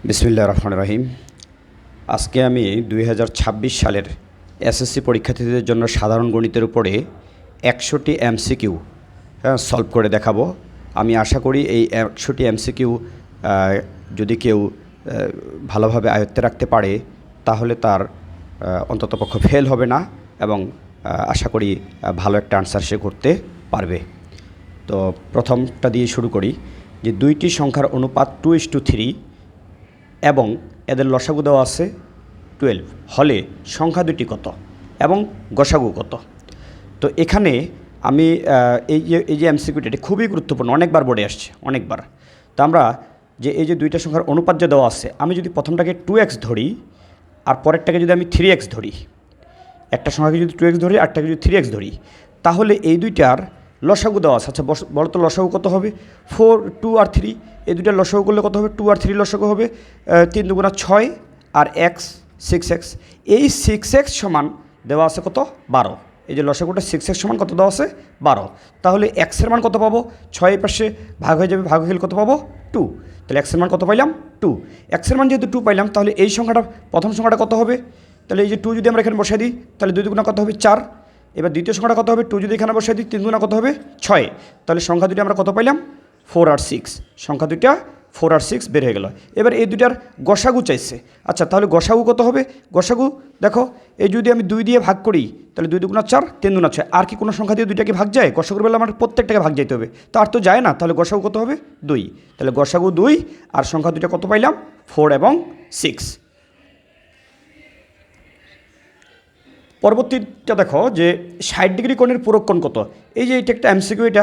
বিসমিল্লাহির রহমানির রহিম। আজকে আমি 2026 সালের এসএসসি পরীক্ষার্থীদের জন্য সাধারণ গণিতের উপরে 100টি এমসিকিউ সলভ করে দেখাবো। আমি আশা করি এই 100টি এমসিকিউ যদি কেউ ভালোভাবে আয়ত্তে রাখতে পারে তাহলে তার অন্ততপক্ষে ফেল হবে না এবং আশা করি ভালো একটা আনসার সে করতে পারবে। তো প্রথমটা দিয়ে শুরু করি যে দুইটি সংখ্যার অনুপাত 2:3 এবং এদের লসাগু দেওয়া আছে 12 হলে সংখ্যা দুটি কত এবং গসাগু কত। তো এখানে আমি এই যে এমসিকিউটা এটা খুবই গুরুত্বপূর্ণ, অনেকবার বোর্ডে আসছে অনেকবার। তো আমরা যে এই যে দুইটা সংখ্যার অনুপাত যে দেওয়া আছে, আমি যদি প্রথমটাকে 2x ধরি আর পরেরটাকে যদি আমি 3x ধরি, একটা সংখ্যাকে যদি 2x ধরি আরটাকে যদি 3x ধরি, তাহলে এই দুইটার লসাগু দেওয়া আছে। আচ্ছা বলো তো লসাগু কত হবে? 4, 2 আর 3, এই দুইটার লসাগু করলে কত হবে? 2 আর 3 লসাগু হবে 3 দুগুণা 6 আর x 6x। এই 6x সমান দেওয়া আছে কত? 12। এই যে লসাগুটা 6x সমান কত দেওয়া আছে? 12। তাহলে x এর মান কত পাবো? 6 এর পাশে ভাগ হয়ে যাবে, ভাগ হয়ে গেলে কত পাবো? 2। তাহলে x এর মান কত পাইলাম? 2। x এর মান যেহেতু 2 পাইলাম, তাহলে এই সংখ্যাটা প্রথম সংখ্যাটা কত হবে? তাহলে এই যে 2 যদি আমরা এখানে বসাই দিই তাহলে 2 দুগুণা কত হবে? 4। এবার দ্বিতীয় সংখ্যাটা কত হবে? 2 যদি এখানে বসাই দিই 3 দুগুণা কত হবে? 6। তাহলে সংখ্যা দুটি আমরা কত পাইলাম? 4 আর 6। সংখ্যা দুইটা 4 আর 6 বের হয়ে গেল। এবার এই দুইটার গসাগু চাইছে। আচ্ছা তাহলে গসাগু কত হবে? গসাগু দেখো, এই যদি আমি 2 দিয়ে ভাগ করি তাহলে 2 দুগুণা 4, 3 দুগুণা 6। আর কি কোনো সংখ্যা দিয়ে দুইটাকে ভাগ যায়? গসাগুর বেলা আমার প্রত্যেকটাকে ভাগ যাইতে হবে, তো আর তো যায় না। তাহলে গসাগু কত হবে? 2। তাহলে গসাগু 2 আর সংখ্যা দুইটা কত পাইলাম? 4 এবং 6। পরবর্তীটা দেখো যে 60 ডিগ্রি কোণের পূরক কোণ কত। এই যে এটা একটা এমসিকিউ, এটা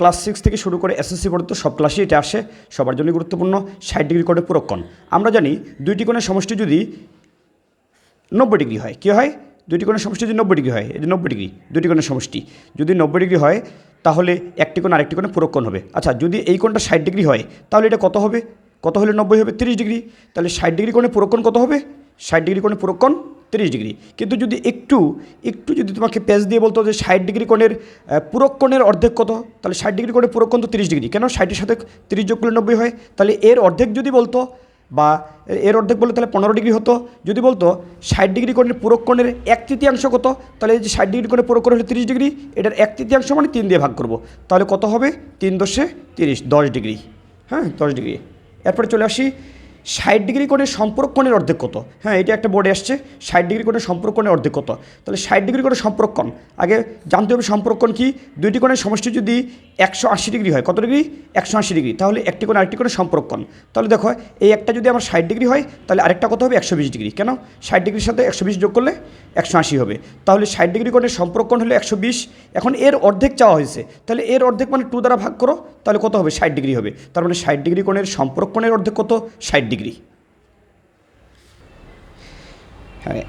ক্লাস 6 থেকে শুরু করে এসএসসি পর্যন্ত সব ক্লাসেই এটা আসে, সবার জন্য গুরুত্বপূর্ণ। 60 ডিগ্রি কোণের পূরক কোণ আমরা জানি দুইটি কোণের সমষ্টি যদি 90 ডিগ্রি হয়, কী হয়? দুইটি কোণের সমষ্টি যদি 90 ডিগ্রি হয়, এই যে 90 ডিগ্রি দুইটি কোণের সমষ্টি যদি 90 ডিগ্রি হয় তাহলে একটি কোণ আরেকটি কোণে পূরক কোণ হবে। আচ্ছা যদি এই কোণটা 60 ডিগ্রি হয় তাহলে এটা কত হবে? কত হলে 90 হবে? 30 ডিগ্রি। তাহলে 60 ডিগ্রি কোণে পূরক কোণ কত হবে? 60 ডিগ্রি কোণে পূরক কোণ 30 ডিগ্রি। কিন্তু যদি একটু যদি তোমাকে পেজ দিয়ে বলতো যে 60 ডিগ্রি কোণের পূরক কোণের অর্ধেক কত, তাহলে 60 ডিগ্রি কোণের পূরক কোণ তো 30 ডিগ্রি। কেন? 60-এর সাথে 30 যোগ করলে 90 হয়। তাহলে এর অর্ধেক যদি বলতো, বা এর অর্ধেক বললে তাহলে 15 ডিগ্রি হতো। যদি বলতো 60 ডিগ্রি কোণের পূরক কোণের 1/3 কত, তাহলে এই যে 60 ডিগ্রি কোণের পূরক কোণ হলো 30 ডিগ্রি, এটার 1/3 মানে 3 দিয়ে ভাগ করব, তাহলে কত হবে? 3 × 30, 10 ডিগ্রি। হ্যাঁ 10 ডিগ্রি। এরপরে চলে আসি 60 ডিগ্রি কোণের সম্পূরক কোণের অর্ধেক কত। হ্যাঁ এটা একটা বোর্ডে আসছে, 60 ডিগ্রি কোণের সম্পূরক কোণের অর্ধেক কত। তাহলে 60 ডিগ্রি কোণের সম্পূরক কোণ আগে জানতে হবে। সম্পূরক কোণ কি? দুইটি কোণের সমষ্টি যদি 180 ডিগ্রি হয়, কত ডিগ্রি? 180 ডিগ্রি, তাহলে একটি কোণ আরেকটি কোণের সম্পূরক কোণ। তাহলে দেখো এই একটা যদি আমার 60 ডিগ্রি হয় তাহলে আরেকটা কত হবে? 120 ডিগ্রি। কেন? 60 ডিগ্রির সাথে 120 যোগ করলে 180 হবে। তাহলে 60 ডিগ্রি কোণের সম্পূরক কোণ হলো 120। এখন এর অর্ধেক চাওয়া হয়েছে, তাহলে এর অর্ধেক মানে 2 দ্বারা ভাগ করো, তাহলে কত হবে? 60 ডিগ্রি হবে। তার মানে 60 ডিগ্রি কোণের সম্পূরক কোণের অর্ধেক কত? 60 ডিগ্রি। হ্যাঁ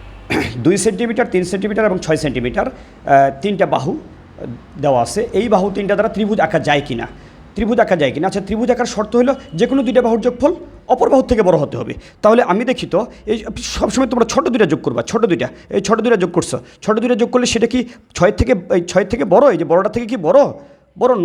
2 সেন্টিমিটার, 3 সেন্টিমিটার এবং 6 সেন্টিমিটার তিনটা বাহু দেওয়া আছে। এই বাহু তিনটা দ্বারা ত্রিভুজ আঁকা যায় কিনা, ত্রিভুজ আঁকা যায় কিনা। আচ্ছা ত্রিভুজ আঁকার শর্ত হলো যে কোনো দুইটা বাহুর যোগফল অপর বাহুর থেকে বড় হতে হবে। তাহলে আমি দেখি তো এই সবসময় তোমরা ছোটো দুইটা যোগ করবা, ছোটো দুইটা, এই ছোটো দুইটা যোগ করছো, ছোটো দুইটা যোগ করলে সেটা কি 6 থেকে বড়? এই যে বড়টা থেকে কি বড়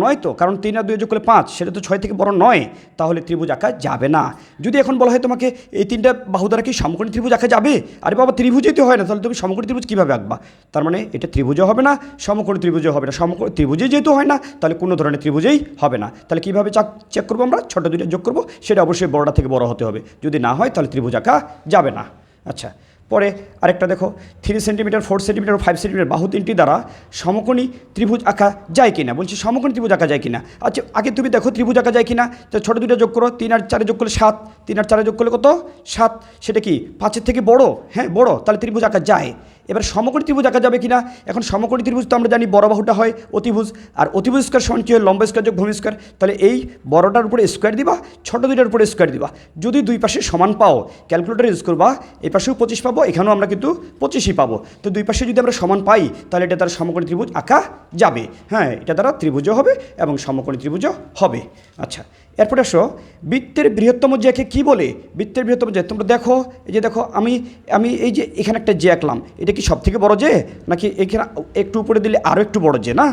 নয় তো, কারণ 3 আর 2 যোগ করলে 5, সেটা তো 6 থেকে বড় নয়। তাহলে ত্রিভুজ আঁকা যাবে না। যদি এখন বলা হয় তোমাকে এই তিনটা বাহু দ্বারা কি সমকোণী ত্রিভুজ আঁকা যাবে? আরে বাবা ত্রিভুজই তো হয় না, তাহলে তুমি সমকোণী ত্রিভুজ কীভাবে আঁকবা? তার মানে এটা ত্রিভুজও হবে না, সমকোণী ত্রিভুজও হবে না। ত্রিভুজই যেহেতু হয় না তাহলে কোনো ধরনের ত্রিভুজেই হবে না। তাহলে কীভাবে চেক করবো আমরা? ছোটো দুইটা যোগ করবো, সেটা অবশ্যই বড়টা থেকে বড় হতে হবে। যদি না হয় তাহলে ত্রিভুজ আঁকা যাবে না। আচ্ছা পরে আরেকটা দেখো 3 সেন্টিমিটার, 4 সেন্টিমিটার, 5 সেন্টিমিটার বাহু তিনটি দ্বারা সমকোণী ত্রিভুজ আঁকা যায় কিনা। বলছি সমকোণী ত্রিভুজ আঁকা যায় কিনা। আচ্ছা আগে তুমি দেখো ত্রিভুজ আঁকা যায় কিনা। তো ছোটো দুইটা যোগ করো, 3 আর 4 যোগ করলে 7, 3 আর 4 যোগ করলে কত? 7। সেটা কি 5-এর থেকে বড়? হ্যাঁ বড়, তাহলে ত্রিভুজ আঁকা যায়। এবার সমকোণী ত্রিভুজ আঁকা যাবে কিনা। এখন সমকোণী ত্রিভুজ তো আমরা জানি বড় বাহুটা হয় অতিভুজ, আর অতিভুজ স্কয়ার সমান কি হয়? লম্ব স্কয়ার যোগ ভূমি স্কয়ার। তাহলে এই বড়টার উপরে স্কয়ার দিবা, ছোটো দুইটার উপরে স্কয়ার দিবা। যদি দুই পাশে সমান পাও ক্যালকুলেটর ইউজ করবা, এই পাশেও 25 পাবো, এখানেও আমরা কিন্তু 25ই পাবো। তো দুই পাশে যদি আমরা সমান পাই তাহলে এটা দ্বারা সমকোণী ত্রিভুজ আঁকা যাবে। হ্যাঁ এটা দ্বারা ত্রিভুজও হবে এবং সমকোণী ত্রিভুজও হবে। আচ্ছা এরপরে আসো বৃত্তের বৃহত্তম জ্যাকে কি বলে? বৃত্তের বৃহত্তম জ্যা তোমরা দেখো, এই যে দেখো আমি আমি এই যে এখানে একটা জ্যা আঁকলাম, এটা কি সব থেকে বড় জ্যা, নাকি এখানে একটু উপরে দিলে আরও একটু বড় জ্যা? না,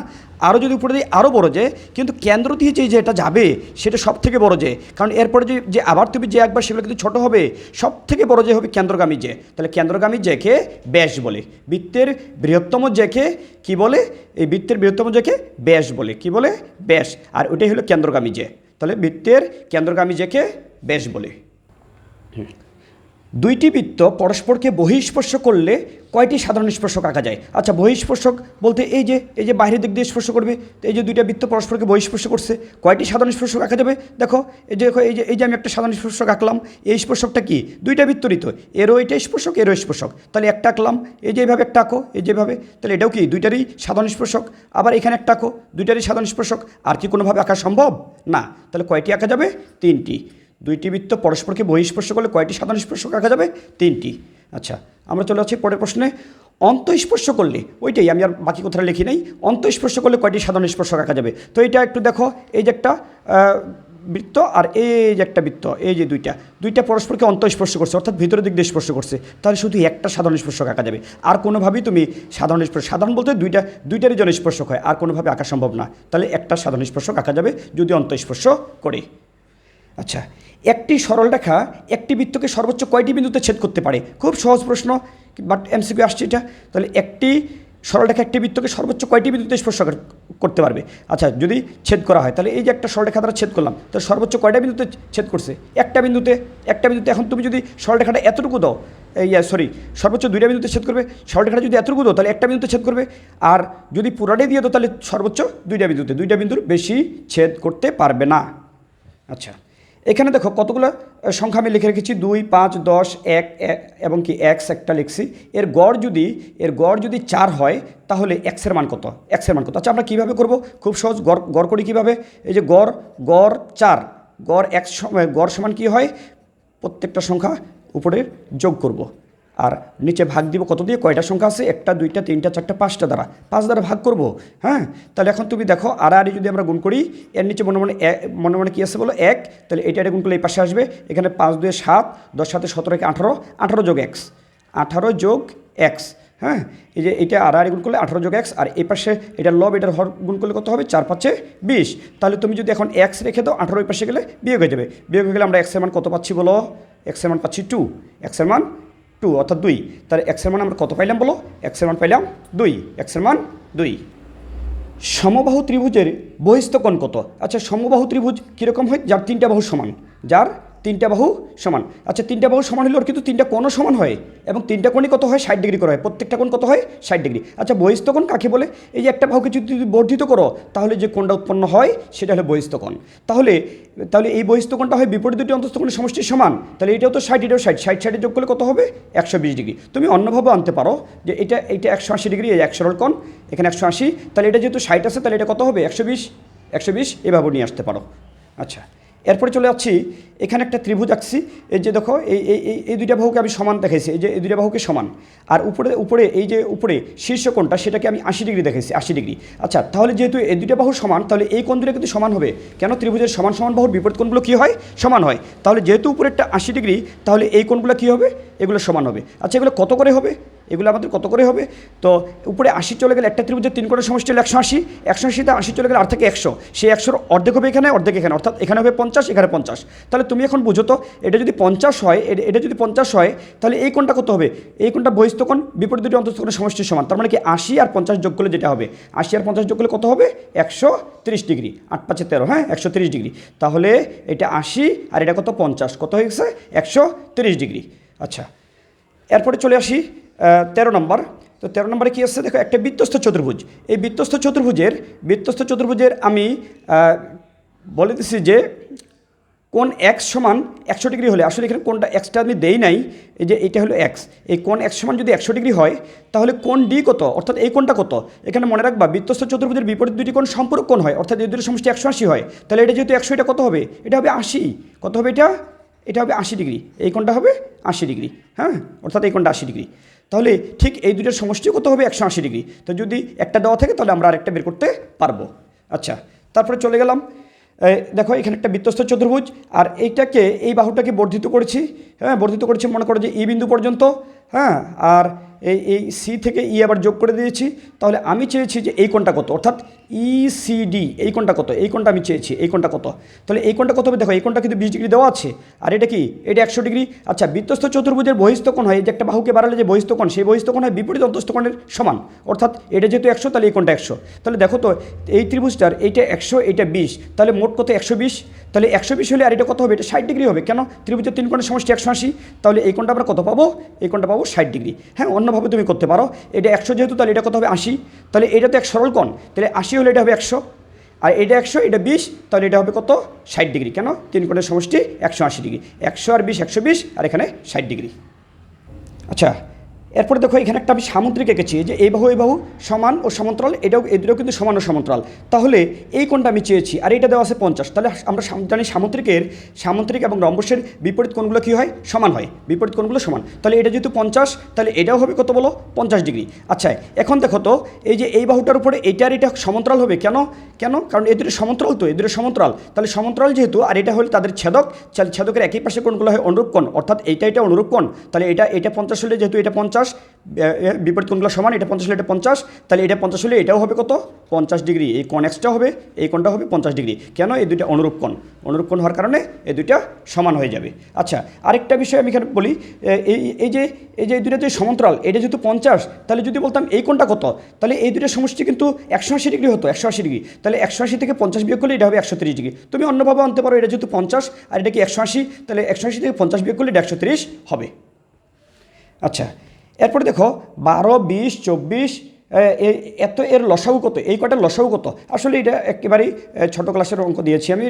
আরও যদি উপরে দিই আরও বড় জ্যা, কিন্তু কেন্দ্র দিয়ে যে যেটা যাবে সেটা সব থেকে বড় জ্যা, কারণ এরপরে যে আবার তুমি যে একবার সেগুলো কিন্তু ছোটো হবে, সব থেকে বড় জ্যা হবে কেন্দ্রগামী জ্যা। তাহলে কেন্দ্রগামী জ্যাকে ব্যাস বলে। বৃত্তের বৃহত্তম জ্যাকে কি বলে? এই বৃত্তের বৃহত্তম জ্যাকে ব্যাস বলে। কি বলে? ব্যাস। আর ওটাই হলো কেন্দ্রগামী জ্যা। তাহলে বৃত্তের কেন্দ্রগামী জ্যাকে ব্যাস বলে। দুইটি বৃত্ত পরস্পরকে বহিঃস্পর্শ করলে কয়টি সাধারণ স্পর্শক আঁকা যায়? আচ্ছা, বহিঃস্পর্শক বলতে এই যে বাইরের দিক দিয়ে স্পর্শ করবে, তো এই যে দুইটা বৃত্ত পরস্পরকে বহিঃস্পর্শ করছে, কয়টি সাধারণ স্পর্শক আঁকা যাবে? দেখো এই যে আমি একটা সাধারণ স্পর্শক আঁকলাম, এই স্পর্শকটা কি? দুইটা বৃত্তরই তো, এরও এটা স্পর্শক, এরও স্পর্শক, তাহলে একটা আঁকলাম, এই যে এইভাবে একটা আঁকো, এই যেভাবে, তাহলে এটাও কি দুইটারই সাধারণ স্পর্শক। আবার এখানে একটা আঁকো, দুইটারই সাধারণ স্পর্শক। আর কি কোনোভাবে আঁকা সম্ভব? না। তাহলে কয়টি আঁকা যাবে? তিনটি। দুইটি বৃত্ত পরস্পরকে বহিঃস্পর্শ করলে কয়টি সাধারণ স্পর্শক আঁকা যাবে? তিনটি। আচ্ছা, আমরা চলে যাচ্ছি পরের প্রশ্নে। অন্তঃস্পর্শ করলে, ওইটাই আমি আর বাকি কথাটা লিখি নাই, অন্তঃস্পর্শ করলে কয়টি সাধারণ স্পর্শক আঁকা যাবে? তো এটা একটু দেখো, এই যে একটা বৃত্ত আর এই যে একটা বৃত্ত, এই যে দুইটা পরস্পরকে অন্তঃস্পর্শ করছে, অর্থাৎ ভিতরের দিক দিয়ে স্পর্শ করছে, তাহলে শুধু একটা সাধারণ স্পর্শক আঁকা যাবে। আর কোনোভাবেই তুমি সাধারণ বলতে দুইটারই জন্য স্পর্শক হয়, আর কোনোভাবে আঁকা সম্ভব না। তাহলে একটা সাধারণ স্পর্শক আঁকা যাবে যদি অন্তঃস্পর্শ করে। আচ্ছা, একটি সরলরেখা একটি বৃত্তকে সর্বোচ্চ কয়টি বিন্দুতে ছেদ করতে পারে? খুব সহজ প্রশ্ন, বাট এমসিকিউ আসছে এটা। তাহলে একটি সরলরেখা একটি বৃত্তকে সর্বোচ্চ কয়টি বিন্দুতে স্পর্শ করতে পারবে? আচ্ছা, যদি ছেদ করা হয়, তাহলে এই যে একটা সরলরেখা দ্বারা ছেদ করলাম, তাহলে সর্বোচ্চ কয়টা বিন্দুতে ছেদ করছে? একটা বিন্দুতে। এখন তুমি যদি সরলরেখাটা এতটুকু দাও, সর্বোচ্চ দুইটা বিন্দুতে ছেদ করবে। সরলরেখাটা যদি এতটুকু দাও, তাহলে একটা বিন্দুতে ছেদ করবে। আর যদি পুরাটাই দিয়ে দাও, তাহলে সর্বোচ্চ দুইটা বিন্দুর বেশি ছেদ করতে পারবে না। আচ্ছা, এখানে দেখো কতগুলো সংখ্যা আমি লিখে রেখেছি, 2, 5, 10, 1 এবং কি এক্স একটা লিখছি। এর গড় যদি 4 হয়, তাহলে এক্সের মান কত? আচ্ছা, আমরা কীভাবে করব? খুব সহজ, গড় করি কীভাবে? এই যে গড় 4, গড় সমান কী হয়? প্রত্যেকটা সংখ্যা উপরে যোগ করব, আর নিচে ভাগ দিব কত দিয়ে? কয়টা সংখ্যা আছে? 1, 2, 3, 4, 5টা দ্বারা, 5 দ্বারা ভাগ করব। হ্যাঁ, তাহলে এখন তুমি দেখো আড়াআড়ি যদি আমরা গুণ করি, এর নিচে মনে মনে কী আছে বলো? 1। তাহলে এটা গুণ করলে এই পাশে আসবে, এখানে 5 2 7, 10 7 17 18, 18 যোগ এক্স, 18 যোগ এক্স। হ্যাঁ, এই যে এটা আড়াআড়ি গুণ করলে 18 যোগ এক্স, আর এই পাশে এটার লব এটার হর গুণ করলে কত হবে? 4 5 20। তাহলে তুমি যদি এখন এক্স রেখে দাও, 18 ওই পাশে গেলে বিয়োগ হয়ে যাবে। বিয়োগ হয়ে গেলে আমরা এক্সের মান কত পাচ্ছি বলো? এক্সের মান পাচ্ছি 2। এক্সের মান 2 অর্থাৎ 2। তাহলে এক্সের মান আমরা কত পাইলাম বলো? এক্সের মান পাইলাম 2। এক্সের মান 2। সমবাহু ত্রিভুজের বহিস্থ কোণ কত? আচ্ছা, সমবাহু ত্রিভুজ কীরকম হয়? যার 3টা বাহু সমান। আচ্ছা, 3টা বাহু সমান হলে ওর কিন্তু 3টা কোণও সমান হয়, এবং 3টা কোণই কত হয়? 60 ডিগ্রি করে হয়। প্রত্যেকটা কোণ কত হয়? 60 ডিগ্রি। আচ্ছা, বহিস্থ কোণ কাকে বলে? এই যে একটা বাহুকে যদি বর্ধিত করো, তাহলে যে কোণটা উৎপন্ন হয় সেটা হলো বহিস্থ কোণ। তাহলে এই বহিস্থ কোণটা হয় বিপরীত দুটি অন্তস্থ কোণের সমষ্টির সমান। তাহলে এটাও তো 60, এটাও 60, 60 যোগ করলে কত হবে? 120 ডিগ্রি। তুমি অন্যভাবে আনতে পারো যে এটা 180 ডিগ্রি, এই এক সরল কোণ, এখানে 180, তাহলে এটা যেহেতু 60 আছে, তাহলে এটা কত হবে? 120 এভাবে নিয়ে আসতে পারো। আচ্ছা, এরপরে চলে যাচ্ছি, এখানে একটা ত্রিভুজ আঁকছি। এই যে দেখো, এই দুইটা বাহুকে আমি সমান দেখাইছি, এই যে এই দুইটা বাহুকে সমান, আর উপরে এই যে উপরে শীর্ষ কোণটা সেটাকে আমি 80 ডিগ্রি দেখাইছি, 80 ডিগ্রি। আচ্ছা, তাহলে যেহেতু এই দুইটা বাহু সমান, তাহলে এই কোণ দুটো কিন্তু সমান হবে। কেন? ত্রিভুজের সমান বাহুর বিপরীত কোণগুলো কী হয়? সমান হয়। তাহলে যেহেতু উপরেরটা 80 ডিগ্রি, তাহলে এই কোণগুলো কী হবে? এগুলো সমান হবে। আচ্ছা, এগুলো কত করে হবে? এগুলো আমাদের কত করে হবে? তো উপরে 80 চলে গেলে একটা ত্রিভুজের 3 কোণের সমষ্টি হলো 180। 180তে 80 চলে গেলে আর থেকে 100, সেই 100-র অর্ধেক হবে এখানে, অর্ধেক এখানে, অর্থাৎ এখানে হবে 50, এখানে 50। তাহলে তুমি এখন বুঝো তো, এটা যদি 50 হয়, তাহলে এই কোণটা কত হবে? এই কোণটা বহিস্থ কোণ, বিপরীত দুটি অন্তস্থ কোণের সমষ্টির সমান। তার মানে কি 80 আর 50 যোগ করলে যেটা হবে, 80 আর 50 যোগ করলে কত হবে? 130 ডিগ্রি। 8 5 13, হ্যাঁ, 130 ডিগ্রি। তাহলে এটা 80 আর এটা কত? 50, কত হয়ে গেছে? 130 ডিগ্রি। আচ্ছা, এরপরে চলে আসি 13 নম্বর। তো 13 নম্বরে কী আসছে দেখো, একটা বৃত্তস্থ চতুর্ভুজ। এই বৃত্তস্থ চতুর্ভুজের আমি বলে দিচ্ছি যে কোণ এক্স সমান 100 ডিগ্রি হলে, আসলে এখানে কোণটা এক্সটা আমি দেই নাই, এই যে এটা হলো এক্স, এই কোণ এক্স সমান যদি 100 ডিগ্রি হয়, তাহলে কোণ ডি কত? অর্থাৎ এই কোণটা কত? এখানে মনে রাখবা, বৃত্তস্থ চতুর্ভুজের বিপরীত দুটি কোণ সম্পূরক কোণ হয়, অর্থাৎ এই দুটি সমষ্টি 180 হয়। তাহলে এটা যেহেতু 100, এটা কত হবে? এটা হবে 80। কত হবে এটা হবে 80 ডিগ্রি। এই কোণটা হবে 80 ডিগ্রি, হ্যাঁ, অর্থাৎ এই কোণটা 80 ডিগ্রি। তাহলে ঠিক এই দুটোর সমষ্টিও কত হবে? 180 ডিগ্রি। তো যদি একটা দেওয়া থাকে, তাহলে আমরা আরেকটা বের করতে পারবো। আচ্ছা, তারপরে চলে গেলাম দেখো এখানে একটা বৃত্তস্থ চতুর্ভুজ, আর এইটাকে এই বাহুটাকে বর্ধিত করেছি, হ্যাঁ বর্ধিত করেছি মনে করো যে ই বিন্দু পর্যন্ত, হ্যাঁ, আর এই সি থেকে ই আবার যোগ করে দিয়েছি। তাহলে আমি চেয়েছি যে এই কোণটা কত, অর্থাৎ ইসিডি এই কোণটা কত, এই কোণটা আমি চেয়েছি এই কোণটা কত। তাহলে এই কোণটা কত হবে, দেখো এই কোণটা কিন্তু 20 ডিগ্রি দেওয়া আছে, আর এটা কি, এটা 100 ডিগ্রি। আচ্ছা, বৃত্তস্থ চতুর্ভুজের বহিস্থ কোণ হয়, এই যে একটা বাহুকে বাড়ালে যে বহিস্থ কোণ, সেই বহিস্থ কোণ হয় বিপরীত অন্তস্থ কোণের সমান, অর্থাৎ এটা যেহেতু 100 তাহলে এই কোণটা 100। তাহলে দেখো তো এই ত্রিভুজটার এইটা 100 এইটা 20, তাহলে মোট কত 120। তাহলে 120 হলে আর এটা কত হবে, এটা 60 ডিগ্রি হবে। কেন, ত্রিভুজের 3 কোণের সমষ্টি 180, তাহলে এই কোণটা আমরা কত পাবো, এই কোণটা পাবো 60 ডিগ্রি। হ্যাঁ, অন্যভাবে তুমি করতে পারো, এটা 100 যেহেতু তাহলে এটা কত হবে 80, তাহলে এটা তো এক সরল কোণ, তাহলে 80 হলে এটা হবে 100, আর এটা 100 এটা 20, তাহলে এটা হবে কত 60 ডিগ্রি। কেন, 3 কোণের সমষ্টি 180 ডিগ্রি, 100 আর 20 120, আর এখানে 60 ডিগ্রি। আচ্ছা, এরপরে দেখো এখানে একটা আমি সামুদ্রিক এঁকেছি, যে এই বাহু সমান ও সমান্তরাল, এটাও এদেরও কিন্তু সমান ও সমান্তরাল। তাহলে এই কোণটা আমি চেয়েছি, আর এটা দেওয়া আছে 50। তাহলে আমরা জানি সামুদ্রিক এবং রম্বসের বিপরীত কোণগুলো কী হয়, সমান হয়, বিপরীত কোণগুলো সমান। তাহলে এটা যেহেতু 50, তাহলে এটাও হবে কত বলো, 50 ডিগ্রি। আচ্ছা, এখন দেখো তো এই যে এই বাহুটার উপরে এইটা আর এটা সমান্তরাল হবে, কেন, কারণ এদের সমান্তরাল, তো এদের সমান্তরাল, তাহলে সমান্তরাল যেহেতু, আর এটা হলে তাদের ছেদক, ছেদকের একই পাশে কোণগুলো হয় অনুরূপ কোণ, অর্থাৎ এটা অনুরূপ কোণ। তাহলে এটা 50 হলে, যেহেতু এটা 50, বিপরীত কোণগুলো সমান, এটা 50 হলে এটা 50, তাহলে এটা 50 হলে এটাও হবে কত 50 ডিগ্রি। এই কোণ এক্সটা হবে, এই কোণটা হবে 50 ডিগ্রি। কেন, এই দুইটা অনুরূপ কোণ হওয়ার কারণে এই দুইটা সমান হয়ে যাবে। আচ্ছা, আরেকটা বিষয় আমি এখানে বলি, এই যে এই দুইটা যে সমান্তরাল, এটা যেহেতু 50, তাহলে যদি বলতাম এই কোণটা কত, তাহলে এই দুইটা সমষ্টি কিন্তু 180 ডিগ্রি হতো, 180 ডিগ্রি। তাহলে 180 থেকে 50 বিয়োগ করলে এটা হবে 130 ডিগ্রি। তুমি অন্যভাবে আনতে পারো, এটা যেহেতু 50 আর এটা কি 180, তাহলে 180 থেকে 50 বিয়োগ করলে এটা 130 হবে। আচ্ছা, এরপরে দেখো 12, 20, 24, এত এর লসাগু কত, এই কটার লসাগু কত। আসলে এটা একেবারেই ছোটো ক্লাসের অঙ্ক দিয়েছি আমি,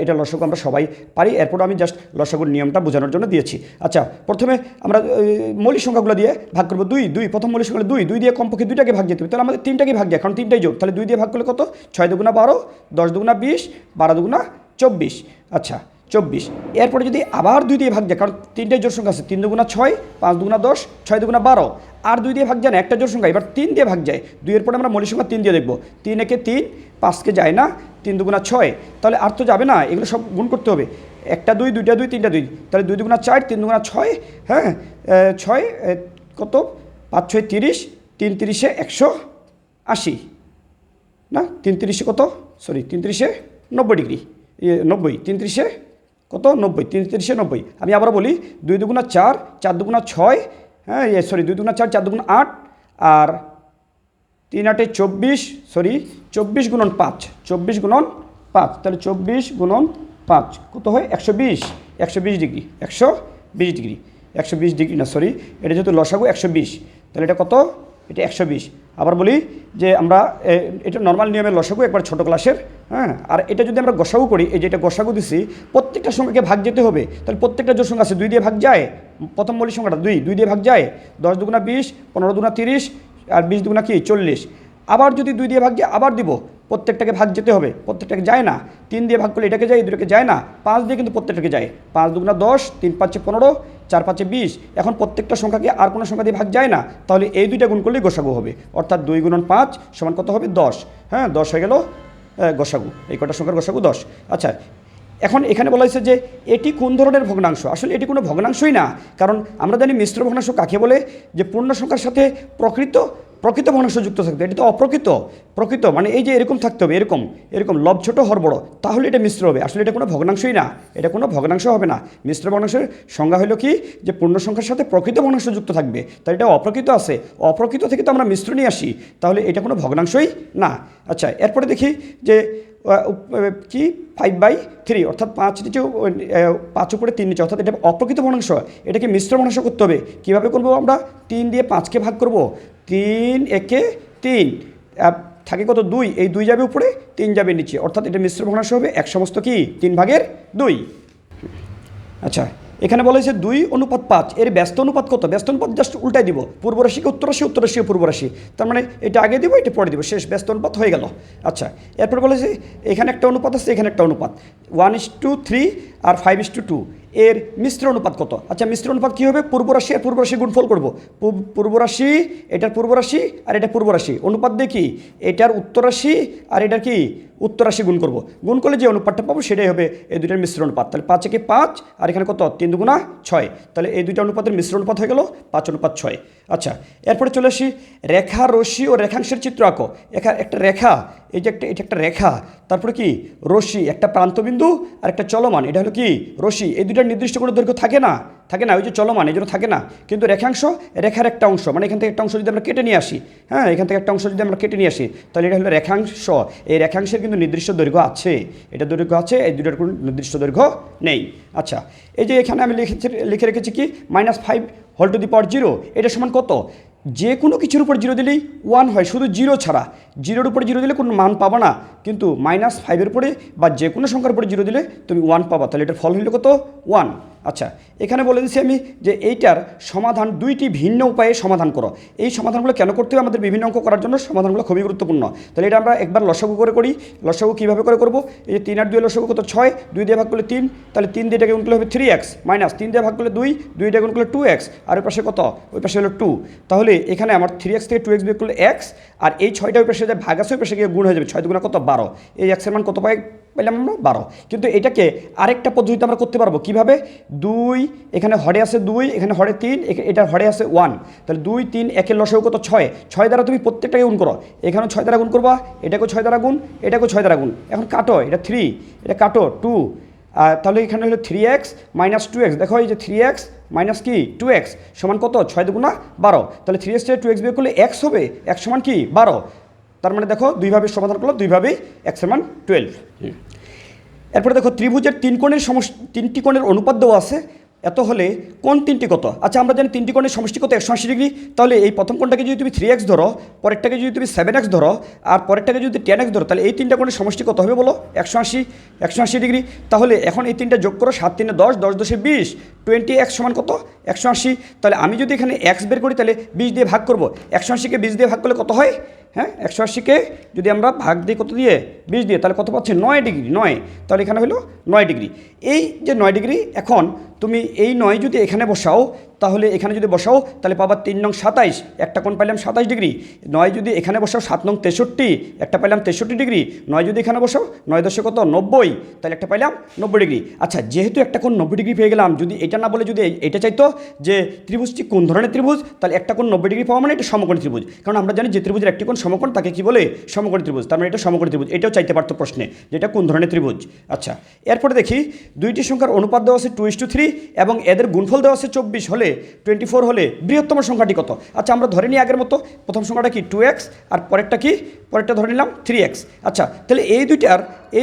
এটা লসাগু আমরা সবাই পারি। এরপর আমি জাস্ট লসাগুর নিয়মটা বোঝানোর জন্য দিয়েছি। আচ্ছা, প্রথমে আমরা মৌলিক সংখ্যাগুলো দিয়ে ভাগ করবো। 2, প্রথম মৌলিক সংখ্যা 2 দিয়ে কমপক্ষে 2টাকে ভাগ যেতে হবে, তাহলে আমাদের 3টাকে ভাগ যায়, কারণ 3টাই যোগ। তাহলে 2 দিয়ে ভাগ করলে কত, 6 দুগুণা 12, 10 দুগুণা 20, 12 দুগুণা 24। আচ্ছা, 24। এরপরে যদি আবার 2 দিয়ে ভাগ যায়, কারণ 3টাই জোড় সংখ্যা আছে, 3 দুগুণা 6, 5 দুগুণা 10, 6 দুগুণা 12, আর 2 দিয়ে ভাগ যায় না, একটা জোড় সংখ্যা, এবার 3 দিয়ে ভাগ যায়। 2 এর পরে আমরা মৌলিক সংখ্যা 3 দিয়ে দেখবো, 3 একে 3, 5কে যায় না, 3 দুগুণা 6, তাহলে আর তো যাবে না, এগুলো সব গুণ করতে হবে, একটা 2, 2টা 2, 3টা 2, তাহলে 2 দুগুণা 4, 3 দুগুণা 6, হ্যাঁ 6 কত, 5 6 30, 3 30 180 না, 3 30 কত, সরি 3 30 90 ডিগ্রি, 90, 3 30 কত 90, 3 30 90। আমি আবার বলি, 2 দুগুণা 4, 4 দুগুণা 6, হ্যাঁ সরি 2 দুগুণা 4, 4 দুগুণা 8, আর 3 8 24, সরি 24 গুণন 5, 24 গুণন 5, তাহলে 24 গুণন 5 কত হয় 120 ডিগ্রি, 120 ডিগ্রি, 120 ডিগ্রি না, সরি এটা যেহেতু লসাগু 120, তাহলে এটা কত, এটা 120। আবার বলি যে আমরা এটা নর্মাল নিয়মের লসাগু, একবার ছোটো ক্লাসের, হ্যাঁ। আর এটা যদি আমরা গসাগু করি, এই যে এটা গসাগু দিছি, প্রত্যেকটা সংখ্যাকে ভাগ যেতে হবে, তাহলে প্রত্যেকটা জোড় সংখ্যা আছে 2 দিয়ে ভাগ যায়, প্রথম মৌলিক সংখ্যাটা 2 দিয়ে ভাগ যায়, 10 দুগুণা 20, 15 দুগুণা 30, আর 20 দুগুণা কি 40। আবার যদি 2 দিয়ে ভাগ যায়, আবার দিব, প্রত্যেকটাকে ভাগ যেতে হবে, প্রত্যেকটাকে যায় না, 3 দিয়ে ভাগ করলে এটাকে যায়, এই দুটোকে যায় না, 5 দিয়ে কিন্তু প্রত্যেকটাকে যায়, 5 দুগুণা 10, 3 5 15, 4 5 20। এখন প্রত্যেকটা সংখ্যাকে আর কোনো সংখ্যা দিয়ে ভাগ যায় না, তাহলে এই দুইটা গুণ করলেই গোসাগু হবে, অর্থাৎ 2 গুণন 5 সমান কত হবে 10, হ্যাঁ 10 হয়ে গেল গোসাগু, এই কটা সংখ্যার গোসাগু 10। আচ্ছা, এখন এখানে বলা হয়েছে যে এটি কোন ধরনের ভগ্নাংশ। আসলে এটি কোনো ভগ্নাংশই না, কারণ আমরা জানি মিশ্র ভগ্নাংশ কাকে বলে, যে পূর্ণ সংখ্যার সাথে প্রকৃত ভগ্নাংশ যুক্ত থাকবে। এটি তো প্রকৃত মানে এই যে এরকম থাকতে হবে, এরকম লব ছোট হর বড়, তাহলে এটা মিশ্র হবে। আসলে এটা কোনো ভগ্নাংশই না, এটা কোনো ভগ্নাংশ হবে না। মিশ্র ভগ্নাংশের সংজ্ঞা হলো কি, যে পূর্ণ সংখ্যার সাথে প্রকৃত ভগ্নাংশ যুক্ত থাকবে, তাই এটা অপ্রকৃত আছে, অপ্রকৃত থেকে তো আমরা মিশ্র নিয়ে আসি, তাহলে এটা কোনো ভগ্নাংশই না। আচ্ছা, এরপরে দেখি যে কি 5/3, অর্থাৎ 5 নিচে 5 উপরে 3 নিচে, অর্থাৎ এটা অপ্রকৃত ভগ্নাংশ, এটাকে মিশ্র ভগ্নাংশ করতে হবে। কীভাবে করবো আমরা, 3 দিয়ে 5কে ভাগ করব, 3 একে 3, থাকে কত 2, এই 2 যাবে উপরে, 3 যাবে নিচে, অর্থাৎ এটা মিশ্র ভগ্নাংশ হবে 1 সমস্ত কি 3/2। আচ্ছা, এখানে বলা হয়েছে 2:5, এর ব্যস্ত অনুপাত কত, ব্যস্ত অনুপাত জাস্ট উল্টাই দিব, পূর্ব রাশিকে উত্তর রাশি, উত্তর রাশিকে পূর্ব রাশি, তার মানে এটা আগে দিব, এটা পরে দিব, শেষ, ব্যস্ত অনুপাত হয়ে গেল। আচ্ছা, এরপর বলেছে এখানে একটা অনুপাত আছে, এখানে একটা অনুপাত 1:3 আর 5:2, এর মিশ্র অনুপাত কত? আচ্ছা মিশ্র অনুপাত কী হবে? পূর্ব রাশি আর পূর্ব রাশি গুণফল করব। পূর্ব রাশি, এটার পূর্ব রাশি আর এটা পূর্ব রাশি, অনুপাত দিয়ে কি এটার উত্তর রাশি আর এটার কি উত্তর রাশি গুণ করব। গুণ করলে যে অনুপাতটা পাবো সেটাই হবে এই দুইটার মিশ্র অনুপাত। তাহলে 5 একে 5 আর এখানে কত 3 দুগুণা 6, তাহলে এই দুইটা অনুপাতের মিশ্র অনুপাত হয়ে গেল 5:6। আচ্ছা এরপরে চলে আসি রেখা, রশ্মি ও রেখাংশের চিত্র আঁকো। এখানে একটা রেখা, এই যে এটা একটা রেখা, তারপরে কি রশ্মি, একটা প্রান্তবিন্দু আর একটা চলমান, এটা হলো কি রশ্মি। এই দুইটার নির্দিষ্ট কোনো দৈর্ঘ্য থাকে না, ওই যে চলমান এই জন্য থাকে না। কিন্তু রেখাংশ, রেখার একটা অংশ, মানে এখান থেকে একটা অংশ যদি আমরা কেটে নিয়ে আসি, হ্যাঁ এখান থেকে একটা অংশ যদি আমরা কেটে নিয়ে আসি, তাহলে এটা হলো রেখাংশ। এই রেখাংশের কিন্তু নির্দিষ্ট দৈর্ঘ্য আছে, এটা দৈর্ঘ্য আছে, এই দুটোর কোনো নির্দিষ্ট দৈর্ঘ্য নেই। আচ্ছা এই যে এখানে আমি লিখে রেখেছি কি -5 হোল টু দি পাওয়ার 0, এটা সমান কত? যে কোনো কিছুর উপর 0 দিলেই 1 হয়, শুধু 0 ছাড়া। 0-এর উপরে 0 দিলে কোনো মান পাবা না, কিন্তু -5-এর উপরে বা যে কোনো সংখ্যার উপরে 0 দিলে তুমি 1 পাবা, তাহলে এটার ফল হইল কত? 1। আচ্ছা এখানে বলে দিচ্ছি আমি যে এইটার সমাধান 2টি ভিন্ন উপায়ে সমাধান করো। এই সমাধানগুলো কেন করতে হবে? আমাদের বিভিন্ন অঙ্ক করার জন্য সমাধানগুলো খুবই গুরুত্বপূর্ণ। তাহলে এটা আমরা একবার লসাগু করে করি। লসাগু কীভাবে করে করবো? এই যে 3 আর 2 লসাগু কত? 6, 2 দিয়ে ভাগ করলে 3, তাহলে 3 দিয়ে এটাকে গুণ করলে হবে 3x, মাইনাস 3 দিয়ে ভাগ করলে 2, 2 দিয়ে গুণ করলে 2x, আর ওই পাশে কত? ওই পাশে হলো 2। তাহলে এখানে আমার 3x থেকে 2x বিয়োগ করলে x, আর এই 6টা ওই পাশে যে ভাগ আছে ওই পাশে গিয়ে গুণ হয়ে যাবে, 6 দুগুণা কত? 12। এই x এর মান কত পাইলাম আমরা? 12। কিন্তু এটাকে আরেকটা পদ্ধতিতে আমরা করতে পারবো। কীভাবে? 2, এখানে হরে আছে 2, এখানে হরে 3, এটা হরে আছে 1, তাহলে 2, 3, একের লসাগু কত? 6। 6 দ্বারা তুমি প্রত্যেকটাকে গুণ করো, এখানেও 6 দ্বারা গুণ করবা, এটাকেও 6 দ্বারা গুণ, এটাকেও 6 দ্বারা গুণ। এখন কাটো, এটা 3, এটা কাটো 2, তাহলে এখানে হলো 3x - 2x। দেখো এই যে 3x মাইনাস কি 2x সমান কত? 6 দুগুণা 12। তাহলে 3x থেকে 2x বিয়োগ করলে x হবে, x সমান কি 12। তার মানে দেখো দুইভাবে সমাধান করলো, দুইভাবেই x এর মান 12। এরপরে দেখো ত্রিভুজের 3টি কোণের অনুপাত দেওয়া আছে, এত হলে কোণ 3টি কত? আচ্ছা আমরা জানি 3টি কোণের সমষ্টি কত? 180 ডিগ্রি। তাহলে এই প্রথম কোণটাকে যদি তুমি 3x ধরো, পরেরটাকে যদি তুমি 7x ধরো, আর পরেরটাকে যদি 10x ধরো, তাহলে এই 3টা কোণের সমষ্টি কত হবে বলো? 180 ডিগ্রি। তাহলে এখন এই 3টা যোগ করো, 7 3 10, 10 10 20, 20x সমান কত? 180। তাহলে আমি যদি এখানে x বের করি তাহলে 20 দিয়ে ভাগ করবো। 180কে 20 দিয়ে ভাগ করলে কত হয়? হ্যাঁ 180কে যদি আমরা ভাগ দিই কত দিয়ে? 20 দিয়ে, তাহলে কত পাচ্ছে? 9 ডিগ্রি। 9, তাহলে এখানে হলো 9 ডিগ্রি। এই যে 9 ডিগ্রি, এখন তুমি এই 9 যদি এখানে বসাও, তাহলে এখানে যদি বসাও তাহলে পাবা 3 নং 27, একটা কোণ পাইলাম 27 ডিগ্রি। 9 যদি এখানে বসাও 7 নং 63, একটা পাইলাম 63 ডিগ্রি। 9 যদি এখানে বসাও 9 10 কত? 90, তাহলে একটা পাইলাম 90 ডিগ্রি। আচ্ছা যেহেতু একটা কোণ 90 ডিগ্রি পেয়ে গেলাম, যদি এটা না বলে যদি এটা চাইতো যে ত্রিভুজটি কোন ধরনের ত্রিভুজ, তাহলে একটা কোণ 90 ডিগ্রি পাওয়া মানে এটা সমকোণী ত্রিভুজ। কারণ আমরা জানি যে ত্রিভুজের একটি কোণ সমকোণ তাকে কি বলে? সমকোণী ত্রিভুজ। তার মানে এটা সমকোণী ত্রিভুজ। এটাও চাইতে পারতো প্রশ্নে যে এটা কোন ধরনের ত্রিভুজ। আচ্ছা এরপরে দেখি দুইটি সংখ্যার অনুপাত দেওয়া আছে 2:3 এবং এদের গুণফল দেওয়া আছে 24 হলে 24 হলে বৃহত্তম সংখ্যাটি কত? আচ্ছা আমরা ধরে নিই আগের মতো, প্রথম সংখ্যাটা কি 2x আর পরেরটা কি? পরেরটা ধরে নিলাম 3x। আচ্ছা তাহলে এই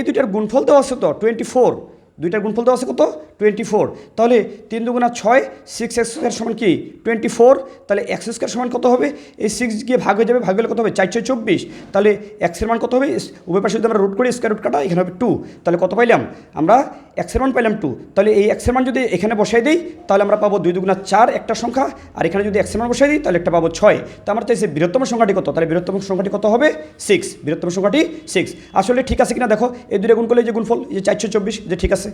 দুইটার গুণফল দেওয়া আছে তো 24, দুইটার গুণফল দেওয়া আছে কত? 24। তাহলে 3 দুগুণা 6, 6x স্কয়ার সমান কি 24। তাহলে x স্কয়ার সমান কত হবে? এই 6 গিয়ে ভাগ হয়ে যাবে, ভাগ হলে কত হবে? 4 4 24। তাহলে x এর মান কত হবে? উভয় পাশে যদি আমরা রুট করি, স্কয়ার রুট কাটা, এখানে হবে 2। তাহলে কত পাইলাম আমরা? x এর মান পাইলাম 2। তাহলে এই x এর মান যদি এখানে বসাই দিই তাহলে আমরা পাবো 2 দুগুণা 4 একটা সংখ্যা, আর এখানে যদি x এর মান বসাই দিই তাহলে একটা পাবো 6। তো আমরা চাইছি বৃহত্তম সংখ্যাটি কত? তাহলে বৃহত্তম সংখ্যাটি কত হবে? 6। বৃহত্তম সংখ্যাটি 6। আসলে ঠিক আছে কিনা দেখো, এই দুটো গুণ করলে যে গুণফল এই যে 424, যে ঠিক আছে।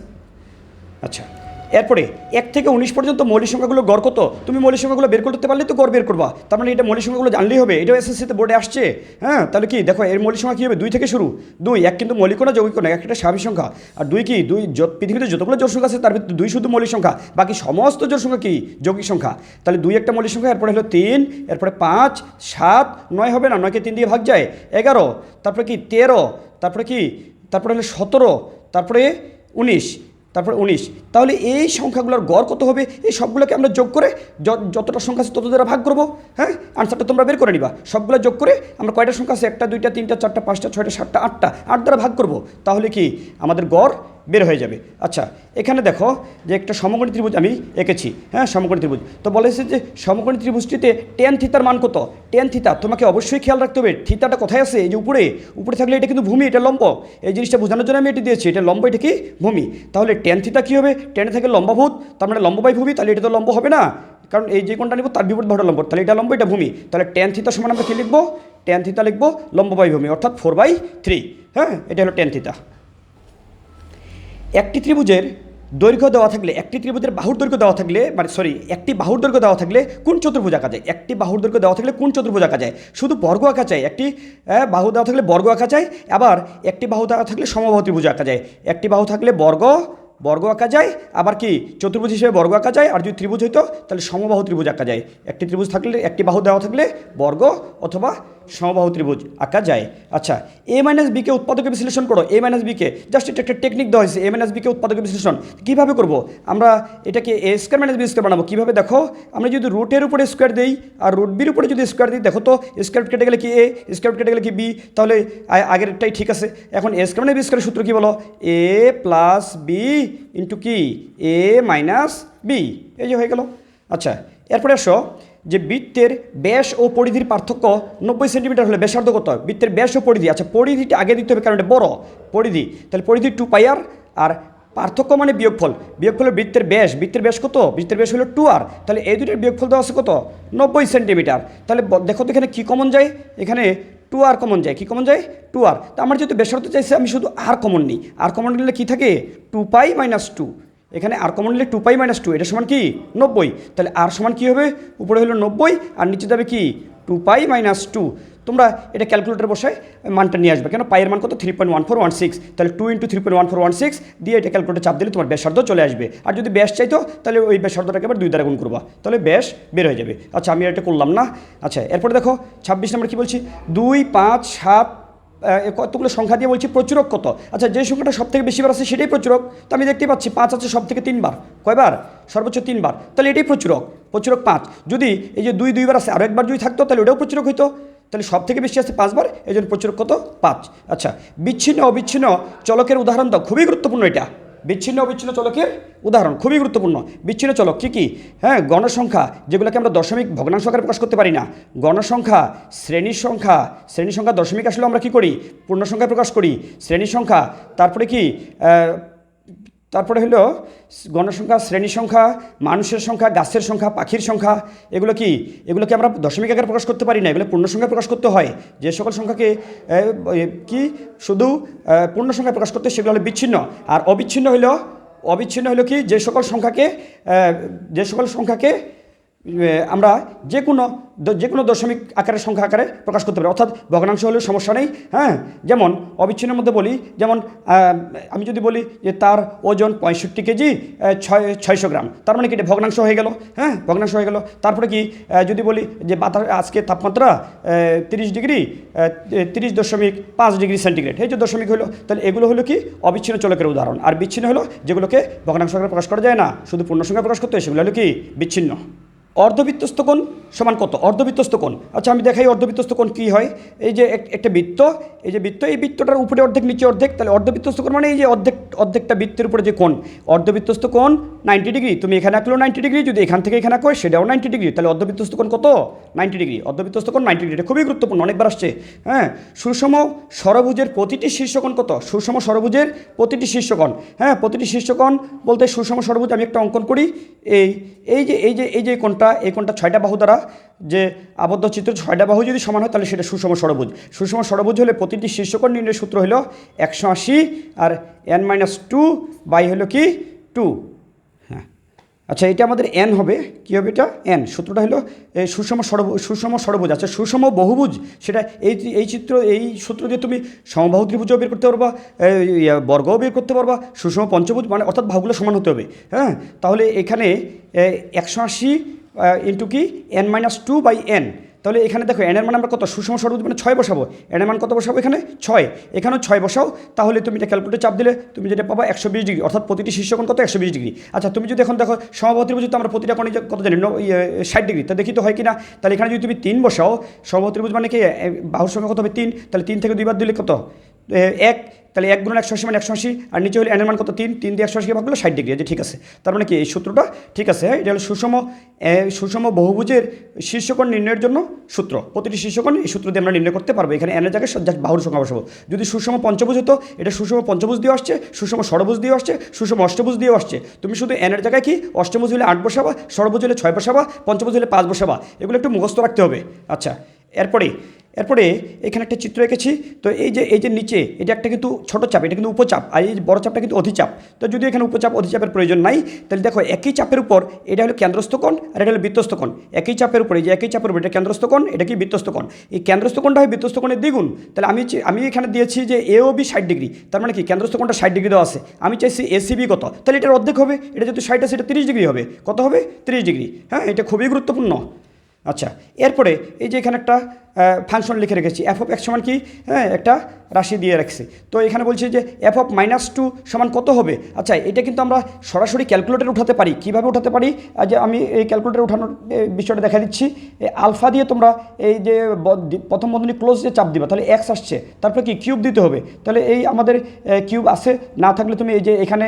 আচ্ছা এরপরে 1 থেকে 19 পর্যন্ত মৌলিক সংখ্যাগুলো গড় কত? তুমি মৌলিক সংখ্যাগুলো বের করতে পারলে তো গড় বের করবা, তার মানে এটা মৌলিক সংখ্যাগুলো জানলেই হবে, এটাও এসএসসিতে বোর্ডে আসছে। হ্যাঁ তাহলে কি দেখো এর মৌলিক সংখ্যা কী হবে? 2 থেকে শুরু। 2, 1 কিন্তু মৌলিক না যৌগিক না, একটা স্বাভাবিক সংখ্যা। আর 2 কি? 2 পৃথিবীতে যতগুলো জোড় সংখ্যা আছে তার ভিতরে 2 শুধু মৌলিক সংখ্যা, বাকি সমস্ত জোড় সংখ্যা কি? যৌগিক সংখ্যা। তাহলে 2 একটা মৌলিক সংখ্যা, এরপরে হলো 3, এরপরে 5, 7, 9 হবে না, 9কে 3 দিয়ে ভাগ যায় 11, তারপরে কি 13, তারপরে কি? তারপরে হলো 17, তারপরে 19, তারপর 19। তাহলে এই সংখ্যাগুলোর গড় কত হবে? এই সবগুলোকে আমরা যোগ করে যতটা সংখ্যা আছে তত দ্বারা ভাগ করবো। হ্যাঁ আনসারটা তোমরা বের করে নিবা। সবগুলো যোগ করে আমরা কয়টা সংখ্যা আছে? 1টা 2টা 3টা 4টা 5টা 6টা 7টা 8টা, 8 দ্বারা ভাগ করব, তাহলে কি আমাদের গড় বের হয়ে যাবে। আচ্ছা এখানে দেখো যে একটা সমকোণী ত্রিভুজ আমি এঁকেছি। হ্যাঁ সমকোণী ত্রিভুজ, তো বলেছে যে সমকোণী ত্রিভুজটিতে tan থিতার মান কত? tan থিতা তোমাকে অবশ্যই খেয়াল রাখতে হবে, থিতাটা কোথায় আছে? এই যে উপরে থাকলে এটা কিন্তু ভূমি, এটা লম্ব। এই জিনিসটা বোঝানোর জন্য আমি এটি দিয়েছি, এটা লম্ব, এটা কি ভূমি। তাহলে tan থিতা কী হবে? টেনে থাকে লম্বভূত, তার মানে লম্ব বাই ভূমি, তাহলে এটা তো লম্ব হবে না, কারণ এই যে কোণটা নিব তার বিপরীত বাহুটা লম্ব, তাহলে এটা লম্ব, এটা ভূমি। তাহলে tan থিতা সমান আমরা কী লিখবো? tan থিতা লিখবো লম্ব বাই ভূমি, অর্থাৎ 4/3। হ্যাঁ এটা হলো tan থিতা। একটি ত্রিভুজের দৈর্ঘ্য দেওয়া থাকলে, একটি ত্রিভুজের বাহুর দৈর্ঘ্য দেওয়া থাকলে, মানে সরি, একটি বাহুর দৈর্ঘ্য দেওয়া থাকলে কোন চতুর্ভুজ আঁকা যায়? একটি বাহুর দৈর্ঘ্য দেওয়া থাকলে কোন চতুর্ভুজ আঁকা যায়? শুধু বর্গ আঁকা যায়। একটি বাহু দেওয়া থাকলে বর্গ আঁকা যায়, আবার একটি বাহু দেওয়া থাকলে সমবাহু ত্রিভুজ আঁকা যায়। একটি বাহু থাকলে বর্গ আঁকা যায়, আবার কি চতুর্ভুজ হিসেবে বর্গ আঁকা যায়, আর যদি ত্রিভুজ হইতো তাহলে সমবাহু ত্রিভুজ আঁকা যায়। একটি ত্রিভুজ থাকলে, একটি বাহু দেওয়া থাকলে বর্গ অথবা সমবাহু ত্রিভুজ আঁকা যায়। আচ্ছা, এ মাইনাস বিকে উৎপাদকে বিশ্লেষণ করো। এ মাইনাস বিকে জাস্ট এটা একটা টেকনিক দেওয়া হয়েছে। এ মাইনাস বিকে উৎপাদকে বিশ্লেষণ কীভাবে করব? আমরা এটাকে এ স্কোয়ার মাইনাস বি স্কোয়ার বানাবো। কীভাবে দেখো, আমরা যদি রুটের উপরে স্কোয়ার দিই আর রুট বির উপরে যদি স্কোয়ার দিই, দেখো তো স্কোয়ার কেটে গেলে কি এ, স্কোয়ার কেটে গেলে কি বি, তাহলে আগেরটাই ঠিক আছে। এখন এ স্কোয়ার মাইনাস বি স্কোয়ারের সূত্র কী বলো? এ প্লাস বি ইন্টু কি এ মাইনাস বি, এই যে হয়ে গেল। আচ্ছা, এরপরে আসো যে বৃত্তের ব্যাস ও পরিধির পার্থক্য 90 সেন্টিমিটার হলে ব্যাসার্ধ কত? বৃত্তের ব্যাস ও পরিধি, আচ্ছা পরিধিটা আগে দিতে হবে কারণ এটা বড় পরিধি, তাহলে পরিধি 2πr আর পার্থক্য মানে বিয়োগফল। বিয়োগফলের বৃত্তের ব্যাস কত? বৃত্তের ব্যাস হলো 2r, তাহলে এই দুইটার বিয়োগফল দেওয়া আছে কত? 90 সেন্টিমিটার। তাহলে দেখো তো এখানে কী কমন যায়? এখানে 2r কমন যায়। কি কমন যায়? 2r। তা আমার যেহেতু ব্যাসার্ধ চাইছে, আমি শুধু r কমন নিই। r কমন নিলে কী থাকে? 2π - 2। এখানে আর কমন নিলে 2π - 2, এটা সমান কি 90। তাহলে আর সমান কী হবে? উপরে হলো 90 আর নিচে যাবে কি 2π - 2। তোমরা এটা ক্যালকুলেটার বসায় মানটা নিয়ে আসবে। কেন? পাইয়ের মান কত? 3.1416। তাহলে 2 × 3.1416 দিয়ে এটা ক্যালকুলেটার চাপ দিলে তোমার ব্যাসার্ধ চলে আসবে। আর যদি ব্যাস চাইতো তাহলে ওই ব্যাসার্ধটাকে আবার 2 দ্বারা গুণ করবা, তাহলে ব্যাস বের হয়ে যাবে। আচ্ছা, আমি এটা করলাম না। আচ্ছা, এরপরে দেখো 26 নম্বর কী বলছি? 2, 5, 7 কতগুলো সংখ্যা দিয়ে বলছি প্রচুরক কত? আচ্ছা, যে সংখ্যাটা সব থেকে বেশিবার আছে সেটাই প্রচুরক। তো আমি দেখতে পাচ্ছি 5 আছে সব থেকে 3 বার। কয়বার? সর্বোচ্চ 3 বার। তাহলে এটাই প্রচুরক, প্রচুরক 5। যদি এই যে 2 2বার আছে, আরও একবার যদি থাকতো তাহলে ওটাও প্রচুরক হইতো। তাহলে সব থেকে বেশি আছে 5 বার, এই জন্য প্রচুরক কত? 5। আচ্ছা, বিচ্ছিন্ন অবিচ্ছিন্ন চলকের উদাহরণ দাও। খুবই গুরুত্বপূর্ণ এটা। বিচ্ছিন্ন অবিচ্ছিন্ন চলকের উদাহরণ খুবই গুরুত্বপূর্ণ। বিচ্ছিন্ন চলক কী কী? হ্যাঁ, গণসংখ্যা, যেগুলোকে আমরা দশমিক ভগ্নাংশ আকারে প্রকাশ করতে পারি না। গণসংখ্যা, শ্রেণীর সংখ্যা দশমিক আসলে আমরা কী করি? পূর্ণ সংখ্যায় প্রকাশ করি। শ্রেণীর সংখ্যা, তারপরে কি তারপরে হলো গণসংখ্যা, শ্রেণী সংখ্যা, মানুষের সংখ্যা, গাছের সংখ্যা, পাখির সংখ্যা। এগুলো কি? এগুলোকে আমরা দশমিক আকারে প্রকাশ করতে পারি না, এগুলো পূর্ণ সংখ্যায় প্রকাশ করতে হয়। যে সকল সংখ্যাকে কি শুধু পূর্ণ সংখ্যায় প্রকাশ করতে, সেগুলো হলো বিচ্ছিন্ন। আর অবিচ্ছিন্ন হলো কি? যে সকল সংখ্যাকে আমরা যে কোনো দশমিক আকারের সংখ্যা আকারে প্রকাশ করতে পারি, অর্থাৎ ভগ্নাংশ হলেও সমস্যা নেই। হ্যাঁ, যেমন অবিচ্ছিন্নের মধ্যে বলি, যেমন আমি যদি বলি যে তার ওজন 65 কেজি 600 গ্রাম, তার মানে কি এটা ভগ্নাংশ হয়ে গেল? হ্যাঁ, ভগ্নাংশ হয়ে গেল। তারপরে কি যদি বলি যে আজকে তাপমাত্রা 30 ডিগ্রি 30.5 ডিগ্রি সেন্টিগ্রেড, এই যে দশমিক হলো, তাহলে এগুলো হলো কি? অবিচ্ছিন্ন চলকের উদাহরণ। আর বিচ্ছিন্ন হলো যেগুলোকে ভগ্নাংশ আকারে প্রকাশ করা যায় না, শুধু পূর্ণ সংখ্যায় প্রকাশ করতে হয়, সেগুলো হলো কি? বিচ্ছিন্ন। অর্ধবৃত্তস্থ কোণ সমান কত? অর্ধবৃত্তস্থ কোণ, আচ্ছা আমি দেখাই অর্ধবৃত্তস্থ কোণ কী হয়। এই যে একটা বৃত্ত, এই যে বৃত্ত, এই বৃত্তটার উপরে অর্ধেক নিচে অর্ধেক, তাহলে অর্ধবৃত্তস্থ কোণ মানে এই যে অর্ধেকটা বৃত্তের উপরে যে কোণ। অর্ধবৃত্তস্থ কোণ 90 ডিগ্রি। তুমি এখানে আঁকলেও 90 ডিগ্রি, যদি এখান থেকে এখানে আঁকো সেটাও 90 ডিগ্রি। তাহলে অর্ধবৃত্তস্থ কোণ কত? 90 ডিগ্রি। অর্ধবৃত্তস্থ কোণ 90 ডিগ্রি, এটা খুবই গুরুত্বপূর্ণ, অনেকবার আসছে। হ্যাঁ, সুষম ষড়ভুজের প্রতিটি শীর্ষকোণ কত? সুষম ষড়ভুজের প্রতিটি শীর্ষকোণ। হ্যাঁ, প্রতিটি শীর্ষকোণ বলতে সুষম ষড়ভুজ আমি একটা অঙ্কন করি। এই যে কোণটা, এই কোণটা 6টা বাহু দ্বারা যে আবদ্ধ চিত্র, 6টা বাহু যদি সমান হয় তাহলে সেটা সুষম ষড়ভুজ। সুষম ষড়ভুজ হলে প্রতিটি শীর্ষকোণ নির্ণয়ের সূত্র হলো 180 আর n-2 বাই হলো কি 2। হ্যাঁ, আচ্ছা এটা আমাদের n হবে, কী হবে এটা? n। সূত্রটা হলো সুষম ষড়ভুজ। আচ্ছা, সুষম বহুভুজ, সেটা এই সূত্র দিয়ে তুমি সমবাহু ত্রিভুজও বের করতে পারবা, বর্গও বের করতে পারবা। সুষম পঞ্চভুজ মানে অর্থাৎ বাহুগুলো সমান হতে হবে। হ্যাঁ, তাহলে এখানে 180 ইন্টু কি n-2 বাই n। তাহলে এখানে দেখো n এর মান আমরা কত? সুষম ষড়ভুজ মানে 6 বসাবো। n এর মান কত বসাবো? এখানে 6, এখানেও 6 বসাও। তাহলে তুমি এটা ক্যালকুলেটর চাপ দিলে তুমি যেটা পাবা 120 ডিগ্রি, অর্থাৎ প্রতিটি শীর্ষকোণ কত? 120 ডিগ্রি। আচ্ছা, তুমি যদি এখন দেখো সমবাহু ত্রিভুজ তো আমরা প্রতিটা কোণে কত জানি 60 ডিগ্রি, তা দেখি তো হয় কি না। তাহলে এখানে যদি তুমি 3 বসাও, সমবাহু ত্রিভুজ মানে কি বাহুর সংখ্যা কত হবে? 3। তাহলে 3 থেকে 2 বার দিলে কত? 1। তাহলে 1 × 180 মানে 180, আর নিচে হলে n এর মান কত? 3 দিয়ে 180কে ভাগ করলে 60 ডিগ্রি। যে ঠিক আছে, তার মানে কি এই সূত্রটা ঠিক আছে। হ্যাঁ, এটা হলো সুষম বহুভুজের শীর্ষকোণ নির্ণয়ের জন্য সূত্র। প্রতিটি শীর্ষকোণ এই সূত্র দিয়ে আমরা নির্ণয় করতে পারবো। এখানে n এর জায়গায় জাস্ট বাহুর সংখ্যা বসাবো। যদি সুষম পঞ্চভুজ হতো, এটা সুষম পঞ্চভুজ দিয়ে আসছে, সুষম ষড়ভুজ দিয়ে আসছে, সুষম অষ্টভুজ দিয়ে আসছে। তুমি শুধু n এর জায়গায় কি অষ্টভুজ হলে 8 বসাবা, ষড়ভুজ হলে 6 বসাবা, পঞ্চভুজ হলে 5 বসাবা। এগুলো একটু মুখস্থ রাখতে হবে। আচ্ছা, এরপরে এরপরে এখানে একটা চিত্র এঁকেছি। তো এই যে নিচে এটা একটা কিন্তু ছোট চাপ, এটা কিন্তু উপচাপ, আর এই বড় চাপটা কিন্তু অধিচাপ। তো যদি এখানে উপচাপ অধিচাপের প্রয়োজন নাই, তাহলে দেখো একই চাপের উপর এটা হলো কেন্দ্রস্থ কোণ আর এটা হলো বৃত্তস্থ কোণ। একই চাপের উপরে যে একই চাপের উপর এটা কেন্দ্রস্থ কোণ, এটা কি বৃত্তস্থ কোণ। এই কেন্দ্রস্থ কোণটা হয় বৃত্তস্থ কোণের দ্বিগুণ। তাহলে আমি এখানে দিয়েছি যে এ ও বি 60 ডিগ্রি, তার মানে কি কেন্দ্রস্থ কোণটা 60 ডিগ্রি দেওয়া আছে। আমি চাইছি এসিবি কত, তাহলে এটার অর্ধেক হবে। এটা যদি 60 আছে এটা 30 ডিগ্রি হবে। কত হবে? 30 ডিগ্রি। হ্যাঁ, এটা খুবই গুরুত্বপূর্ণ। আচ্ছা, এরপরে এই যে এখানে একটা ফাংশন লিখে রেখেছি, এফ অফ এক্স সমান কি, হ্যাঁ একটা রাশি দিয়ে রাখছি। তো এখানে বলছি যে এফ অফ -2 সমান কত হবে। আচ্ছা, এটা কিন্তু আমরা সরাসরি ক্যালকুলেটরে উঠাতে পারি। কীভাবে উঠাতে পারি, যে আমি এই ক্যালকুলেটরে উঠানোর বিষয়টা দেখা দিচ্ছি। আলফা দিয়ে তোমরা এই যে প্রথম বন্ধনী ক্লোজ যে চাপ দিবা, তাহলে এক্স আসছে, তারপরে কি কিউব দিতে হবে। তাহলে এই আমাদের কিউব আছে, না থাকলে তুমি এই যে এখানে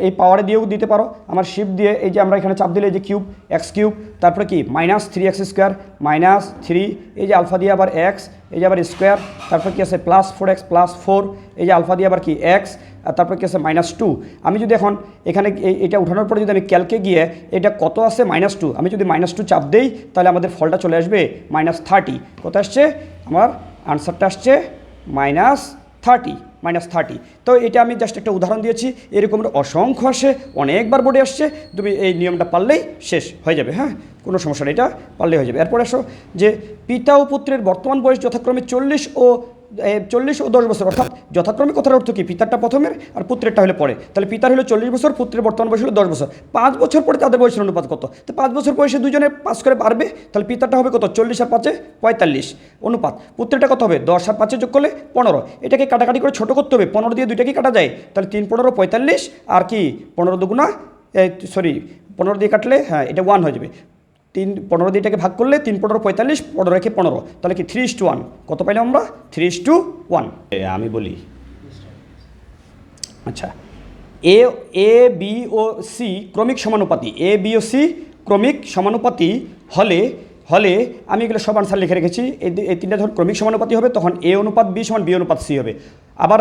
এই পাওয়ারে দিয়েও দিতে পারো। আমার শিফট দিয়ে এই যে আমরা এখানে চাপ দিলে এই যে কিউব, এক্স কিউব, তারপরে কি -3x² -3, এই যে আলফা দিয়ে আবার এক্স, এই যে আবার স্কোয়ার, তারপর কি আছে +4x +4, এই যে আলফা দিয়ে আবার কি এক্স, আর তারপর কি আছে -2। আমি যদি এখন এখানে এটা উঠানোর পরে যদি আমি ক্যালকে গিয়ে এটা কত আছে -2, আমি যদি -2 চাপ দেই, তাহলে আমাদের ফলটা চলে আসবে -30। কত আসছে? আমার আনসারটা আসছে -30। তো এটা আমি জাস্ট একটা উদাহরণ দিয়েছি, এরকম অসংখ্য আসে, অনেকবার বোর্ডে আসছে। তুমি এই নিয়মটা পারলেই শেষ হয়ে যাবে। হ্যাঁ, কোনো সমস্যা নেই, এটা পারলেই হয়ে যাবে। এরপরে আসো যে পিতা ও পুত্রের বর্তমান বয়স যথাক্রমে 40 ও 10 বছর, অর্থাৎ যথাক্রমে কথার অর্থ কি, পিতারটা প্রথমের আর পুত্রেরটা হলে পরে। তাহলে পিতার হলো 40 বছর, পুত্রের বর্তমান বয়স হলো 10 বছর। 5 বছর পরে তাদের বয়সের অনুপাত কত? তো 5 বছর বয়সে দুজনে 5 করে বাড়বে, তাহলে পিতারটা হবে কত? 40 আর 5 45 অনুপাত। পুত্রেরটা কত হবে? 10 আর 5 যোগ করলে 15। এটাকে কাটাকাটি করে ছোটো করতে হবে, 15 দিয়ে দুইটাকে কাটা যায়, তাহলে 3 15 45, আর কি 15 দুগুণা 15 দিয়ে কাটলে হ্যাঁ এটা 1 হয়ে যাবে। 15 দিয়ে এটাকে ভাগ করলে 3 15 45, 15 রেখে 15, তাহলে কি 3:1। কত পাইলাম আমরা? 3:1। আমি বলি, আচ্ছা, এ বি ও সি ক্রমিক সমানুপাতি, এ বি ও সি ক্রমিক সমানুপাতি হলে আমি এগুলো সব আনসার লিখে রেখেছি। এই তিনটা যখন ক্রমিক সমানুপাতি হবে, তখন এ অনুপাত বি সমান বি অনুপাত সি হবে। আবার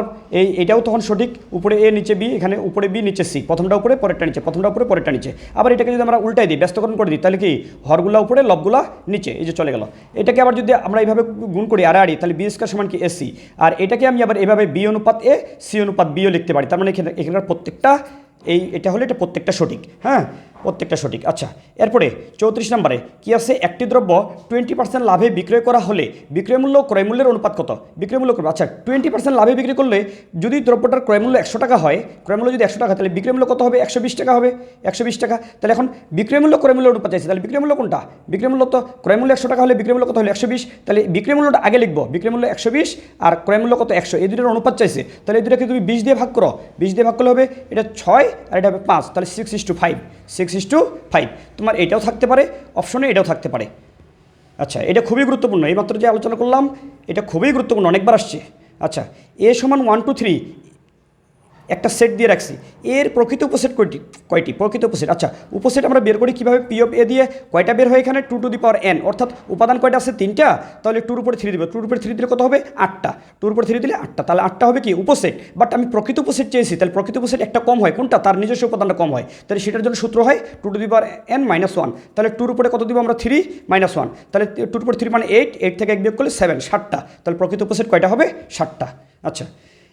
এটাও তখন সঠিক, উপরে এ নিচে বি, এখানে উপরে বি নিচে সি, প্রথমটা উপরে পরেরটা নিচে, প্রথমটা উপরে পরেরটা নিচে। আবার এটাকে যদি আমরা উল্টাই দিই, ব্যস্তকরণ করে দিই, তাহলে কি হরগুলা উপরে লবগুলা নিচে, এই যে চলে গেল। এটাকে আবার যদি আমরা এইভাবে গুণ করি আড়াআড়ি, তাহলে বি স্কয়ার সমান কি এসি। আর এটাকে আমি আবার এভাবে বি অনুপাত এ সি অনুপাত বিও লিখতে পারি। তার মানে এখানকার প্রত্যেকটা এটা হলে এটা প্রত্যেকটা সঠিক। হ্যাঁ, প্রত্যেকটা সঠিক। আচ্ছা, এরপরে 34 নম্বরে কি আছে, একটি দ্রব্য 20% লাভে বিক্রয় করা হলে বিক্রয় মূল্য ক্রয় মূল্যের অনুপাত কত? বিক্রয় মূল্য করবো। আচ্ছা, 20% লাভে বিক্রি করলে যদি দ্রব্যটার ক্রয় মূল্য 100 টাকা হয়, ক্রয় মূল্য যদি 100 টাকা, তাহলে বিক্রয় মূল্য কত হবে? 120 টাকা হবে। 120 টাকা। তাহলে এখন বিক্রয় মূল্য ক্রয় মূল্যের অনুপাত চাইছে, তাহলে বিক্রয় মূল্য কোনটা? বিক্রয় মূল্য তো ক্রয় মূল্য 100 টাকা হলে বিক্রয় মূল্য কত হলে 120, তাহলে বিক্রয় মূল্যটা আগে লিখবো। বিক্রয় মূল্য 120 আর ক্রয় মূল্য কত? 100, এই দুটোর অনুপাত চাইছে। তাহলে এই দুটোকে তুমি 20 দিয়ে ভাগ করো, 20 দিয়ে ভাগ করলে হবে এটা 6 আর এটা হবে 5, তাহলে 6:5, 6:5। তোমার এটাও থাকতে পারে অপশনে, এটাও থাকতে পারে। আচ্ছা, এটা খুবই গুরুত্বপূর্ণ, এইমাত্র যে আলোচনা করলাম এটা খুবই গুরুত্বপূর্ণ, অনেকবার আসছে। আচ্ছা, এ সমান 1 2 3 একটা সেট দিয়ে রাখছি, এর প্রকৃত উপসেট কয়টি? প্রকৃত উপসেট। আচ্ছা, উপসেট আমরা বের করি কীভাবে? পি অফ এ দিয়ে কয়টা বের হয় এখানে? 2 টু দি পাওয়ার n, অর্থাৎ উপাদান কয়টা আছে? 3টা, তাহলে 2 উপরে 3 দিবে, 2 উপরে 3 দিলে কত হবে? 8টা। 2 উপরে 3 দিলে 8টা, তাহলে 8টা হবে কি উপসেট। বাট আমি প্রকৃত উপসেট চেয়েছি, তাহলে প্রকৃত উপসেট একটা কম হয়, কোনটা? তার নিজস্ব উপাদানটা কম হয়, তাহলে সেটার জন্য সূত্র হয় 2 টু দি পাওয়ার n -1। তাহলে 2 উপরে কত দিব আমরা? 3 -1, তাহলে 2 উপরে 3 মানে 8, 8 থেকে 1 বিয়োগ করলে 7, 7টা। তাহলে প্রকৃত উপসেট কয়টা হবে? 7টা। আচ্ছা,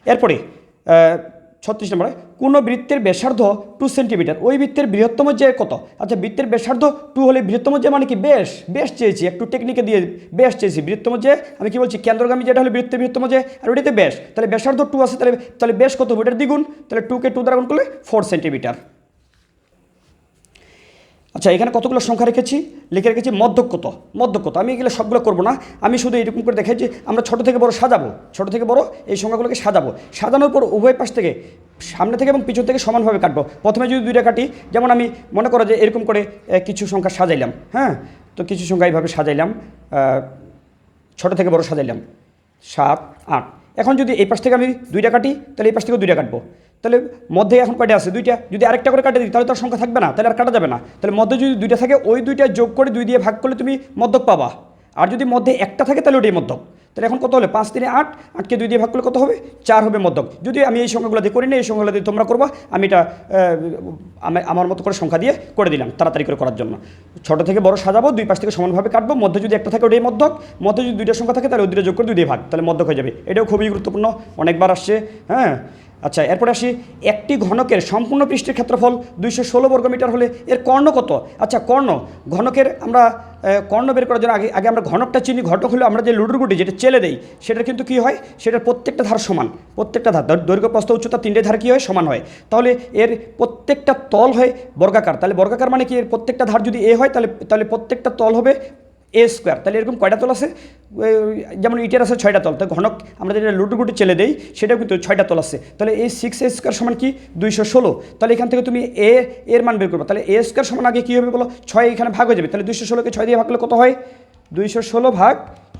এরপরে 36 নম্বরে, কোনো বৃত্তের ব্যাসার্ধ 2 সেন্টিমিটার, ওই বৃত্তের বৃহত্তম যে কত? আচ্ছা, বৃত্তের ব্যাসার্ধ 2 হলে বৃহত্তম যে মানে কি বেশ চেয়েছি, একটু টেকনিকে দিয়ে বেশ চেয়েছি। বৃহত্তম যে আমি কি বলছি, কেন্দ্রগামী যেটা হলে বৃত্তের বৃহত্তম যে, আর ওইটাতে বেশ, তাহলে ব্যাসার্ধ 2 আছে, তাহলে বেশ কত হবে? এটার দ্বিগুণ, তাহলে 2কে 2 দ্বারা গুণ করলে 4 সেন্টিমিটার। আচ্ছা, এখানে কতগুলো সংখ্যা লিখে রেখেছি মধ্যক কত। আমি এগুলো সবগুলো করবো না, আমি শুধু এরকম করে দেখাই যে আমরা ছোটো থেকে বড় সাজাবো, ছোটো থেকে বড় এই সংখ্যাগুলোকে সাজানোর পর উভয় পাশ থেকে, সামনে থেকে এবং পিছন থেকে সমানভাবে কাটবো। প্রথমে যদি দুইটা কাটি, যেমন আমি মনে করো যে এরকম করে কিছু সংখ্যা সাজাইলাম। হ্যাঁ, তো কিছু সংখ্যা এইভাবে সাজাইলাম, ছোটো থেকে বড় সাজাইলাম 7 8। এখন যদি এই পাশ থেকে আমি দুইটা কাটি, তাহলে এই পাশ থেকে দুইটা কাটবো, তাহলে মধ্যে এখন কয়টা আছে? দুইটা। যদি আরেকটা করে কাটে দিই, তাহলে তার সংখ্যা থাকবে না, তাহলে আর কাটা যাবে না। তাহলে মধ্যে যদি দুইটা থাকে, ওই দুইটা যোগ করে 2 দিয়ে ভাগ করলে তুমি মধ্যক পাবা। আর যদি মধ্যে একটা থাকে, তাহলে ওটাই মধ্যক। তাহলে এখন কত হলে 5 3 8, 8কে 2 দিয়ে ভাগ করলে কত হবে 4 হবে মধ্যক। যদি আমি এই সংখ্যাগুলো দিয়ে করি না, এই সংখ্যাগুলো দিয়ে তোমরা করবা, আমি এটা আমার মতো করে সংখ্যা দিয়ে করে দিলাম তাড়াতাড়ি করে করার জন্য। ছোট থেকে বড় সাজাবো, দুই পাশ থেকে সমানভাবে কাটবো, মধ্যে যদি একটা থাকে ওটাই মধ্যক, মধ্যে যদি দুইটা সংখ্যা থাকে তাহলে ওই দুটো যোগ করে 2 দিয়ে ভাগ, তাহলে মধ্যক হয়ে যাবে। এটাও খুবই গুরুত্বপূর্ণ, অনেকবার আসছে। হ্যাঁ আচ্ছা, এরপরে আসি, একটি ঘনকের সম্পূর্ণ পৃষ্ঠের ক্ষেত্রফল 216 বর্গমিটার হলে এর কর্ণ কত? আচ্ছা, কর্ণ ঘনকের আমরা কর্ণ বের করার জন্য আগে আমরা ঘনকটা চিনি। ঘটক হলো আমরা যে লুডুর গুটি যেটা চেলে দেই, সেটার কিন্তু কী হয়, সেটার প্রত্যেকটা ধার সমান, প্রত্যেকটা ধার দৈর্ঘ্য প্রস্থ উচ্চতা 3টে ধার কী হয় সমান হয়। তাহলে এর প্রত্যেকটা তল হয় বর্গাকার। তাহলে বর্গাকার মানে কি, এর প্রত্যেকটা ধার যদি এ হয় তাহলে প্রত্যেকটা তল হবে এ স্কোয়ার। তাহলে এরকম কয়টা তল আছে, যেমন ইটের আছে 6টা তল, তো ঘনক আমরা যেটা লুডুগুটি চেলে দেই সেটাও কিন্তু 6টা তল আছে। তাহলে এই 6a স্কোয়ার সমান কি 216। তাহলে এখান থেকে তুমি এর মান বের করবে। তাহলে এ স্কোয়ার সমান আগে কী হবে বলো, 6 এখানে ভাগ হয়ে যাবে। তাহলে 216কে 6 দিয়ে ভাগ করলে কত হয়, 216 ভাগ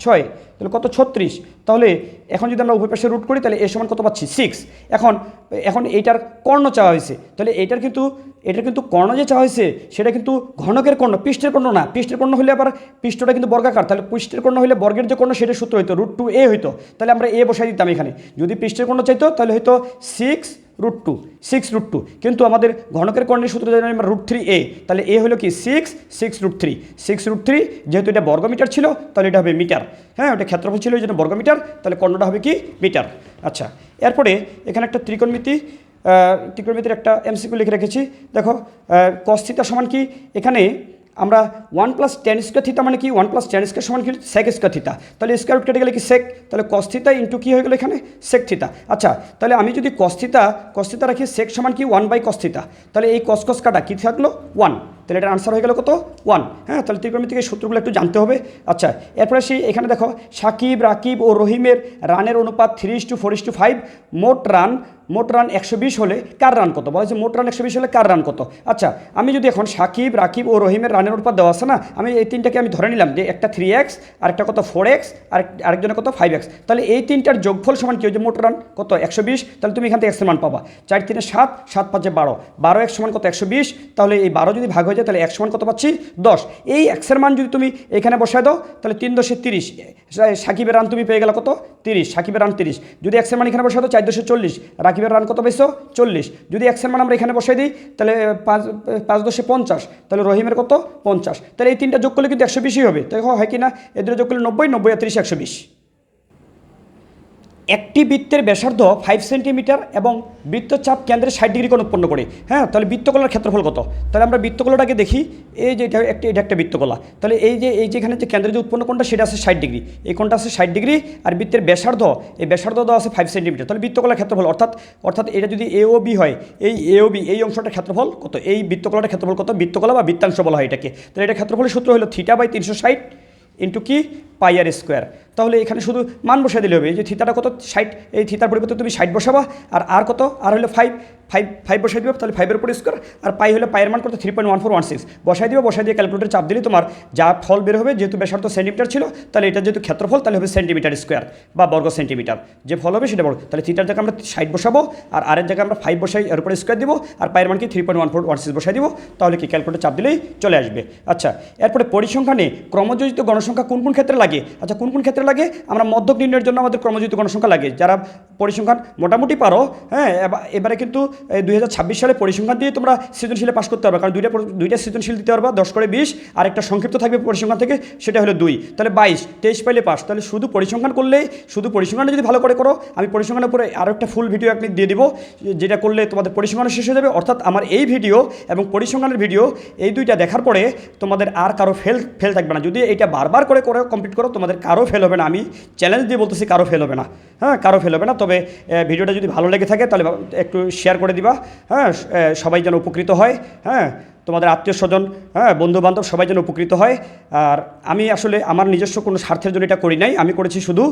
6, তাহলে কত 36। তাহলে এখন যদি আমরা উভয় পাশে রুট করি তাহলে এ সমান কত পাচ্ছি 6। এখন এইটার কর্ণ চাওয়া হয়েছে, তাহলে এটার কিন্তু কর্ণ যে চাওয়া হয়েছে সেটা কিন্তু ঘনকের কর্ণ, পৃষ্ঠের কর্ণ না। পৃষ্ঠের কর্ণ হলে আবার পৃষ্ঠটা কিন্তু বর্গাকার, তাহলে পৃষ্ঠের কর্ণ হলে বর্গের যে কর্ণ সেটা সূত্র হইতো √2a হইতো। তাহলে আমরা এ বসাই দিতাম এখানে। যদি পৃষ্ঠের কর্ণ চাইতো তাহলে হয়তো 6√2, কিন্তু আমাদের ঘনকের কর্ণের সূত্র জানি আমরা √3a, তাহলে এ হলো কি 6√3, যেহেতু এটা বর্গমিটার ছিল তাহলে এটা হবে মিটার। হ্যাঁ, ওটা ক্ষেত্রফল ছিল এই জন্য বর্গমিটার, তাহলে কর্ণটা হবে কি মিটার। আচ্ছা, এরপরে এখানে একটা ত্রিকোণমিতির একটা এমসিকিউ লিখে রেখেছি। দেখো, cos θ সমান কি, এখানে আমরা 1 + tan স্কোয়ার থিটা মানে কি, 1 + tan স্কোয়ার সমান কি sec স্কোয়ার থিটা। তাহলে স্কোয়ার রুট কেটে গেলে কি sec, তাহলে cos θ ইন্টু কী হয়ে গেলো এখানে sec θ। আচ্ছা, তাহলে আমি যদি cos θ রাখি, sec সমান কি 1/cos θ, তাহলে এই cos কাটা কি থাকলো 1, তাহলে এটার আনসার হয়ে গেল কত 1। হ্যাঁ, তাহলে ত্রিকোণমিতিক এই সূত্রগুলো একটু জানতে হবে। আচ্ছা, এরপরে এখানে দেখো, সাকিব, রাকিব ও রহিমের রানের অনুপাত 3:4:5, মোট রান 120 হলে কার রান কত? বলা হয়েছে মোট রান 120 হলে কার রান কত। আচ্ছা, আমি যদি এখন সাকিব, রাকিব ও রহিমের রানের অনুপাত দেওয়া আছে না, আমি এই তিনটাকে আমি ধরে নিলাম যে একটা 3x, আরেকটা কত 4x, আরেকজনের কত 5x। তাহলে এই তিনটার যোগফল সমান কি, যে মোট রান কত 120। তাহলে তুমি এখান থেকে x এর মান পাবা 4 3 7, 7 5 12, 12x সমান কত 120। তাহলে এই 12 যদি ভাগ হয়ে যায় তাহলে x সমান কত পাচ্ছি 10। এই x এর মান যদি তুমি এখানে বসায় দাও তাহলে 3 × 30, সাকিবের রান তুমি পেয়ে গেলে কত 30, সাকিবের রান 30। যদি x এর মান এখানে বসায় দাও 4 × 40, রাকিবের রান কত পেয়েছো 40। যদি x এর মান আমরা এখানে বসাই দিই তাহলে 5 × 10 = 50, তাহলে রহিমের কত 50। তাহলে এই তিনটা যোগ করলে কিন্তু 120 হবে। তো হয় কি না, এদের যোগ করলে 90, 90 আর 30 120। একটি বৃত্তের ব্যাসার্ধ 5 সেন্টিমিটার এবং বৃত্তচাপ কেন্দ্রে 60 ডিগ্রি কোণ উৎপন্ন করে। হ্যাঁ, তাহলে বৃত্তকলার ক্ষেত্রফল কত? তাহলে আমরা বৃত্তকলাটাকে দেখি। এই যে এটা একটা বৃত্তকলা, তাহলে এই যে এখানে যে কেন্দ্রে যে উৎপন্ন কোণটা সেটা আছে 60 ডিগ্রি, এই কোণটা আছে 60 ডিগ্রি, আর বৃত্তের ব্যাসার্ধ দেওয়া আছে 5 সেন্টিমিটার। তাহলে বৃত্তকলার ক্ষেত্রফল অর্থাৎ এটা যদি AOB হয়, এই AOB এই অংশটার ক্ষেত্রফল কত, এই বৃত্তকলাটার ক্ষেত্রফল কত, বৃত্তকলা বা বৃত্তাংশ বলা হয় এটাকে। তাহলে এটা ক্ষেত্রফলের সূত্র হলো θ/360 ইন্টু কি πr²। তাহলে এখানে শুধু মান বসাই দিলে হবে। এই যে থিতাটা কত 60, এই থিতার পরিবর্তে তুমি 60 বসাবা, আর কত, আর হলো 5 বসাই দিবে, তাহলে 5 এর উপর স্কোয়ার, আর পাই হলে পায়ের মান কত 3.1416 বসাই দিয়ে ক্যালকুলেটর চাপ দিলে তোমার যা ফল বের হবে, যেহেতু ব্যাসার্ধ সেন্টিমিটার ছিল তাহলে এটা যেহেতু ক্ষেত্রফল তাহলে হবে সেন্টিমিটার স্কোয়ার বা বর্গ সেন্টিমিটার, যে ফল হবে সেটা বর্গ। তাহলে থিটার জায়গায় আমরা 60 বসাবো, আর এর জায়গায় আমরা 5 বসাই, এর উপরে স্কোয়ার দিব, আর পায়ের মান কি 3.1416 বসাই দিব, তাহলে কি ক্যালকুলেটর চাপ দিলেই চলে আসবে। আচ্ছা, এরপরে পরিসংখ্যানে ক্রমযোজিত গণসংখ্যা কোন ক্ষেত্রে লাগে? আচ্ছা, কোন ক্ষেত্রে লাগে? আমরা মধ্যক নির্ণয়ের জন্য আমাদের ক্রমযোজিত গণসংখ্যা লাগে। যারা পরিসংখ্যান মোটামুটি পারো, হ্যাঁ, এবারে কিন্তু 2026 সালে পরিসংখ্যান দিয়ে তোমরা সৃজনশীলে পাস করতে পারবে, কারণ দুইটা সৃজনশীল দিতে পারবা, 10 করে 20, আর একটা সংক্ষিপ্ত থাকবে পরিসংখ্যান থেকে, সেটা হলো 2, তাহলে 22, 23 পাইলে পাস। তাহলে শুধু পরিসংখ্যানে যদি ভালো করে করো, আমি পরিসংখ্যানের উপরে আরও একটা ফুল ভিডিও আপনি দিয়ে দিব, যেটা করলে তোমাদের পরিসংখ্যান শেষ হয়ে যাবে। অর্থাৎ আমার এই ভিডিও এবং পরিসংখ্যানের ভিডিও এই দুইটা দেখার পরে তোমাদের আর কারো ফেল থাকবে না। যদি এটা বারবার করে কমপ্লিট করো, তোমাদের কারো ফেল হবে না, আমি চ্যালেঞ্জ দিয়ে বলতেছি, কারো ফেল হবে না। হ্যাঁ, কারো ফেল হবে না। তবে ভিডিওটা যদি ভালো লেগে থাকে তাহলে একটু শেয়ার করে দিবা। হ্যাঁ, সবাই যেন উপকৃত হয়। হ্যাঁ, তোমাদের আত্মীয় স্বজন, হ্যাঁ, বন্ধুবান্ধব সবাই যেন উপকৃত হয়। আর আমি আসলে আমার নিজস্ব কোনো স্বার্থের জন্য এটা করি নাই, আমি করেছি শুধু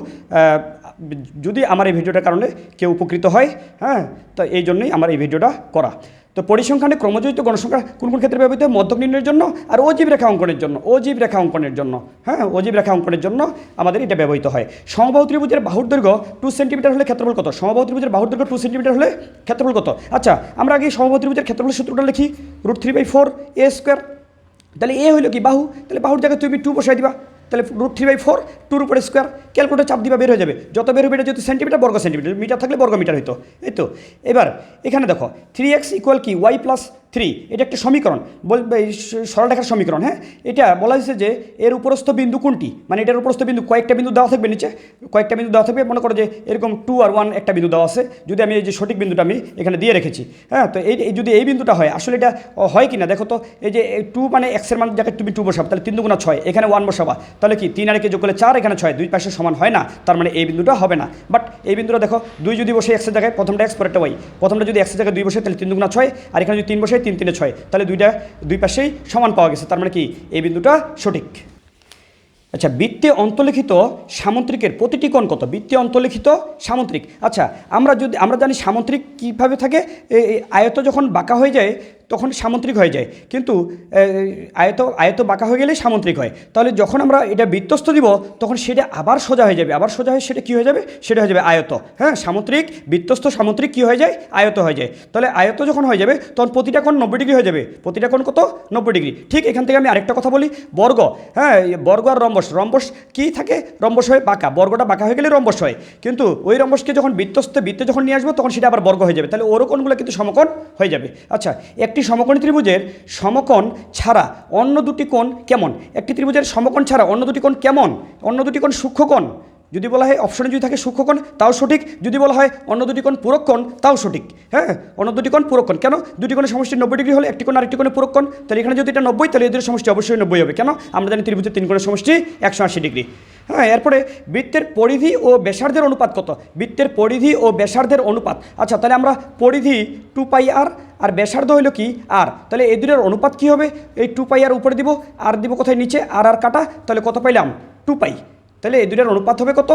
যদি আমার এই ভিডিওটার কারণে কেউ উপকৃত হয়, হ্যাঁ, তো এই জন্যই আমার এই ভিডিওটা করা। তো পরিসংখ্যানে ক্রমযোজিত গণসংখ্যা কোন ক্ষেত্রে ব্যবহৃত হয়? মধ্যক নির্ণয়ের জন্য আর অজীব রেখা অঙ্কনের জন্য। হ্যাঁ, অজীব রেখা অঙ্কনের জন্য আমাদের এটা ব্যবহৃত হয়। সমবাহু ত্রিভুজের বাহুর দৈর্ঘ্য 2 সেন্টিমিটার হলে ক্ষেত্রফল কত? সমবাহু ত্রিভুজের বাহুর দৈর্ঘ্য 2 সেন্টিমিটার হলে ক্ষেত্রফল কত? আচ্ছা, আমরা আগে সমবাহু ত্রিভুজের ক্ষেত্রফলের সূত্রটা লিখি, √3/4 a²। তাহলে এ হলো কি বাহু, তাহলে বাহুর জায়গায় তুমি 2 বসাই দিবা, তাহলে √3/4 2 উপরে স্কোয়ার, ক্যালকুলেটর চাপ দিবা বের হয়ে যাবে, যত বের হবে এটা যেহেতু সেন্টিমিটার বর্গ সেন্টিমিটার, মিটার থাকলে বর্গ মিটার হইতো, এই তো। এবার এখানে দেখো 3x = কি y+3, এটা একটা সমীকরণ, বলবে সরলরেখার সমীকরণ। হ্যাঁ, এটা বলা হয়েছে যে এর উপরস্থ বিন্দু কোনটি, মানে এটার উপরস্থ বিন্দু কয়েকটা বিন্দু দেওয়া থাকবে, নিচে কয়েকটা বিন্দু দেওয়া থাকবে, মনে করো যে এরকম 2 আর 1 একটা বিন্দু দেওয়া আছে, যদি আমি এই যে সঠিক বিন্দুটা আমি এখানে দিয়ে রেখেছি। হ্যাঁ, তো এই যদি এই বিন্দুটা হয়, আসলে এটা হয় কি না দেখো তো, এই যে 2 মানে এক্সের মান জায়গায় তুমি 2 বসাবো, তাহলে 3 × 6, এখানে 1 বসাবা, তাহলে কি 3 আর 1 যোগ করলে 4, এখানে 6, দুই পাশে সমান হয় না, তার মানে এই বিন্দুটা হবে না। বাট এই বিন্দুটা দেখো 2 যদি বসে এক্সের জায়গায়, প্রথমটা এক্স পরেরটা ওয়াই, প্রথমটা যদি এক্সের জায়গায় 2 বসে তাহলে 3 × 6, আর এখানে যদি 3 বসে 3 × 6, তাহলে দুই পাশেই সমান পাওয়া গেছে, তার মানে কি এই বিন্দুটা সঠিক। আচ্ছা, বৃত্তে অন্তর্লিখিত সামুদ্রিকের প্রতিটি কোণ কত? বৃত্তে অন্তর্লিখিত সামুদ্রিক, আচ্ছা আমরা জানি সামুদ্রিক কীভাবে থাকে, আয়ত যখন বাঁকা হয়ে যায় তখন সামুদ্রিক হয়ে যায়, কিন্তু আয়ত বাঁকা হয়ে গেলে সামুদ্রিক হয়। তাহলে যখন আমরা এটা বৃত্তস্থ দিব তখন সেটা আবার সোজা হয়ে যাবে, আবার সোজা হয়ে সেটা কী হয়ে যাবে, সেটা হয়ে যাবে আয়ত। হ্যাঁ, সামুদ্রিক বৃত্তস্থ সামুদ্রিক কী হয়ে যায়, আয়ত হয়ে যায়। তাহলে আয়ত যখন হয়ে যাবে তখন প্রতিটা কোণ 90 ডিগ্রি হয়ে যাবে, প্রতিটা কোণ কত, 90 ডিগ্রি। ঠিক এখান থেকে আমি আরেকটা কথা বলি, বর্গ। হ্যাঁ, বর্গ আর রম্বস কী থাকে, রম্বস হয়ে বাঁকা, বর্গটা বাঁকা হয়ে গেলে রম্বস হয়, কিন্তু ওই রম্বসকে যখন বৃত্তে যখন নিয়ে আসবো তখন সেটা আবার বর্গ হয়ে যাবে, তাহলে ওর কোণগুলো কিন্তু সমকোণ হয়ে যাবে। আচ্ছা, একটি সমকোণী ত্রিভুজের সমকোণ ছাড়া অন্য দুটি কোণ কেমন? একটি ত্রিভুজের সমকোণ ছাড়া অন্য দুটি কোণ কেমন? অন্য দুটি কোণ সূক্ষ্মকোণ। যদি বলা হয় অপশনে যদি থাকে সূক্ষ্মকোণ তাও সঠিক, যদি বলা হয় অন্য দুটি কোণ পূরক কোণ তাও সঠিক। হ্যাঁ, অন্য দুটি কোণ পূরক কোণ, কেন? দুটি কোণের সমষ্টি 90 ডিগ্রি হলে একটি কোণ আরেকটি কোণে পূরক কোণ, তাহলে এখানে যদি এটা 90, তাহলে এদের সমষ্টি অবশ্যই 90 হবে, কেন? আমরা জানি ত্রিভুজের 3 কোণের সমষ্টি 180 ডিগ্রি। হ্যাঁ, এরপরে বৃত্তের পরিধি ও ব্যাসার্ধের অনুপাত কত? বৃত্তের পরিধি ও ব্যাসার্ধের অনুপাত, আচ্ছা তাহলে আমরা পরিধি 2πr আর ব্যাসার্ধ হইল কি আর, তাহলে এই দুটোর অনুপাত কী হবে? এই 2πr উপরে দিব, আর দিব কোথায়, নিচে, আর কাটা, তাহলে কত পাইলাম, 2π। তাহলে এই দুটোর অনুপাত হবে কত?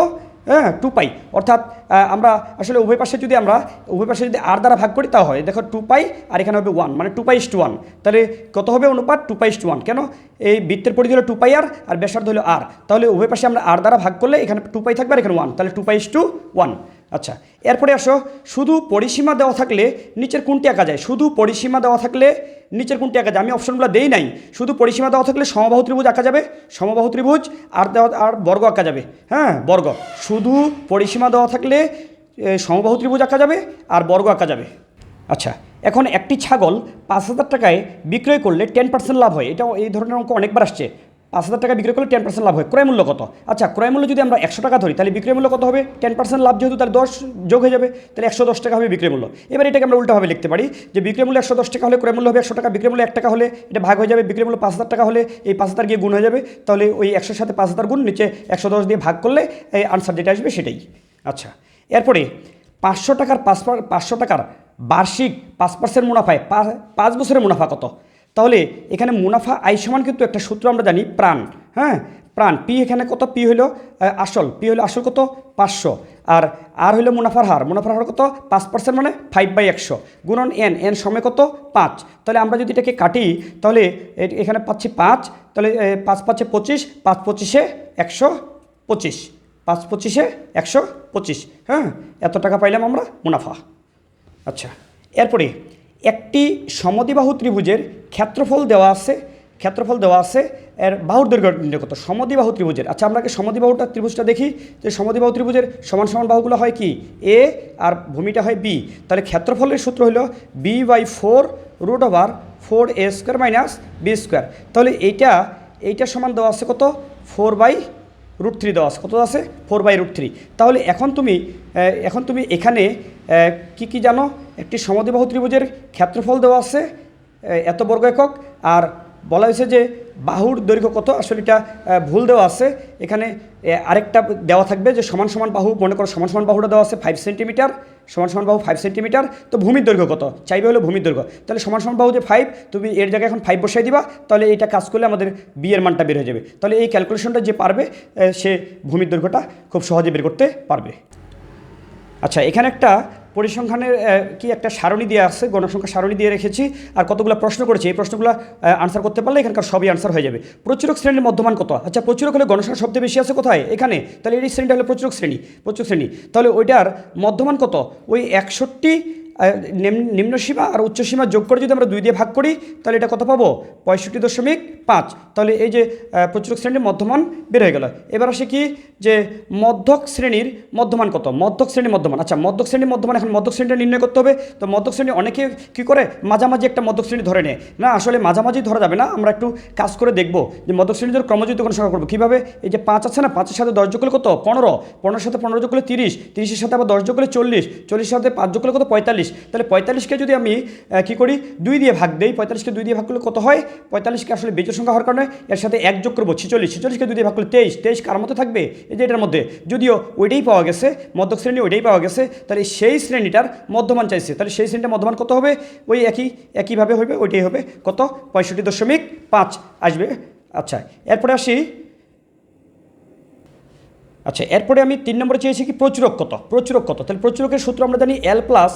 হ্যাঁ, 2π। অর্থাৎ আমরা আসলে উভয় পাশে যদি আর দ্বারা ভাগ করি তাও হয়, দেখো 2π আর এখানে হবে 1, মানে 2π/1, তাহলে কত হবে অনুপাত, 2π/1। কেন? এই বৃত্তের পরিধি হলো 2πr আর ব্যাসার্ধ হলো r, তাহলে উভয় পাশে আমরা আর দ্বারা ভাগ করলে এখানে 2π থাকবে আর এখানে 1, তাহলে 2π/1। আচ্ছা, এরপরে আসো, শুধু পরিসীমা দেওয়া থাকলে নিচের কোনটি আঁকা যায়? শুধু পরিসীমা দেওয়া থাকলে নিচের কোনটি আঁকা যায়? আমি অপশনগুলো দেই নাই, শুধু পরিসীমা দেওয়া থাকলে সমবাহু ত্রিভুজ আঁকা যাবে, সমবাহু ত্রিভুজ, আর বর্গ আঁকা যাবে। হ্যাঁ, বর্গ, শুধু পরিসীমা দেওয়া থাকলে সমবাহু ত্রিভুজ আঁকা যাবে আর বর্গ আঁকা যাবে। আচ্ছা, এখন একটি ছাগল 5,000 টাকায় বিক্রয় করলে 10% লাভ হয়, এটা এই ধরনের অঙ্ক অনেকবার আসছে। 5,000 টাকা বিক্রয় করলে 10% লাভ হয়, ক্রয় মূল্য কত? আচ্ছা, ক্রয় মূল্য যদি আমরা 100 টাকা ধরি তাহলে বিক্রয় মূল্য কত হবে? 10% লাভ যেহেতু, তাহলে 10 যোগ হয়ে যাবে, তাহলে 110 টাকা হবে বিক্রয় মূল্য। এবার এটাকে আমরা উল্টাভাবে লিখতে পারি যে বিক্রয় মূল্য 110 টাকা হলে ক্রয় মূল্য হবে 100 টাকা, বিক্রয় মূল্য 1 টাকা হলে এটা ভাগ হয়ে যাবে, বিক্রয় মূল্য 5,000 টাকা হলে এই 5,000 গিয়ে গুণ হয়ে যাবে, তাহলে ওই 100-র সাথে 5,000 গুণ, নিচে 110 দিয়ে ভাগ করলে এই আনসার যেটা আসবে সেটাই। আচ্ছা, এরপরে 500 টাকার বার্ষিক 5% মুনাফায় 5 বছরের মুনাফা কত? তাহলে এখানে মুনাফা আই সমান কিন্তু একটা সূত্র আমরা জানি, প্রাণ। হ্যাঁ, প্রাণ, পি এখানে কত, পি হইল আসল, কত 500, আর হইল মুনাফার হার কত 5%, মানে 5/100 গুণন এন সময় কত 5। তাহলে আমরা যদি এটাকে কাটি তাহলে এখানে পাচ্ছি 5, তাহলে 5 5 25, 5 25 125, 5 25 125। হ্যাঁ, এত টাকা পাইলাম আমরা মুনাফা। আচ্ছা, এরপরে একটি সমদ্বিবাহু ত্রিভুজের ক্ষেত্রফল দেওয়া আছে, এর বাহুর দৈর্ঘ্য নির্ণয় কত? সমদ্বিবাহু ত্রিভুজের, আচ্ছা আমরা কি সমদ্বিবাহুটা ত্রিভুজটা দেখি, যে সমদ্বিবাহু ত্রিভুজের সমান সমান বাহুগুলো হয় কি, এ আর ভূমিটা হয় বি, তাহলে ক্ষেত্রফলের সূত্র হলো b/4 √4a² - b²। তাহলে এইটা সমান দেওয়া আছে কত, 4/√3 দেওয়া আছে, কত আছে 4/√3। তাহলে এখন তুমি এখানে কি জানো, একটি সমদ্বিবাহু ত্রিভুজের ক্ষেত্রফল দেওয়া আছে এত বর্গ একক, আর বলা হয়েছে যে বাহুর দৈর্ঘ্য কত, আসলে এটা ভুল দেওয়া আছে, এখানে আরেকটা দেওয়া থাকবে যে সমান সমান বাহু, মনে করো সমান সমান বাহুটা দেওয়া আছে 5 সেন্টিমিটার, সমান সমান বাহু 5 সেন্টিমিটার, তো ভূমির দৈর্ঘ্য কত চাইবে, হলো ভূমির দৈর্ঘ্য, তাহলে সমান সমান বাহু যে 5, তুমি এর জায়গায় এখন 5 বসাই দিবা, তাহলে এটা কাজ করলে আমাদের বি এর মানটা বের হয়ে যাবে। তাহলে এই ক্যালকুলেশনটা যে পারবে সে ভূমির দৈর্ঘ্যটা খুব সহজে বের করতে পারবে। আচ্ছা, এখানে একটা পরিসংখ্যানের একটা সারণী দিয়ে আসছে, গণসংখ্যা সারণী দিয়ে রেখেছি, আর কতগুলো প্রশ্ন করেছি, এই প্রশ্নগুলো আনসার করতে পারলে এখানকার সবই আনসার হয়ে যাবে। প্রচুরক শ্রেণীর মধ্যমান কত? আচ্ছা, প্রচুরক হলে গণসংখ্যা সবচেয়ে বেশি আছে কোথায়, এখানে, তাহলে এই শ্রেণীটা হলো প্রচুরক শ্রেণী, তাহলে ওইটার মধ্যমান কত, ওই 61 নিম্নসীমা আর উচ্চসীমা যোগ করে যদি আমরা 2 দিয়ে ভাগ করি তাহলে এটা কত পাবো 65.5। তাহলে এই যে প্রচুরক শ্রেণীর মধ্যমান বের হয়ে গেল। এবার আসে কি যে মধ্যক শ্রেণীর মধ্যমান কত, মধ্যক শ্রেণীর মধ্যমান। আচ্ছা মধ্যক শ্রেণীর মধ্যমান, এখন মধ্যক শ্রেণীটা নির্ণয় করতে হবে। তো মধ্যক শ্রেণী অনেকে কী করে মাঝামাঝি একটা মধ্যক শ্রেণী ধরে নেয়, না আসলে মাঝামাঝি ধরা যাবে না। আমরা একটু কাজ করে দেখব যে মধ্যক শ্রেণীর জন্য ক্রমযুক্ত গণসংখ্যা করবো কীভাবে। এই যে 5 আছে না, 5-এর সাথে 10 যোগ করলে কত 15, 15-এর সাথে 15 যোগ করলে 30, 30-এর সাথে আবার 10 যোগ করলে 40, 40-এর সাথে 5 যোগ করলে কত 45। তাহলে 45কে যদি আমি কী করি 2 দিয়ে ভাগ দেই, 45কে 2 দিয়ে ভাগ করলে কত হয়, 45কে আসলে বিজোড় সংখ্যা হওয়ার কারণে এর সাথে 1 যোগ করবো 46, 46কে 2 দিয়ে ভাগ করলে 23, 23 কার মধ্যে থাকবে এই যে এটার মধ্যে, যদিও ওইটাই পাওয়া গেছে মধ্যক শ্রেণী, ওইটাই পাওয়া গেছে। তাহলে সেই শ্রেণীটার মধ্যমান চাইছে, তাহলে সেই শ্রেণীটার মধ্যমান কত হবে, ওই একইভাবে হবে, ওইটাই হবে কত 65.5 আসবে। আচ্ছা এরপরে আসি, আচ্ছা এরপরে আমি 3 নম্বরে চেয়েছি কি প্রচুরক কত, প্রচুরক কত। তাহলে প্রচুরকের সূত্র আমরা জানি L plus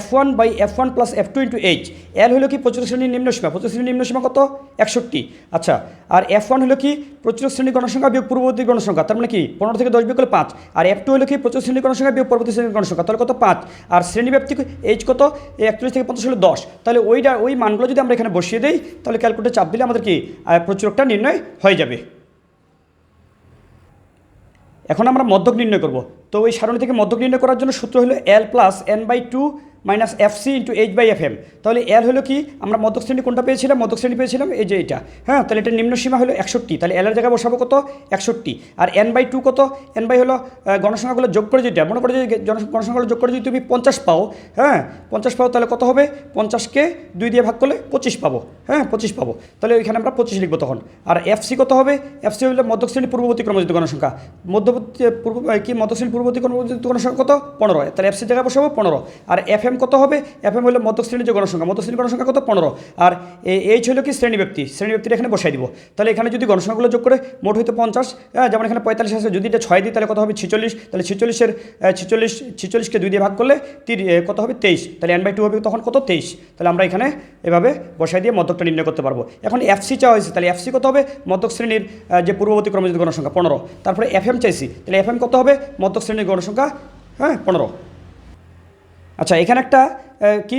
F1/F1 plus F2 into H। L হলো কি প্রচুরক শ্রেণীর নিম্নসীমা, প্রচুরক শ্রেণীর নিম্নসীমা কত 61। আচ্ছা আর F1 হলো কি প্রচুরক শ্রেণীর গণসংখ্যা বিয়োগ পূর্ববর্তী গণসংখ্যা, তার মানে কি 15 থেকে 10 বিয়োগ করলে 5। আর F2 হলো কি প্রচুরক শ্রেণীর গণসংখ্যা বিয়োগ পরবর্তী শ্রেণীর গণসংখ্যা, তাহলে কত 5। আর শ্রেণীব্যাপ্তি H কত 41 থেকে 50 হলো 10। তাহলে ওই মানগুলো যদি আমরা এখানে বসিয়ে দিই তাহলে ক্যালকুলেটরে চাপ দিলে আমাদের কি প্রচুরকটা নির্ণয় হয়ে যাবে। এখন আমরা মধ্যক নির্ণয় করব। তো ওই সারণী থেকে মধ্যক নির্ণয় করার জন্য সূত্র হলো L plus N/2 minus FC into H/FM। তাহলে L হলো কি আমরা মধ্যক শ্রেণী কোনটা পেয়েছিলাম, মধ্যক শ্রেণী পেয়েছিলাম এই যে এটা, হ্যাঁ তাহলে এটা নিম্নসীমা হলো 61। তাহলে L এর জায়গায় বসাবো কত 61। আর N/2 কত, N/2 হলো গণসংখ্যাগুলো যোগ করে যেটা, মনে করে যে গণসংখ্যাগুলো যোগ করে যদি তুমি 50 পাও, হ্যাঁ 50 পাও তাহলে কত হবে 50কে 2 দিয়ে ভাগ করলে 25 পাবো, হ্যাঁ 25 পাবো। তাহলে ওইখানে আমরা 25 লিখবো তখন। আর FC কত হবে, FC হলো মধ্যক শ্রেণী পূর্ববর্তী ক্রমযুক্ত গণসংখ্যা, মধ্যবর্তী মধ্যক শ্রেণী পূর্ববর্তী ক্রমযুক্ত গণসংখ্যা কত 15, তাহলে FC জায়গায় বসাবো 15। আর FM কত হবে, FM হলো মধ্যক শ্রেণীর যে গণসংখ্যা, মধ্যক শ্রেণীর গণসংখ্যা কত 15। আর H হলো কি শ্রেণীব্যাপ্তি, শ্রেণীব্যাপ্তিটা এখানে বসাই দিব। তাহলে এখানে যদি গণসংখ্যাগুলো যোগ করে মোট হইতো 50, হ্যাঁ যেমন এখানে 45 আছে, যদি এটা 6 দিই তাহলে কত হবে 46। তাহলে 46কে 2 দিয়ে ভাগ করলে কত হবে 23। তাহলে N/2 হবে তখন কত 23। তাহলে আমরা এখানে এভাবে বসাই দিয়ে মধ্যকটা নির্ণয় করতে পারবো। এখন FC চাওয়া হয়েছে, তাহলে FC কত হবে মধ্যক শ্রেণীর যে পূর্ববর্তী ক্রমযুক্ত গণসংখ্যা 15। তারপরে FM চাইছি, তাহলে FM কত হবে মধ্যক শ্রেণীর গণসংখ্যা, হ্যাঁ 15। আচ্ছা এখানে একটা কি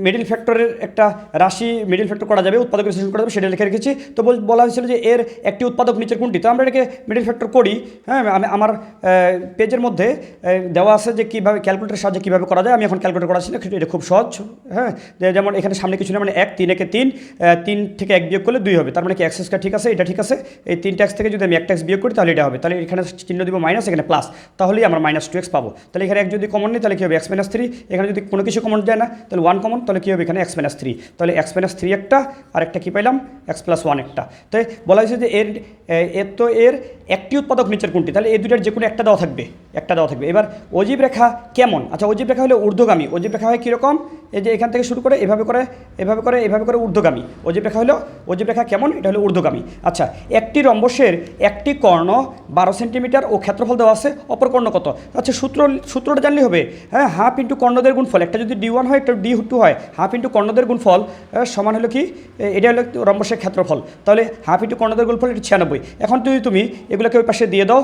মিডিল ফ্যাক্টরের একটা রাশি মিডিল ফ্যাক্টর করা যাবে, উৎপাদক বিশ্লেষণ করা যাবে, সেটা লিখে রেখেছি। তো বলা হয়েছিল যে এর একটি উৎপাদক নিচের কোনটি, তো আমরা এটাকে মিডিল ফ্যাক্টর করি। হ্যাঁ আমি আমার পেজের মধ্যে দেওয়া আছে যে কীভাবে ক্যালকুলেটারের সাহায্যে কীভাবে করা যায়। আমি এখন ক্যালকুলেট করাচ্ছি না, এটা খুব সহজ। হ্যাঁ যেমন এখানে সামনে কিছু না, মানে 1, 3 একে 3, 3 থেকে 1 বিয়োগ করলে 2 হবে, তার মানে কি এক্স স্কয়ার ঠিক আছে, এটা ঠিক আছে। এই 3 ট্যাক্স থেকে যদি আমি 1 ট্যাক্স বিয়োগ করি তাহলে এটা হবে, তাহলে এখানে চিহ্ন দিব মাইনাস, এখানে প্লাস, তাহলেই আমরা -2x পাবো। তাহলে এখানে 1 যদি কমন নিই তাহলে কী হবে x-3, এখানে যদি কোনো কিছু কমন যায় না তাহলে 1 কমন, তাহলে কী হবে এখানে x-3। তাহলে x-3 একটা, আর একটা কী পাইলাম x+1 একটা। তাই বলা হয়েছে যে এর একটি উৎপাদক নিচের কোনটি, তাহলে এই দুইটার যে কোনো একটা দেওয়া থাকবে, একটা দেওয়া থাকবে। এবার অজীব রেখা কেমন, আচ্ছা অজীব রেখা হলো ঊর্ধ্বগামী। অজীব রেখা হয় কীরকম, এই যে এখান থেকে শুরু করে এভাবে করে এভাবে করে এভাবে করে ঊর্ধ্বগামী। অজীব রেখা কেমন, এটা হলো ঊর্ধ্বগামী। আচ্ছা একটি রম্বসের একটি কর্ণ 12 সেন্টিমিটার ও ক্ষেত্রফল দেওয়া আছে, অপর কর্ণ কত। আচ্ছা সূত্রটা জানলে হবে, হ্যাঁ হাফ ইন্টু কর্ণদের গুণফল, একটা যদি D1 হয় একটা D2 হয়, হাফ ইন্টু কর্ণদের গুণফল সমান হলো কি, এটা হলো রম্বসের ক্ষেত্রফল। তাহলে হাফ ইন্টু কর্ণদের গুণফল এটা 96। এখন যদি তুমি এগুলোকে ওই পাশে দিয়ে দাও,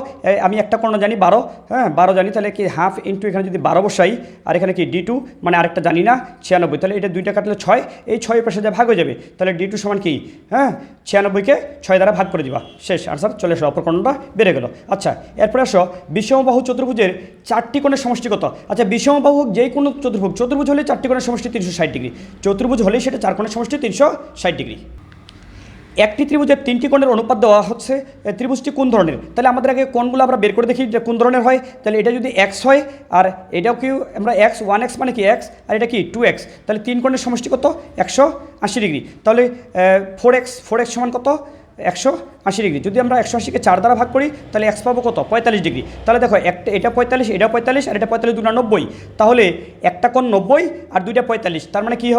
আমি একটা কর্ণ জানি 12, হ্যাঁ 12 জানি, তাহলে কি হাফ ইন্টু এখানে যদি 12 বসাই, আর এখানে কি D2 মানে আরেকটা জানি না 96, তাহলে এটা 2টা কাটলে 6, এই 6 পাশে যা ভাগ হয়ে যাবে, তাহলে D2 সমান কি, হ্যাঁ 96কে 6 দ্বারা ভাগ করে দিবা, শেষ আনসার চলে আসো, অপর কর্ণটা বেড়ে গেল। আচ্ছা এরপরে আসো বিষমবাহু চতুর্ভুজের 4টি কোণের সমষ্টি কত। আচ্ছা বিষমবাহু যেই কোনো চতুর্ভুজ হলে 4টি কোণের সমষ্টি 360 ডিগ্রি, চতুর্ভুজ হলেই সেটা 4 কোণের সমষ্টি 360 ডিগ্রি। একটি ত্রিভুজের 3টি কোণের অনুপাত দেওয়া হচ্ছে, ত্রিভুজটি কোন ধরনের, তাহলে আমাদের আগে কোণগুলো আমরা বের করে দেখি যে কোন ধরনের হয়। তাহলে এটা যদি x হয়, আর এটাও কি আমরা x 1x মানে কি x, আর এটা কি 2x, তাহলে 3 কোণের সমষ্টি কত 180 ডিগ্রি। তাহলে 4x সমান কত 180 ডিগ্রি। যদি আমরা 180কে 4 দ্বারা ভাগ করি তাহলে x পাবো কত 45 ডিগ্রি। তাহলে দেখো এটা 45, এটা 45, আর এটা 45, 2 90, তাহলে একটা কোণ 90 আর 2টা 45, তার মানে কি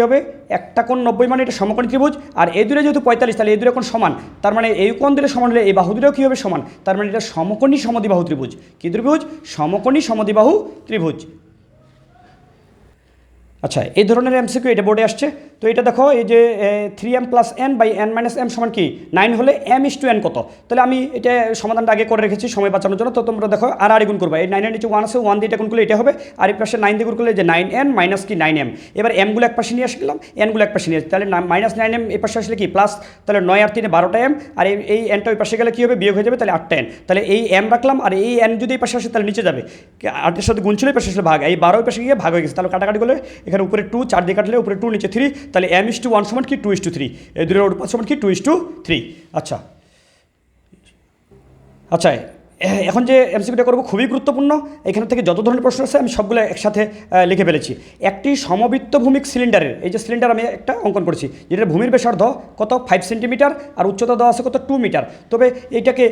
হবে একটা কোণ 90 মানে এটা সমকোণী ত্রিভুজ, আর এই দুটো যেহেতু 45 তাহলে এই দুটো কোণ সমান, তার মানে এই কোণ দিলে সমান হলে এই বাহু দুটোও কী হবে সমান, তার মানে এটা সমকোণী সমদ্বিবাহু ত্রিভুজ। কি ত্রিভুজ, সমকোণী সমদ্বিবাহু ত্রিভুজ। আচ্ছা এই ধরনের এমসিকিউ এটা বোর্ডে আসছে, তো এটা দেখো এই যে 3m plus n by n minus m সমান কি 9 হলে m/n কত, তাহলে আমি এটা সমাধানটা আগে করে রেখেছি সময় বাঁচানোর জন্য। তো তোমরা দেখো আর গুণ করবা, এই 9 এর নিচে 1 আছে, 1 দিয়ে এটা গুণ করলে এটা হবে, আর এই পাশে 9 দিয়ে গুণ করলে যে 9n মাইনাস কি 9m। এবার m গুলো এক পাশে নিয়ে আসলাম, n গুলো এক পাশে নিয়ে আসি, তাহলে মাইনাস 9m এই পাশে আসলে কি প্লাস, তাহলে 9 আর 3 12টা m, আর এই nটা ওই পাশে গেলে কি হবে বিয়োগ হয়ে যাবে, তাহলে 8টা n। তাহলে এই m রাখলাম, আর এই n যদি এই পাশে আসে তাহলে নিচে যাবে, 8 এর সাথে গুণ ছিল এই পাশে আসলে ভাগ, এই 12 ওই পাশে গিয়ে ভাগ হয়ে গেছে, তাহলে কাটাকাটি করলে এখানে উপরে 2 4 দিয়ে কাটলে উপরে 2 নিচে 3, তাহলে m/1 সমান কি 2/3, এই দুটোর অনুপাত সমান কি 2/3। আচ্ছা আচ্ছা, এখন যে এমসিকিউটা করবো খুবই গুরুত্বপূর্ণ, এখান থেকে যত ধরনের প্রশ্ন আছে আমি সবগুলো একসাথে লিখে ফেলেছি। একটি সমবৃত্ত ভূমিক সিলিন্ডারের, এই যে সিলিন্ডার আমি একটা অঙ্কন করেছি, যেটার ভূমির ব্যাসার্ধ কত 5 সেন্টিমিটার আর উচ্চতা দেওয়া আছে কত 2 মিটার। তবে এইটাকে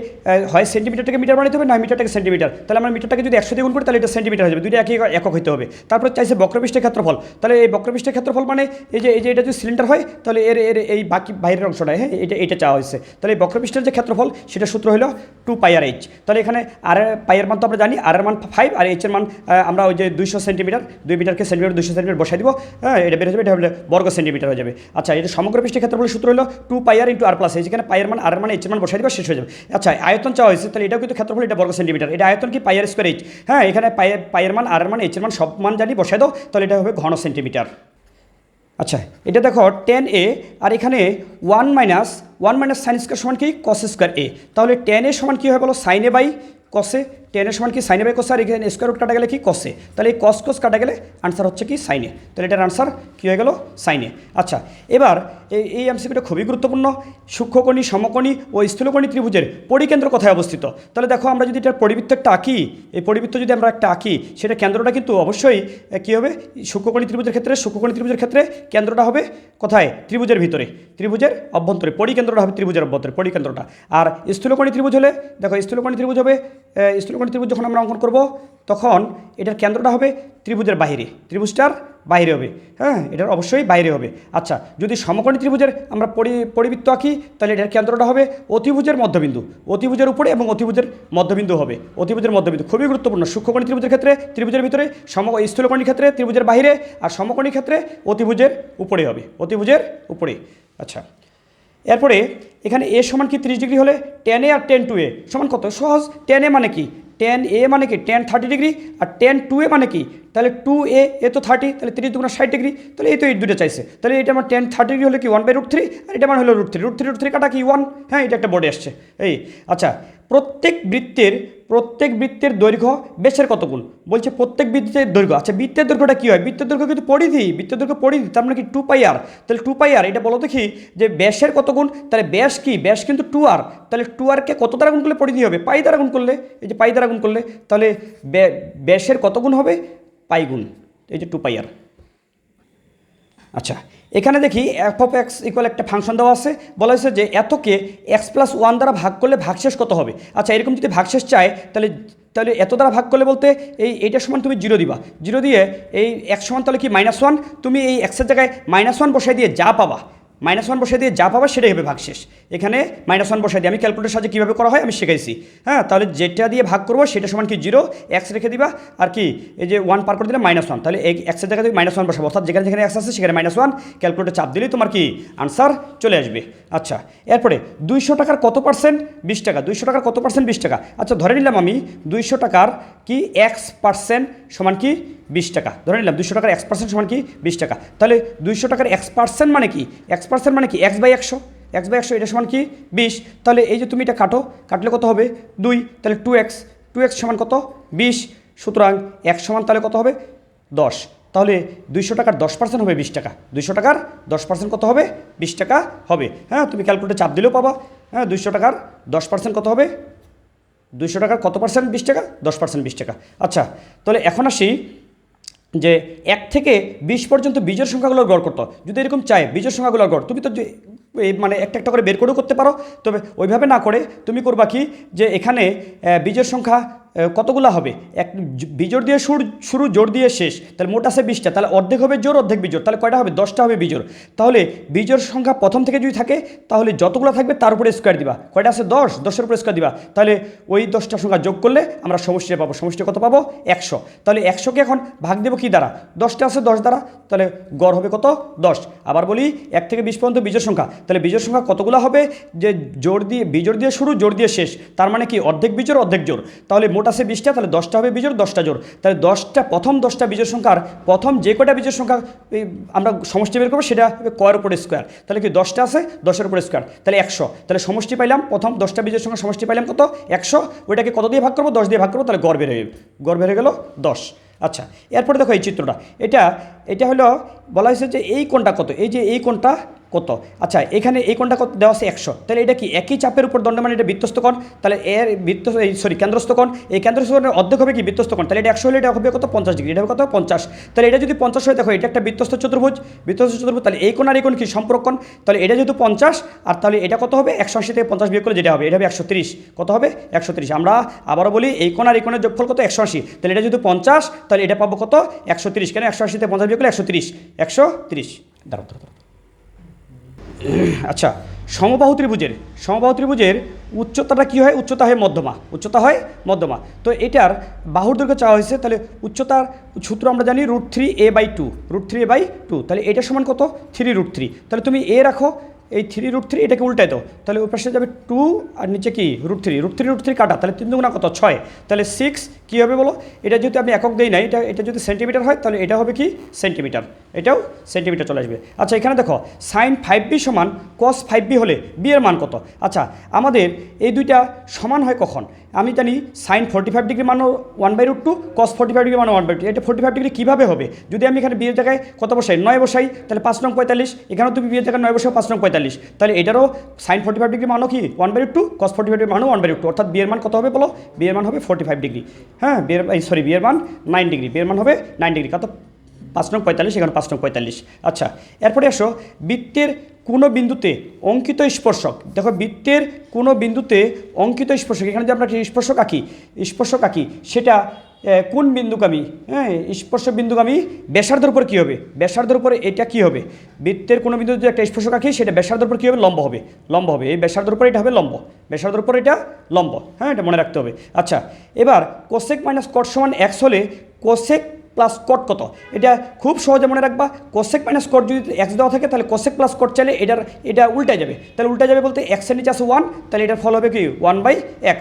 হয় সেন্টিমিটারটাকে মিটার বানাইতে হবে, না মিটারটাকে সেন্টিমিটার। তাহলে আমরা মিটারটাকে যদি 100 দিয়ে গুণ করি তাহলে এটা সেন্টিমিটার হয়ে যাবে, দুইটা একই একক হইতে হবে। তারপর চাইছে বক্রপৃষ্ঠের ক্ষেত্রফল, তাহলে এই বক্রপৃষ্ঠের ক্ষেত্রফল মানে এই যে এটা যদি সিলিন্ডার হয় তাহলে এর এই বাকি বাইরের অংশটা, হ্যাঁ এটা চাওয়া হয়েছে। তাহলে এই বক্রপৃষ্ঠের যে ক্ষেত্রফল সেটা সূত্র হলো 2πr/h। তাহলে এখানে আর পাইয়ের মান তো আমরা জানি, আর এর মান 5 আর এইচের মান আমরা ওই যে 200 সেন্টিমিটার, 2 মিটারকে সেন্টিমিটার 200 সেন্টিমিটার বসাই দিব, হ্যাঁ এটা বের হয়ে যাবে, এটা হলে বর্গ সেন্টিমিটার হয়ে যাবে। আচ্ছা, এটা সমগ্র পৃষ্ঠের ক্ষেত্রফলের সূত্র হলো 2πr × r+h, যেখানে পাইয়ের মান আর এর মান এইচের মান বসাই দিব, শেষ হয়ে যাবে। আচ্ছা, আয়তন চাওয়া হয়েছে, তাহলে এটাও কিন্তু ক্ষেত্রফল, এটা বর্গ সেন্টিমিটার, এটা আয়তন কি πr²h, হ্যাঁ এখানে পাইয়ের মান আর এর মান এইচের মান সব মান জানি বসাই দাও, তাহলে এটা হবে ঘন সেন্টিমিটার। আচ্ছা, এটা দেখো 10a, আর এখানে 1 মাইনাস সাইন স্কোয়ার সমান কি কস স্কোয়ার a, তাহলে 10a সমান কি হয় বলো সাইন a বাই কসে, 10 এর সমান কি সাইনে বাই কসে, আর এখানে স্কোয়ার রুট কাটা গেলে কি কসে, তাহলে এই কস কাটা গেলে আনসার হচ্ছে কি সাইনে, তাহলে এটার আনসার কী হয়ে গেল সাইনে। আচ্ছা, এবার এই এমসিকিউটা খুবই গুরুত্বপূর্ণ, সূক্ষ্মকোণী সমকোণী ও স্থূলকোণী ত্রিভুজের পরিকেন্দ্র কোথায় অবস্থিত। তাহলে দেখো আমরা যদি এটার পরিবৃত্ত একটা আঁকি, এই পরিবৃত্ত যদি আমরা একটা আঁকি, সেটা কেন্দ্রটা কিন্তু অবশ্যই কী হবে, সূক্ষ্মকোণী ত্রিভুজের ক্ষেত্রে কেন্দ্রটা হবে কোথায়, ত্রিভুজের ভিতরে, ত্রিভুজের অভ্যন্তরে, পরিকেন্দ্রটা হবে ত্রিভুজের অভ্যন্তরে, পরিকেন্দ্রটা। আর স্থূলকোণী ত্রিভুজ হলে দেখো, স্থূলকোণী ত্রিভুজ হবে, স্থূলকোণী ত্রিভুজ যখন আমরা অঙ্কন করব তখন এটার কেন্দ্রটা হবে ত্রিভুজের বাইরে, ত্রিভুজটার বাইরে হবে, হ্যাঁ এটার অবশ্যই বাইরে হবে। আচ্ছা, যদি সমকোণী ত্রিভুজের আমরা পরিবৃত্ত আঁকি তাহলে এটার কেন্দ্রটা হবে অতিভুজের মধ্যবিন্দু, অতিভুজের উপরে এবং অতিভুজের মধ্যবিন্দু হবে, অতিভুজের মধ্যবিন্দু খুবই গুরুত্বপূর্ণ। সূক্ষ্মকোণী ত্রিভুজের ক্ষেত্রে ত্রিভুজের ভিতরে, স্থূলকোণীর ক্ষেত্রে ত্রিভুজের বাইরে, আর সমকোণীর ক্ষেত্রে অতিভুজের উপরে হবে, অতিভুজের উপরে। আচ্ছা, এরপরে এখানে এ সমান কি 30 ডিগ্রি হলে tan a R tan 2a সমান কত, সহজ। tan a মানে কি, tan a মানে কি tan 30 ডিগ্রি, আর tan 2a মানে কি, তাহলে 2a এ তো 30, তাহলে 30 দুগুণা 60 ডিগ্রি, তাহলে এই তো এই দুটো চাইছে, তাহলে এটা আমার tan 30 ডিগ্রি হলে কি 1/√3, আর এটা মানে হলো √3 কাটা কি 1, হ্যাঁ এটা একটা বোর্ডে আসছে এই। আচ্ছা, প্রত্যেক বৃত্তের দৈর্ঘ্য ব্যাসের কত গুণ বলছে, প্রত্যেক বৃত্তের দৈর্ঘ্য। আচ্ছা, বৃত্তের দৈর্ঘ্যটা কী হয়, বৃত্তের দৈর্ঘ্য কিন্তু পরিধি, বৃত্তের দৈর্ঘ্য পরিধি, তার মানে কি 2πr, তাহলে 2πr এটা বলো দেখি যে ব্যাসের কত গুণ, তাহলে ব্যাস কি, ব্যাস কিন্তু 2r, তাহলে 2rকে কত দ্বারা গুণ করলে পরিধি হবে, পাই দ্বারা গুণ করলে, এই যে পাই দ্বারা গুণ করলে, তাহলে ব্যাসের কত গুণ হবে, পাই গুণ এই যে 2πr। আচ্ছা, এখানে দেখি f(x) ইকুয়াল একটা ফাংশন দেওয়া আছে, বলা হয়েছে যে এতকে x+1 দ্বারা ভাগ করলে ভাগশেষ কত হবে। আচ্ছা, এরকম যদি ভাগশেষ চায় তাহলে এত দ্বারা ভাগ করলে বলতে এইটার সমান তুমি 0 দিবা, 0 দিয়ে এই x সমান তাহলে কি -1, তুমি এই x-এর জায়গায় -1 বসাই দিয়ে যা পাবা, -1 বসাই দিয়ে যা পাবা সেটাই হবে ভাগশেষ। এখানে -1 বসাই দিয়ে আমি ক্যালকুলেটরের সাহায্যে কীভাবে করা হয় আমি শিখাইছি, হ্যাঁ তাহলে যেটা দিয়ে ভাগ করবো সেটা সমান কি 0, x রেখে দিবা, আর কি এই যে 1 পার করে দিলে -1, তাহলে এই x-এর জায়গায় তুমি -1 বসাবো, অর্থাৎ যেখানে যেখানে x আছে সেখানে -1, ক্যালকুলেটর চাপ দিলেই তোমার কি আনসার চলে আসবে। আচ্ছা, এরপরে 200 টাকার কত পার্সেন্ট, 20 টাকা, 200 টাকার কত পার্সেন্ট 20 টাকা। আচ্ছা, ধরে নিলাম আমি 200 টাকার কি x% সমান কি 20 টাকা, ধরে নিলাম 200 টাকার x% সমান কি 20 টাকা, তাহলে 200 টাকার x% মানে কি, x% মানে কি x/100, x/100 এটা সমান কি 20, তাহলে এই যে তুমি এটা কাটলে কত হবে 2, তাহলে 2x সমান কত 20, সুতরাং x সমান তাহলে কত হবে 10, তাহলে 200 টাকার 10% হবে 20 টাকা, 200 টাকার 10% কত হবে 20 টাকা হবে, হ্যাঁ তুমি ক্যালকুলেটর চাপ দিলেও পাবা, হ্যাঁ 200 টাকার 10% কত হবে, 200 টাকার কত পার্সেন্ট 20 টাকা, 10% 20 টাকা। আচ্ছা, তাহলে এখন আসি যে 1 থেকে 20 পর্যন্ত বীজের সংখ্যাগুলোর গড় করতে, যদি এরকম চাই বীজের সংখ্যাগুলোর গড়, তুমি তো মানে একটা করে বের করেও করতে পারো, তবে ওইভাবে না করে তুমি করবা কি যে এখানে বীজের সংখ্যা কতগুলো হবে এক বিজোড় দিয়ে শুরু জোড় দিয়ে শেষ, তাহলে মোট আছে 20টা, তাহলে অর্ধেক হবে জোড় অর্ধেক বিজোড়, তাহলে কয়টা হবে 10টা হবে বিজোড়। তাহলে বিজোড় সংখ্যা প্রথম থেকে যদি থাকে তাহলে যতগুলো থাকবে তার উপরে স্কোয়ার দিবা, কয়টা আছে 10-10-এর উপরে স্কোয়ার দিবা, তাহলে ওই 10টা সংখ্যা যোগ করলে আমরা সমষ্টিটা পাবো, সমষ্টি কত পাবো 100। তাহলে 100কে এখন ভাগ দেবো কি দ্বারা, 10টা আছে 10 দ্বারা, তাহলে গড় হবে কত 10। আবার বলি 1 থেকে 20 পর্যন্ত বিজোড় সংখ্যা, তাহলে বিজোড় সংখ্যা কতগুলো হবে, যে বিজোড় দিয়ে শুরু জোড় দিয়ে শেষ, তার মানে কি অর্ধেক বিজোড় অর্ধেক জোড়, তাহলে মোট আছে 20টা, তাহলে 10টা হবে বিজোড় 10টা জোড়, তাহলে প্রথম 10টা বিজোড় সংখ্যার প্রথম যে কটা বিজোড় সংখ্যা আমরা সমষ্টি বের করবো সেটা হবে কয়ের উপরে স্কোয়ার, তাহলে কি 10টা আছে 10-এর উপরে স্কোয়ার, তাহলে 100, তাহলে সমষ্টি পাইলাম প্রথম 10টা বিজোড় সংখ্যা সমষ্টি পাইলাম কত 100, ওইটাকে কত দিয়ে ভাগ করবো 10 দিয়ে ভাগ করবো, তাহলে গড় বের হয়ে গেল 10। আচ্ছা, এরপরে দেখো এই চিত্রটা, এটা হলো বলা হয়েছে যে এই কোণটা কত, এই যে এই কোণটা কত, আচ্ছা এখানে এই কোণটা কত দেওয়া আছে 100, তাহলে এটা কি একই চাপের উপর দণ্ডমান, এটা বৃত্তস্থ কোণ, তাহলে এর কেন্দ্রস্থ কোণ, এই কেন্দ্রস্থ কোণের অর্ধেক হবে কি বৃত্তস্থ কোণ, তাহলে এটা 100 হলে এটা হবে কত 50 ডিগ্রি, এটা হবে কত 50, তাহলে এটা যদি 50 হয় দেখো এটা একটা বৃত্তস্থ চতুর্ভুজ, তাহলে এই কোণ আর এই কোণ কি সম্পর্ক কোণ, তাহলে এটা যেহেতু 50 আর তাহলে এটা কত হবে 180 থেকে 50 বিয়োগ করে যেটা হবে এটা হবে 130, কত হবে 130। আমরা আবারও বলি এই কোণ আর এই কোণের যোগফল কত 180, তাহলে এটা যেহেতু 50 তাহলে এটা পাবো কত 130, কেন 180 থেকে 50 বিয়োগ করলে 130 দাঁড়াও। আচ্ছা, সমবাহু ত্রিভুজের উচ্চতাটা কি হয়, উচ্চতা হয় মধ্যমা, তো এটার বাহুর দৈর্ঘ্য চাওয়া হয়েছে, তাহলে উচ্চতার সূত্র আমরা জানি √3a/2, তাহলে এটা সমান কত 3√3, তাহলে তুমি এ রাখো, এই 3√3 এটাকে উল্টাই দাও, তাহলে ওই পাশে যাবে 2 আর নিচে কি √3 কাটা, তাহলে 3 দুগুণা কত 6, তাহলে 6 কী হবে বলো, এটা যেহেতু আমি একক দেই নাই, এটা যদি সেন্টিমিটার হয় তাহলে এটা হবে কি সেন্টিমিটার, এটাও সেন্টিমিটার চলে আসবে। আচ্ছা, এখানে দেখো sin 5b সমান cos 5b হলে b এর মান কত, আচ্ছা আমাদের এই দুইটা সমান হয় কখন, আমি জানি sin 45 ডিগ্রি মানও 1/√2, cos 45 ডিগ্রি মানও 1/2, এটা 45 ডিগ্রি কীভাবে হবে, যদি আমি এখানে বিয়ের জায়গায় কত বসাই 9 বসাই, তাহলে 5 নং 45, এখানেও তুমি বিয়ের জায়গায় 9 বসাও 5 নং 45, তাহলে এটারও sin 45 ডিগ্রি মানও কি 1/2, cos 45 ডিগ্রি মানও 1/2, অর্থাৎ বিয়ের মান কত হবে বলো, বিয়ের মান হবে 45 ডিগ্রি, হ্যাঁ বিয়ের মান 9 ডিগ্রি, বিয়ের মান হবে 9 ডিগ্রি, কত 5 নং 45, এখানে 5 নং 45। আচ্ছা, এরপরে আসো বৃত্তের কোনো বিন্দুতে অঙ্কিত স্পর্শক, দেখো বৃত্তের কোনো বিন্দুতে অঙ্কিত স্পর্শক, এখানে যে আমরা স্পর্শক আঁকি সেটা কোন বিন্দুগামী, হ্যাঁ স্পর্শক বিন্দুগামী ব্যাসার্ধের উপর কী হবে, ব্যাসার্ধের উপরে এটা কী হবে, বৃত্তের কোনো বিন্দুতে একটা স্পর্শক আঁকি সেটা ব্যাসার্ধের উপর কী হবে, লম্ব হবে, এই ব্যাসার্ধের উপর এটা হবে ব্যাসার্ধের উপর এটা লম্ব, হ্যাঁ এটা মনে রাখতে হবে। আচ্ছা, এবার কোসেক মাইনাস কট সমান x হলে কোসেক প্লাস কট কত, এটা খুব সহজে মনে রাখবা, কোসেক মাইনাস কট যদি এক্স দেওয়া থাকে তাহলে কোসেক প্লাস কট চাইলে এটা উল্টে যাবে, তাহলে উল্টে যাবে বলতে এক্সের নিচে আছে 1, তাহলে এটার ফল হবে কি 1/x,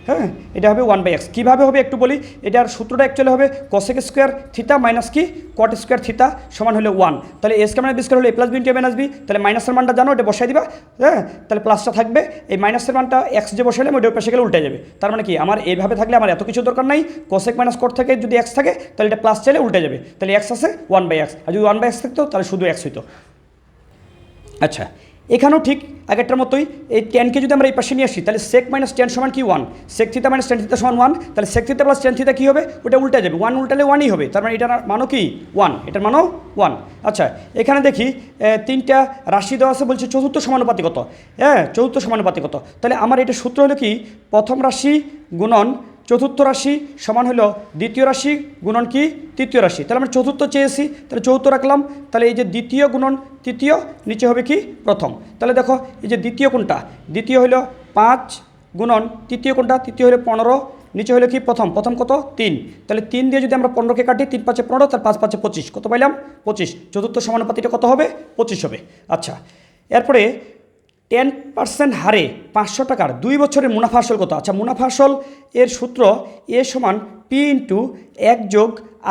হ্যাঁ এটা হবে 1/x। কীভাবে হবে একটু বলি, এটার সূত্রটা অ্যাকচুয়ালি হবে কোসেক স্কোয়ার থিতা মাইনাস কি কট স্কোয়ার থিতা সমান হলে 1, তাহলে এ স্কোয়ার মাইনাস বি স্কোয়ার হলে a + b × a - b, তাহলে মাইনাসের মানটা জানো এটা বসাই দিবা, হ্যাঁ তাহলে প্লাসটা থাকবে, এই মাইনাসের মানটা এক্স যে বসাইলে ওইটা পাশে গেলে উল্টে যাবে, তার মানে কি আমার এইভাবে থাকলে আমার এত কিছু দরকার নাই, কোসেক মাইনাস কট থেকে যদি এক্স থাকে তাহলে এটা প্লাস চাইলে উল্টে যাবে, তাহলে এক্স আছে 1/x, আর যদি 1/x থাকতো তাহলে শুধু এক্স হইতো। আচ্ছা, এখানেও ঠিক আগেরটার মতোই এই টেনকে যদি আমরা এই পাশে নিয়ে আসি তাহলে সেক মাইনাস টেন সমান কি 1, সেক থিতা মাইনাস টেন থিতা সমান 1, তাহলে সেক থিতা প্লাস টেন থিতা কী হবে, ওটা উল্টে যাবে, 1 উল্টালে 1ই হবে, তার মানে এটার মানও কি 1, এটার মানও 1। আচ্ছা, এখানে দেখি 3টা রাশি দেওয়া আছে, বলছে চতুর্থ সমানুপাতিকত, হ্যাঁ চতুর্থ সমানুপাতিকত, তাহলে আমার এটা সূত্র হলো কি প্রথম রাশি গুণন চতুর্থ রাশি সমান হলো দ্বিতীয় রাশি গুণন কি তৃতীয় রাশি, তাহলে আমরা চতুর্থ চেয়েছি তাহলে চতুর্থ রাখলাম, তাহলে এই যে দ্বিতীয় গুণন তৃতীয় নিচে হবে কি প্রথম, তাহলে দেখো এই যে দ্বিতীয় কোণটা, দ্বিতীয় হলো 5 গুণন তৃতীয় কোণটা, তৃতীয় হলো 15 নিচে হলো কি প্রথম কত 3, তাহলে 3 দিয়ে যদি আমরা 15কে কাটি 3 × 5 = 15, তার 5 × 5 = 25, কত পাইলাম 25, চতুর্থ সমানুপাতিটা কত হবে 25 হবে। আচ্ছা, এরপরে 10% হারে 500 টাকার 2 বছরের মুনাফা আসল কত, আচ্ছা মুনাফা আসল এর সূত্র a সমান p × 1 +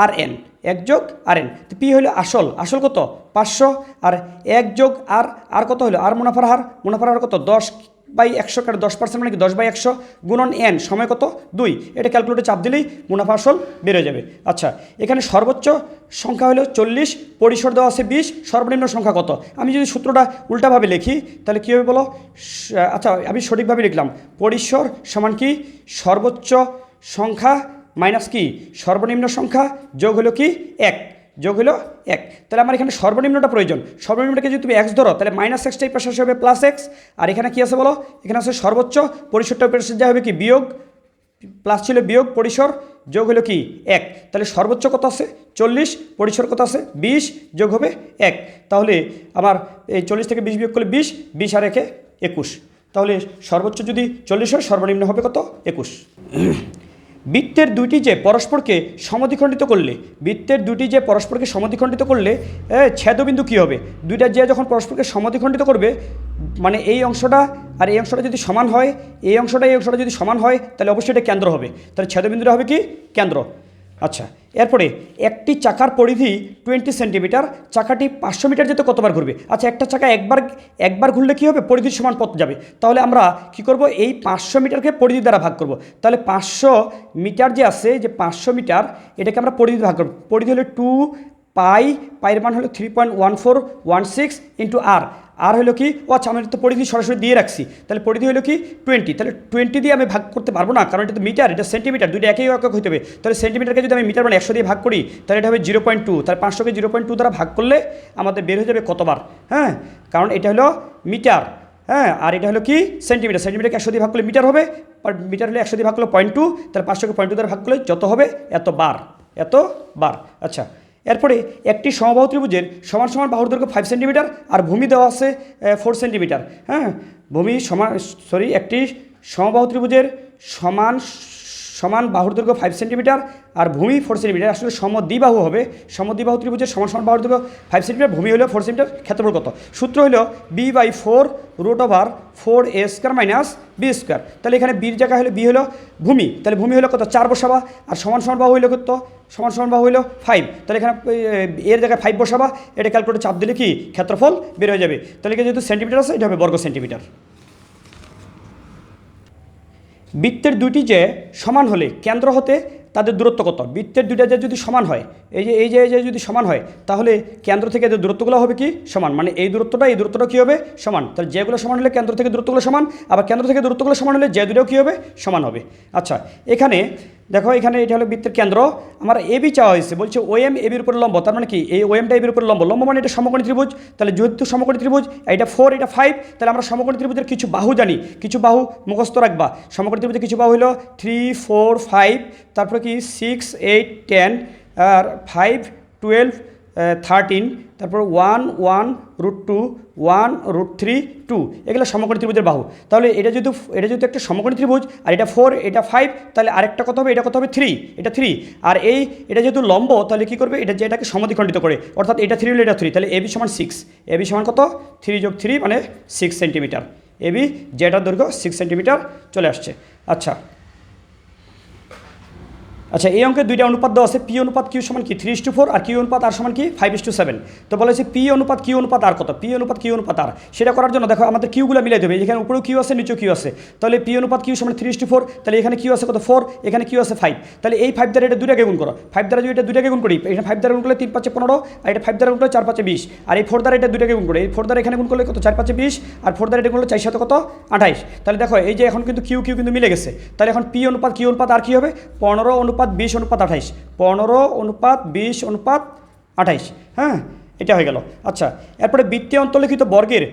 rn, 1 + rn, তো p হলো আসল কত 500, আর 1 + r কত হলো আর মুনাফার হার কত 10/100, কারণ 10% মানে কি 10/100 গুণন n সময় কত 2, এটা ক্যালকুলেটরে চাপ দিলেই মুনাফা আসল বের হয়ে যাবে। আচ্ছা, এখানে সর্বোচ্চ সংখ্যা হলো 40, পরিসর দেওয়া আছে 20, সর্বনিম্ন সংখ্যা কত, আমি যদি সূত্রটা উল্টাভাবে লিখি তাহলে কী হবে বলো, আচ্ছা আমি সঠিকভাবে লিখলাম, পরিসর সমান কি সর্বোচ্চ সংখ্যা মাইনাস কি সর্বনিম্ন সংখ্যা যোগ হলো কি 1, তাহলে আমার এখানে সর্বনিম্নটা প্রয়োজন, সর্বনিম্নটাকে যদি তুমি এক্স ধরো তাহলে মাইনাস এক্সটাই পাশে হবে প্লাস এক্স, আর এখানে কি আছে বলো, এখানে আছে সর্বোচ্চ, পরিসরটা পাশে যা হবে কি বিয়োগ প্লাস ছিল বিয়োগ, পরিসর যোগ হলো কি 1, তাহলে সর্বোচ্চ কত আছে 40, পরিসর কত আছে 20, যোগ হবে 1, তাহলে আমার এই 40 থেকে 20 বিয়োগ করলে 20, 20 আর 1 21, তাহলে সর্বোচ্চ যদি 40 হয় সর্বনিম্ন হবে কত 21। বৃত্তের দুইটি যে পরস্পরকে সমদ্বিখণ্ডিত করলে ছেদবিন্দু কী হবে, দুইটা যে যখন পরস্পরকে সমদ্বিখণ্ডিত করবে, মানে এই অংশটা আর এই অংশটা যদি সমান হয়, এই অংশটা যদি সমান হয়, তাহলে অবশ্যই এটা কেন্দ্র হবে, তাহলে ছেদবিন্দুটা হবে কি কেন্দ্র। আচ্ছা, এরপরে একটি চাকার পরিধি 20 সেন্টিমিটার, চাকাটি 500 মিটার যেতে কতবার ঘুরবে। আচ্ছা, একটা চাকা একবার ঘুরলে কী হবে, পরিধির সমান পথ যাবে, তাহলে আমরা কি করব, এই 500 মিটারকে পরিধি দ্বারা ভাগ করব, তাহলে 500 মিটার যে আছে, যে 500 মিটার এটাকে আমরা পরিধি ভাগ করব, পরিধি হলো 2 পাই, পাইয়ের মান হলো 3.1416 ইন্টু আর হলো কি, ও আচ্ছা আমি তো পরিধি সরাসরি দিয়ে রাখছি, তাহলে পরিধি হলো কি 20, তাহলে 20 দিয়ে আমি ভাগ করতে পারবো না, কারণ এটা তো মিটার, এটা সেন্টিমিটার, দুইটা একই একক হইতে হবে, তাহলে সেন্টিমিটারকে যদি আমি মিটার মানে 100 দিয়ে ভাগ করি, তাহলে এটা হবে 0.2, তাহলে 500কে 0.2 দ্বারা ভাগ করলে আমাদের বের হয়ে যাবে কতবার, হ্যাঁ, কারণ এটা হলো মিটার, হ্যাঁ, আর এটা হলো কি সেন্টিমিটার, সেন্টিমিটারকে 100 দিয়ে ভাগ করলে মিটার হবে, আর মিটার হলে 100 দিয়ে ভাগ করলে 0.2, তাহলে 500কে 0.2 দ্বারা ভাগ করলে যত হবে এত বার। আচ্ছা, এরপরে একটি সমবাহু ত্রিভুজের সমান সমান বাহুর দৈর্ঘ্য 5 সেন্টিমিটার আর ভূমি দেওয়া আছে 4 সেন্টিমিটার, হ্যাঁ, একটি সমবাহু ত্রিভুজের সমান বাহুর দৈর্ঘ্য 5 সেন্টিমিটার আর ভূমি 4 সেন্টিমিটার, আসলে সমদ্বিবাহু হবে, সমদ্বিবাহু ত্রিভুজের সমান সমান বাহুর দৈর্ঘ্য 5 সেন্টিমিটার, ভূমি হলো 4 সেন্টিমিটার, ক্ষেত্রফল কত, সূত্র হলো b/4√4a² - b², তাহলে এখানে বির জায়গা হলো বি হলো ভূমি, তাহলে ভূমি হলো কত 4 বসাবা, আর সমান সমান বাহু হইলো কত, সমান সমান বাহু হইলো 5, তাহলে এখানে এর জায়গায় 5 বসাবা, এটা ক্যালকুলেটর চাপ দিলে কি ক্ষেত্রফল বের হয়ে যাবে, তাহলে যেহেতু সেন্টিমিটার আছে এটা হবে বর্গ সেন্টিমিটার। বৃত্তের দুইটি যে সমান হলে কেন্দ্র হতে তাদের দূরত্ব কত, বৃত্তের দুইটা যে যদি সমান হয়, এই যে যদি সমান হয়, তাহলে কেন্দ্র থেকে এদের দূরত্বগুলো হবে কি সমান, মানে এই দূরত্বটা কী হবে সমান, তাহলে যেগুলো সমান হলে কেন্দ্র থেকে দূরত্বগুলো সমান, আবার কেন্দ্র থেকে দূরত্বগুলো সমান হলে যে দুটোও কী হবে সমান হবে। আচ্ছা, এখানে দেখো, এখানে এটা হলো বৃত্তের কেন্দ্র, আমার এবি চাওয়া হয়েছে, বলছে ওএম এবির উপরে লম্ব, তার মানে কি এই ওএমটা এবির উপরে লম্ব মানে এটা সমকোণী ত্রিভুজ, তাহলে যেহেতু সমকোণী ত্রিভুজ, এটা 4 এটা 5, তাহলে আমরা সমকোণী ত্রিভুজের কিছু বাহু জানি, কিছু বাহু মুখস্থ রাখবা, সমকোণী ত্রিভুজের কিছু বাহু হলো 3 4 5, তারপরে কি 6 8 10 আর 5 12 13, তারপর 1 1 √2 1 √3 2, এগুলো সমকোণী ত্রিভুজের বাহু, তাহলে এটা যেহেতু একটা সমকোণী ত্রিভুজ, আর এটা 4 এটা 5, তাহলে আরেকটা কত হবে, এটা কত হবে 3, এটা 3, আর এটা যেহেতু লম্ব, তাহলে কী করবে, এটাকে সমদ্বিখণ্ডিত করে, অর্থাৎ এটা 3 হলে এটা 3, তাহলে এবি সমান 6, এবি সমান কত 3 + 3 মানে 6 সেন্টিমিটার, এবি যেটার দৈর্ঘ্য 6 সেন্টিমিটার চলে আসছে। আচ্ছা, এই অঙ্কে দুইটা অনুপাত দেওয়া আছে, পি অনুপাত কিউ সমান কি 3:4 আর কিউ অনুপাত আর সমান কি 5:7, তো বলা হয়েছে পি অনুপাত কিউ অনুপাত আর কত, পি অনুপাত কিউ অনুপাত আর, সেটা করার জন্য দেখো আমাদের কিউগুলো মিলাই দেবে, এখানে উপরেও কিউ আছে নিচেও কিউ আছে, তাহলে পি অনুপাত কিউ সমান 3:4, তাহলে এখানে কিউ আছে কত 4, এখানে কিউ আছে 5, তাহলে এই 5 দ্বারা এটা দুইটাকে গুণ করো, 5 দ্বারা যদি এটা দুইটাকে গুণ করি, এখানে 5 দ্বারা গুণ করলে 3 5 15, আর এটা 5 দ্বারা গুণ করলে 4 5 20, আর এই 4 দ্বারা এটা দুইটাকে গুণ করে, এই 4 দ্বারা এখানে গুণ করলে কত 4 5 20, আর 4 দ্বারা এটা গুণ করলে 4 7 কত 28, তাহলে দেখো এই যে এখন কিন্তু কিউ কিন্তু মিলে গেছে, তাহলে এখন পি অনুপাত কিউ অনুপাত আর কি হবে 15:20:28, 15:20:28, হ্যাঁ, এটা হয়ে গেল। আচ্ছা, এরপরে বৃত্তে অন্তর্লিখিত বর্গের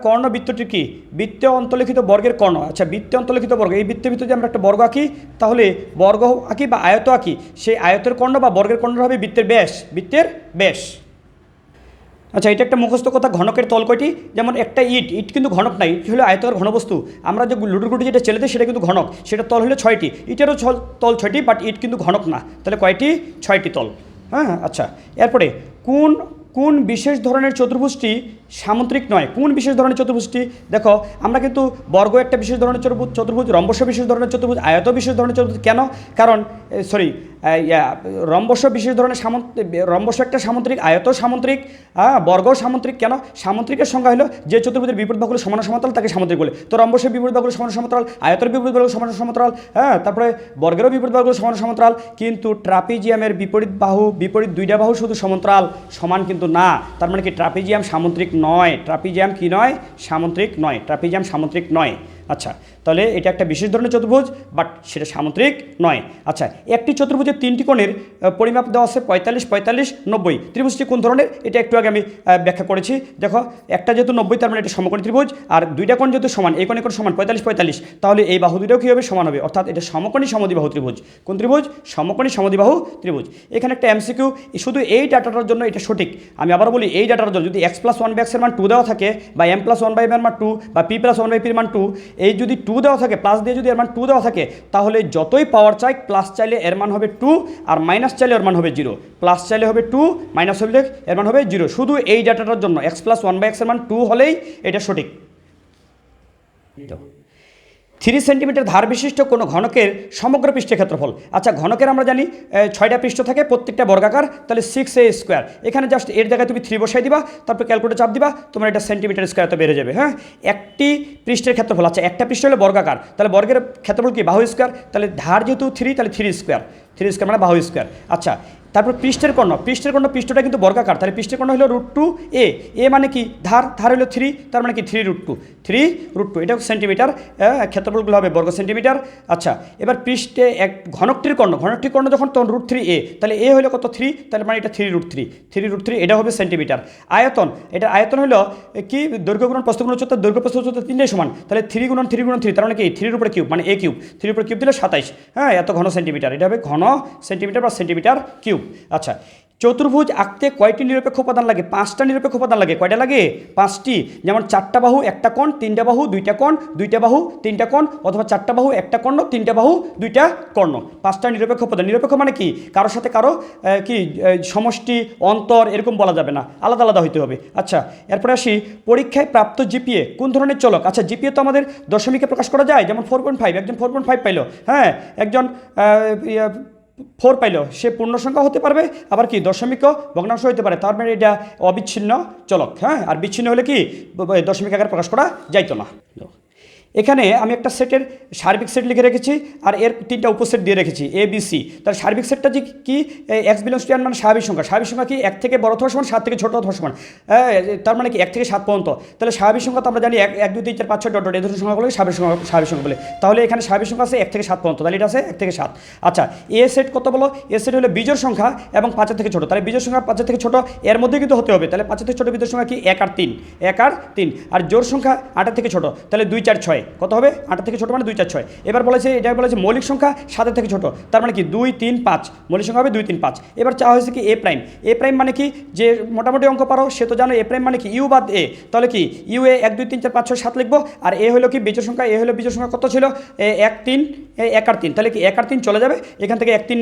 কর্ণ বৃত্তটি কি, বৃত্তে অন্তর্লিখিত বর্গের কর্ণ, আচ্ছা বৃত্তে অন্তর্লিখিত বর্গ, এই বৃত্তের ভিতরে যদি আমরা একটা বর্গ আঁকি, তাহলে বর্গ আঁকি বা আয়ত আঁকি, সেই আয়তের কর্ণ বা বর্গের কর্ণ হবে বৃত্তের ব্যাস। আচ্ছা, এটা একটা মুখস্থ কথা, ঘনকের তল কয়টি, যেমন একটা ইট কিন্তু ঘনক নাই, ইট হলো আয়তকার ঘনবস্তু, আমরা যে লুডুর গুটি যেটা চেলে দিই সেটা কিন্তু ঘনক, সেটা তল হলো 6টি, ইটেরও তল 6টি, বাট ইট কিন্তু ঘনক না, তাহলে কয়টি 6টি তল, হ্যাঁ। আচ্ছা, এরপরে কোন বিশেষ ধরনের চতুর্ভুজটি সামুদ্রিক নয়, কোন বিশেষ ধরনের চতুর্ভুজটি, দেখো আমরা কিন্তু বর্গ একটা বিশেষ ধরনের চতুর্ভুজ, রম্বস বিশেষ ধরনের চতুর্ভুজ, আয়ত বিশেষ ধরনের চতুর্ভুজ, কেন, কারণ রম্বস বিশেষ ধরনের রম্বস একটা সামুদ্রিক, আয়ত সামুদ্রিক, বর্গ সামুদ্রিক, কেন, সামুদ্রিকের সংজ্ঞা হলো যে চতুর্ভুজের বিপরীত বাহুগুলো সমান সমতল তাকে সামুদ্রিক বলে, তো রম্বসের বিপরীত বাহুগুলো সমান সমতল, আয়তের বিপরীত বাহুগুলো সমান সমতল, হ্যাঁ, তারপরে বর্গেরও বিপরীত বাহুগুলো সমান সমতল, কিন্তু ট্রাপিজিয়ামের বিপরীত দুইটা বাহু শুধু সমান্তরাল, সমান কিন্তু না, তার মানে কি ট্রাপিজিয়াম সামুদ্রিক নয়, ট্রাপিজিয়াম কি নয়, সামুদ্রিক নয়, ট্রাপিজিয়াম সামুদ্রিক নয়। আচ্ছা, তাহলে এটা একটা বিশেষ ধরনের চতুর্ভুজ, বাট সেটা সামুদ্রিক নয়। আচ্ছা, একটি চতুর্ভুজের 3টি কোণের পরিমাপ দেওয়া আছে 45, 45, 90। ত্রিভুজটি কোন ধরনের এটা একটু আগে আমি ব্যাখ্যা করেছি। দেখো, একটা যেহেতু 90, তার মানে এটা সমকোণী ত্রিভুজ, আর দুইটা কোণ যেহেতু সমান, এই কোণ সমান 45, 45, তাহলে এই বাহু দুইটাও কী হবে? সমান হবে, অর্থাৎ এটা সমকোণী সমদ্বিবাহু ত্রিভুজ। কোন ত্রিভুজ? সমকোণী সমদ্বিবাহু ত্রিভুজ। এখানে একটা এমসিকিউ, শুধু এই ডাটাটার জন্য এটা সঠিক। আমি আবার বলি, এই ডাটার জন্য যদি x+1/x এর মান 2 দেওয়া থাকে, বা m+1/m এর মান 2, বা p+1/p এর মান 2, এই যদি 2 দেওয়া থাকে, প্লাস দিয়ে যদি এর মান 2 দেওয়া থাকে, তাহলে যতই পাওয়ার চাই, প্লাস চাইলে এর মান হবে 2, আর মাইনাস চাইলে এর মান হবে 0। প্লাস চাইলে হবে 2, মাইনাস হলে এর মান হবে 0। শুধু এই ডাটাটার জন্য x+1/x এর মান 2 হলেই এটা সঠিক। 3 সেন্টিমিটার ধার বিশিষ্ট কোনো ঘনকের সমগ্র পৃষ্ঠের ক্ষেত্রফল। আচ্ছা, ঘনকের আমরা জানি 6টা পৃষ্ঠ থাকে, প্রত্যেকটা বর্গাকার, তাহলে 6a²। এখানে জাস্ট এর জায়গায় তুমি 3 বসাই দিবা, তারপর ক্যালকুলেটর চাপ দিবা, তোমার এটা সেন্টিমিটার স্কোয়ার তো বেড়ে যাবে। হ্যাঁ, একটি পৃষ্ঠের ক্ষেত্রফল। আচ্ছা, একটা পৃষ্ঠ হলো বর্গাকার, তাহলে বর্গের ক্ষেত্রফল কি? বাহু স্কোয়ার। তাহলে ধার যেহেতু 3, তাহলে 3 স্কোয়ার মানে বাহু স্কোয়ার। আচ্ছা, তারপর পৃষ্ঠের কর্ণ, পৃষ্ঠটা কিন্তু বর্গাকার, তাহলে পৃষ্ঠের কর্ণ হলো √2a। এ মানে কি? ধার হলো 3, তার মানে কি 3√2। এটা সেন্টিমিটার, ক্ষেত্রফলগুলো হবে বর্গ সেন্টিমিটার। আচ্ছা, এবার পৃষ্ঠে এক ঘনকটির কর্ণ যখন তখন √3a, তাহলে এ হলো কত? 3, তাহলে মানে এটা 3√3, এটা হবে সেন্টিমিটার। আয়তন, এটা আয়তন হলো কি? দৈর্ঘ্য গুণন প্রস্থ গুণন উচ্চতা, দৈর্ঘ্য প্রস্থ উচ্চতা তিনটাই সমান, তাহলে 3 গুণন 3, তার মানে কি 3 এর উপরে কিউব, মানে a কিউব। 3 উপরে কিউব দিলে 27। হ্যাঁ, এত ঘন সেন্টিমিটার, এটা হবে ঘন সেন্টিমিটার বা সেন্টিমিটার কিউব। আচ্ছা, চতুর্ভুজ আঁকতে কয়টি নিরপেক্ষ উপাদান লাগে? 5টা নিরপেক্ষ উপাদান লাগে। কয়টা লাগে? 5টি। যেমন 4টা বাহু, একটা কোণ, 3টা বাহু, 2টা কোণ, 2টা বাহু, 3টা কোণ, অথবা 4টা বাহু, একটা কর্ণ, 3টা বাহু, 2টা কর্ণ। 5টা নিরপেক্ষ উপাদান। নিরপেক্ষ মানে কি? কারোর সাথে কারো কি সমষ্টি, অন্তর এরকম বলা যাবে না, আলাদা আলাদা হইতে হবে। আচ্ছা, এরপরে আসি, পরীক্ষায় প্রাপ্ত জিপিএ কোন ধরনের চলক? আচ্ছা, জিপিএ তো আমাদের দশমিকে প্রকাশ করা যায়, যেমন 4.5, একজন 4.5 পাইলো। হ্যাঁ, একজন 4 পাইলো, সে পূর্ণ সংখ্যা হতে পারবে, আবার কি দশমিকও ভগ্নাংশ হতে পারে, তার মানে এটা অবিচ্ছিন্ন চলক। হ্যাঁ, আর বিচ্ছিন্ন হলে কি দশমিক আকারে প্রকাশ করা যাইতো না। এখানে আমি একটা সেটের সার্বিক সেট লিখে রেখেছি, আর এর 3টা উপসেট দিয়ে রেখেছি ABC। তার সার্বিক সেটটা যে কি? x∈n মানে স্বাভাবিক সংখ্যা কি 1 থেকে বড় অথবা সমান, 7 থেকে ছোট অথবা সমান। তার মানে কি 1 থেকে 7 পর্যন্ত। তাহলে স্বাভাবিক সংখ্যা তো আমরা জানি 1, 2, 3, 4, 5, 6 ডট এই ধরনের সংখ্যাগুলো স্বাভাবিক সংখ্যা বলে। তাহলে এখানে স্বাভাবিক সংখ্যা আছে 1 থেকে 7 পর্যন্ত, তাহলে এটা আছে 1 থেকে 7। আচ্ছা, এ সেট কত বলো? এ সেট হলো বিজোড় সংখ্যা এবং 5 থেকে ছোট, তাহলে বিজোড় সংখ্যা 5 থেকে ছোট, এর মধ্যে কিন্তু হতে হবে, তাহলে 5 থেকে ছোট বিজোড় সংখ্যা কি? 1 আর 3। আর জোড় সংখ্যা 8 থেকে ছোট, তাহলে 2, 4, 6। কত হবে? 8 থেকে ছোট মানে 2, 4, 6। এবার বলেছে, এটা বলেছে মৌলিক সংখ্যা 7 থেকে ছোট, তার মানে কি 2, 3, 5। মৌলিক সংখ্যা হবে 2, 3, 5। এবার চাওয়া হয়েছে কি? এ প্রাইম মানে কি? যে মোটামুটি অঙ্ক পারো সে তো জানো এ প্রাইম মানে কি? ইউ বাদ এ, তাহলে কি ইউ এ 1, 2, 3, 4, 5, 6, 7 লিখবো। আর এ হলো কি? বিজোড় সংখ্যা। এ হলো বিজোড় সংখ্যা, কত ছিল? 1, 3, 1 আর 3, তাহলে কি 1 আর 3 চলে যাবে, এখান থেকে 1, 3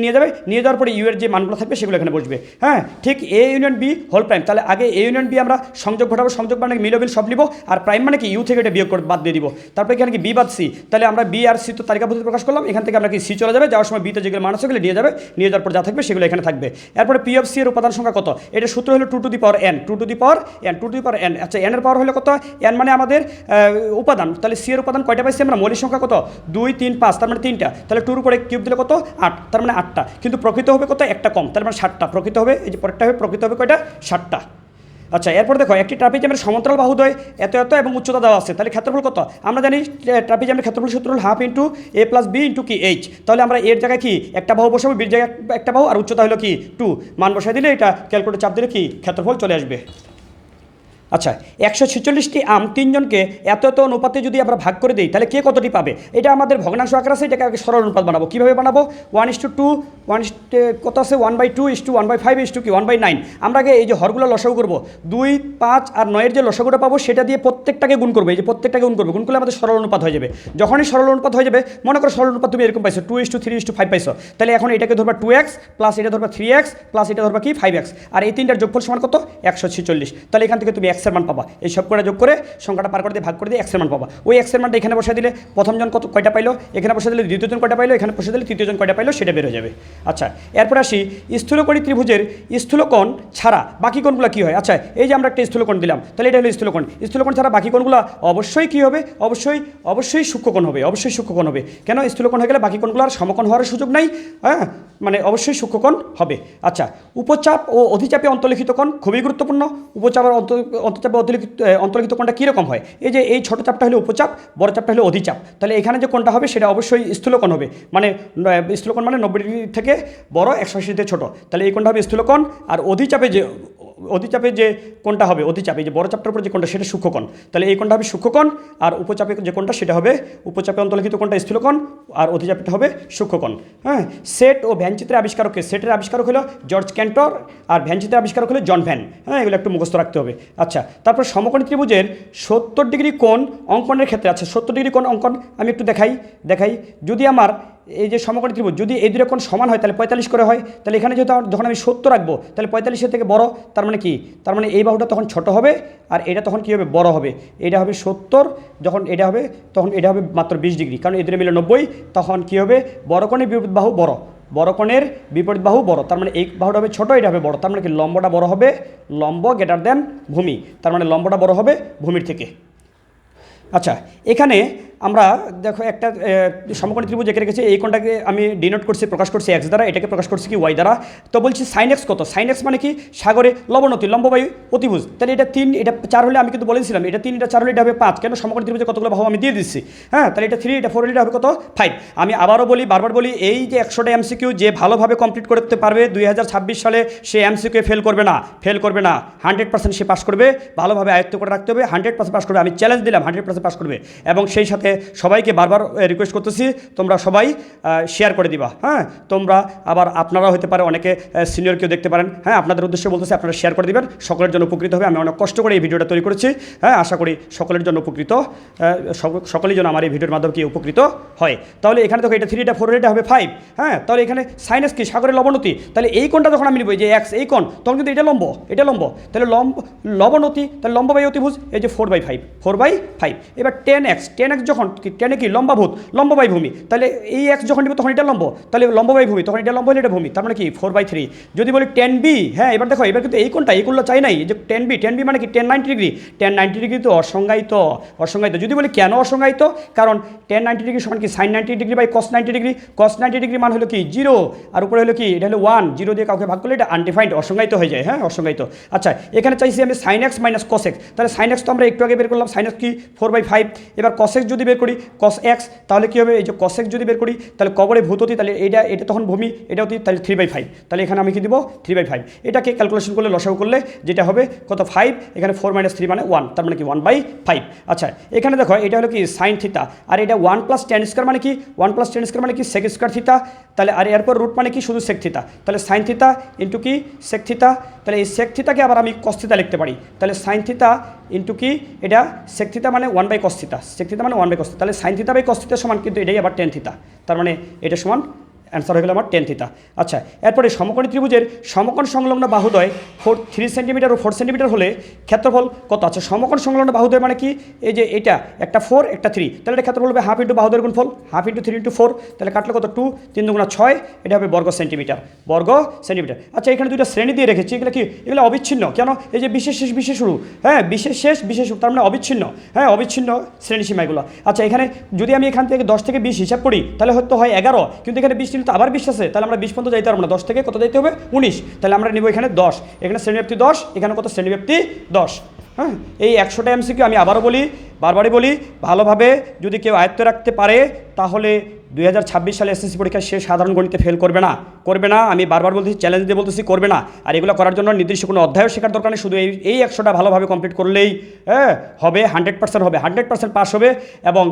নিয়ে যাওয়ার পরে ইউ এর যে মানগুলো থাকবে সেগুলো এখানে বসবে। হ্যাঁ, ঠিক A union B whole prime, তাহলে আগে A ইউনিয়ন B আমরা সংযোগ ঘটাবো, সংযোগ মানে মিলবিল সব নিব, আর প্রাইম মানে কি ইউ থেকে এটা বিয়োগ করে বাদ দিয়ে দিব। তারপরে এখানে কি B বাদ C, তাহলে আমরা B আর C তো তালিকা পদ্ধতি প্রকাশ করলাম, এখান থেকে আমরা কি C চলে যাবে, যাওয়ার সময় B তে যেগুলো মান আছে সেগুলো নিয়ে যাওয়ার পর যা থাকবে সেগুলো এখানে থাকবে। এরপরে P অফ C এর উপাদান সংখ্যা কত? এটা সূত্র হলো 2 টু দি পাওয়ার n। আচ্ছা, n এর পাওয়ার হলো কত? n মানে আমাদের উপাদান, তাহলে C এর উপাদান কয়টা পাইছি আমরা? মৌলিক সংখ্যা কত? 2, 3, 5, তার মানে 3টা, তাহলে 2 এর উপরে কিউব দিলে কত? 8, তার মানে 8টা। কিন্তু প্রকৃত হবে কত? একটা কম, তার মানে 7টা। প্রকৃত হবে, এই যে পরেরটা হবে, প্রকৃত হবে কয়টা? 7টা। আচ্ছা, এরপর দেখো, একটি ট্রাপিজামের সমান্তরাল বাহুদ্বয় এত এবং উচ্চতা দেওয়া আছে, তাহলে ক্ষেত্রফল কত? আমরা জানি ট্রাপিজামের ক্ষেত্রফল সূত্র হল ½ × a + b × কি h। তাহলে আমরা এর জায়গায় কি একটা বাহু বসাবো, বির জায়গায় একটা বাহু, আর উচ্চতা হলো কি 2। মান বসাই দিলে এটা ক্যালকুলেটর চাপ দিলে কি ক্ষেত্রফল চলে আসবে। আচ্ছা, 146টি আম 3 জনকে এত অনুপাতে যদি আমরা ভাগ করে দিই, তাহলে কে কতটি পাবে? এটা আমাদের ভগ্নাংশ আকার আছে, এটাকে আগে সরল অনুপাত বানাবো। কীভাবে বানাবো? 1:2, কত আছে? 1/2 1/5 কি 1/9। আমরা আগে এই যে হরগুলো লসাগু করবো, 2, 5 আর 9-এর যে লসাগুটা পাবো সেটা দিয়ে প্রত্যেকটাকে গুণ করবে। এই যে প্রত্যেকটাকে গুণ করবে, গুণ করলে আমাদের সরল অনুপাত হয়ে যাবে। যখনই সরল অনুপাত হয়ে যাবে, মনে করো সরল অনুপাত তুমি এরকম পাইছো 2:3:5 পাইছো, তাহলে এখন এটাকে ধরবা 2x প্লাস এটা ধরবা 3x প্লাস এটা ধরবা কি 5x, আর এই তিনটার যোগফল সমান কত? 146। তাহলে এখান থেকে তুমি x এর মান পাবা, এই সব করে যোগ করে সংখ্যাটা পার করে দিয়ে ভাগ করে দিয়ে x এর মান পাবা। ওই x এর মানটা এখানে বসে দিলে প্রথম জন কয়টা পাইলো, এখানে বসে দিলে দ্বিতীয় জন কয়টা পাইলো, এখানে বসে দিলে তৃতীয় জন কয়টা পাইলো সেটা বের হয়ে যাবে। আচ্ছা, এরপর আসি স্থূলকোণী ত্রিভুজের স্থূলকোণ ছাড়া বাকি কোণগুলো কী হয়? আচ্ছা, এই যে আমরা একটা স্থূলকোণ দিলাম, তাহলে এটা হলো স্থূলকোণ ছাড়া বাকি কোণগুলো অবশ্যই কী হবে? অবশ্যই সূক্ষ্মকোণ হবে, কেন? স্থূলকোণ হয়ে গেলে বাকি কোণগুলো আর সমকোণ হওয়ার সুযোগ নাই। হ্যাঁ, মানে অবশ্যই সূক্ষ্মকোণ হবে। আচ্ছা, উপচাপ ও অধিচাপে অন্তর্লিখিত কোণ খুবই গুরুত্বপূর্ণ। উপচাপ আর অন্তর্চাপে অন্তর্লিখিত কোণটা কীরকম হয়? এই যে এই ছোটো চাপটা হলো উপচাপ, বড় চাপটা হলো অধিচাপ। তাহলে এখানে যে কোণটা হবে সেটা অবশ্যই স্থূলকোণ হবে, মানে স্থূলকোণ মানে 90 ডিগ্রি থেকে বড়, 180 ডিগ্রি ছোটো। তাহলে এই কোণটা হবে স্থূলকোণ। আর অধিচাপে যে কোণটা হবে, অধিচাপে যে বড় চাপটার উপর যে কোণটা সেটা সূক্ষ্মকোণ। তাহলে এই কোণটা হবে সূক্ষ্মকোণ, আর উপচাপে যে কোণটা সেটা হবে, উপচাপে অন্তর্লিখিত কোণটা স্থূলকোণ, আর অধিচাপটা হবে সূক্ষ্মকোণ। হ্যাঁ, সেট ও ভ্যান চিত্রের আবিষ্কারককে, সেটের আবিষ্কারক হলো জর্জ ক্যান্টর, আর ভ্যান চিত্রের আবিষ্কারক হলো জন ভ্যান। হ্যাঁ, এগুলো একটু মুখস্থ রাখতে হবে। আচ্ছা, তারপর সমকোণী ত্রিভুজের 70 ডিগ্রি কোণ অঙ্কনের ক্ষেত্রে, আচ্ছা 70 ডিগ্রি কোণ অঙ্কন আমি একটু দেখাই। যদি আমার এই যে সমকোণী ত্রিভুজ যদি এই দুটো কোণ সমান হয় তাহলে 45 করে হয়। তাহলে এখানে যেহেতু যখন আমি 70 রাখবো তাহলে 45-এর থেকে বড়, তার মানে কি? তার মানে এই বাহুটা তখন ছোট হবে, আর এটা তখন কী হবে? বড় হবে। এটা হবে 70, যখন এটা হবে তখন এটা হবে মাত্র 20 ডিগ্রি, কারণ এদের মিলে 90। তখন কী হবে? বড় কোণের বিপরীত বাহু বড়, বড় কোণের বিপরীত বাহু বড়, তার মানে এই বাহুটা হবে ছোটো, এটা হবে বড়। তার মানে কি? লম্বটা বড় হবে, লম্ব গ্রেটার দেন ভূমি, তার মানে লম্বটা বড় হবে ভূমির থেকে। আচ্ছা, এখানে আমরা দেখো একটা সমকোণী ত্রিভুজ এঁকে রেখেছি। এই কোণটাকে আমি ডিনোট করছি, প্রকাশ করছি এক্স দ্বারা, এটাকে প্রকাশ করছি কি ওয়াই দ্বারা। তো বলছি সাইন এক্স কত? সাইন এক্স মানে কি? সাগরে লবণতি, লম্ববায়ু অতিভুজ। তাহলে এটা 3, এটা 4 হলে আমি কিন্তু বলেছিলাম এটা 3, এটা 4 হলে এটা হবে 5। কেন? সমকোণী ত্রিভুজে কতগুলো বাহু আমি দিয়ে দিচ্ছি। হ্যাঁ, তাহলে এটা 3, এটা 4 হলে এটা হবে কত? 5। আমি আবারও বলি, বারবার বলি, এই যে 100টা এমসিকিউ যে ভালোভাবে কমপ্লিট করতে পারবে 2026 সালে, সে এমসিকিউ ফেল করবে না, 100% সে পাস করবে। ভালোভাবে আয়ত্ত করে রাখতে হবে, 100% পাস করবে। আমি চ্যালেঞ্জ দিলাম 100% পাস করবে। এবং সেই সাথে সবাইকে বারবার রিকোয়েস্ট করতেছি তোমরা সবাই শেয়ার করে দিবা। হ্যাঁ, তোমরা আবার আপনারা হতে পারে অনেকে সিনিয়র কেউ দেখতে পারেন। হ্যাঁ, আপনাদের উদ্দেশ্যে বলতেছি আপনারা শেয়ার করে দিবেন, সকলের জন্য উপকৃত হবে। আমি অনেক কষ্ট করে এই ভিডিওটা তৈরি করেছি। হ্যাঁ, আশা করি সকলের জন্য উপকৃত, সকলেই যেন আমার এই ভিডিওর মাধ্যমে কি উপকৃত হয়। তাহলে এখানে দেখো এটা 3, এটা 4, এটা হবে 5। হ্যাঁ, তাহলে এখানে সাইনাস কি? সাগরের লবণতি। তাহলে এই কোণটা যখন আমি নিব, যে এক্স এই কোণ, তখন কিন্তু এটা লম্ব, তাহলে লবণতি, তাহলে লম্ববায়ু অতিভুজ, এই যে 4/5। এবার 10x যখন 10 কি? লম্ববায়ু ভূমি। তাহলে এই এক্স যখন নিব তখন এটা লম্ব, তাহলে লম্ববায়ু ভূমি, তখন এটা লম্ব হলে এটা ভূমি, তার মানে কি? 4/3। যদি বলি 10b, হ্যাঁ এবার দেখো, এবার কিন্তু এই কোণটা, এই কোণটা চাই নাই, যে 10b মানে কি? 1090 ডিগ্রি। 1090 ডিগ্রি তো অসংজ্ঞায়িত। যদি বলি কেন অসংজ্ঞায়িত? কারণ 1090 ডিগ্রি সমান কি? sin 90 degree by cos 90 degree. cos 90 degree মান হলো কি? 0, আর উপরে হলো কি? এটা হলো 1। 0 দিয়ে কাউকে ভাগ করলে এটা আনডিফাইন্ড, অসংজ্ঞায়িত হয়ে যায়। হ্যাঁ, অসংজ্ঞায়িত। আচ্ছা, এখানে চাইছি আমি sin x minus cos x। তাহলে sin x তো আমরা একটু আগে বের করলাম, sin x কি? 4/5। এবার cos x যদি বের করি, cos x, তাহলে কী হবে? এই যে cos x যদি বের করি, তাহলে কবরে ভূততি, তাহলে এটা তখন ভূমি, এটা অতি, তাহলে 3/5। তাহলে এখানে আমি কি দিব? 3/5। এটাকে ক্যালকুলেশন করলে, লসাগু করলে যেটা হবে কত? 5। এখানে 4 - 3 মানে 1, তার মানে কি? 1/5। আচ্ছা, এখানে দেখো এটা হলো কি? সাইন থিতা, আর এটা 1 + tan স্কয়ার মানে কি? 1 + tan স্কয়ার মানে কি? sec স্কয়ার থিতা। তাহলে আর এরপর রুট মানে কি? শুধু sec থিতা। তাহলে সাইন থিতা ইন্টু কি? sec থিতা। তাহলে এই sec থিতাকে আবার আমি cos থিতা লিখতে পারি। তাহলে সাইন থিতা ইন্টু কি? এটা sec থিতা মানে 1/cos থিতা। sec থিতা মানে 1/cos থিতা। তাহলে সাইন থিতা বাই cos থিতা সমান কিন্তু এটাই আবার tan থিতা। তার মানে এটা সমান অ্যান্সার হয়ে গেল আমার tan থিতা। আচ্ছা, এরপরে সমকোণী ত্রিভুজের সমকোণ সংলগ্ন বাহুদ্বয় 3 সেন্টিমিটার ও 4 সেন্টিমিটার হলে ক্ষেত্রফল কত? আছে সমকোণ সংলগ্ন বাহুদ্বয় মানে কি? এই যে এটা একটা 4, একটা 3, তাহলে এটা ক্ষেত্রফল হবে হাফ ইন্টু বাহুদ্বয়ের গুণফল, হাফ ইন্টু 3 ইন্টু 4। তাহলে কাটলে কত? 2, 3 × 6, এটা হবে বর্গ সেন্টিমিটার। আচ্ছা, এখানে দুইটা শ্রেণী দিয়ে রেখেছি, এগুলো কি? এগুলো অবিচ্ছিন্ন। কেন? এই যে বিশেষ শেষ, বিশেষ শুরু। হ্যাঁ, বিশেষ শেষ, বিশেষ শুরু, তার মানে অবিচ্ছিন্ন। হ্যাঁ, অবিচ্ছিন্ন শ্রেণীসীমা এগুলো। আচ্ছা, এখানে যদি আমি এখান থেকে 10 থেকে 20 হিসাব করি তাহলে হয়তো হয় 11, কিন্তু এখানে 20 তো আবার 20 আছে, তাহলে আমরা 20 পর্যন্ত যাইতে পারবো না। 10 থেকে কত যাইতে হবে? 19। তাহলে আমরা নিব এখানে 10। এখানে শ্রেণীব্যাপ্তি 10, এখানে কত? শ্রেণীব্যাপ্তি 10। হ্যাঁ, এই 100টা এমসিকিউ আমি আবারও বলি, বারবারই বলি, ভালোভাবে যদি কেউ আয়ত্ত রাখতে পারে তাহলে 2026 সালে এসএসসি পরীক্ষায় সে সাধারণ গণিতে ফেল করবে না। আমি বারবার বলতেছি, চ্যালেঞ্জ দিয়ে বলতেছি, করবে না। আর এগুলো করার জন্য নির্দিষ্ট কোনো অধ্যায়ও শেখার দরকার নেই, শুধু এই 100টা ভালোভাবে কমপ্লিট করলেই হবে, 100% হবে, 100% পাস হবে। এবং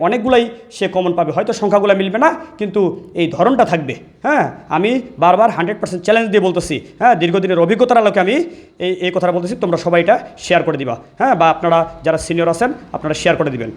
অনেকগুলাই সে কমন পাবে, হয়তো সংখ্যাগুলো মিলবে না, কিন্তু এই ধরনটা থাকবে। হ্যাঁ, আমি বারবার 100% চ্যালেঞ্জ দিয়ে বলতেছি। হ্যাঁ, দীর্ঘদিনের অভিজ্ঞতার আলোকে আমি এই কথাটা বলতেছি, তোমরা সবাই এটা শেয়ার করে দিবা। হ্যাঁ, বা আপনারা যারা সিনিয়র আছেন আপনারা শেয়ার করে দিবেন।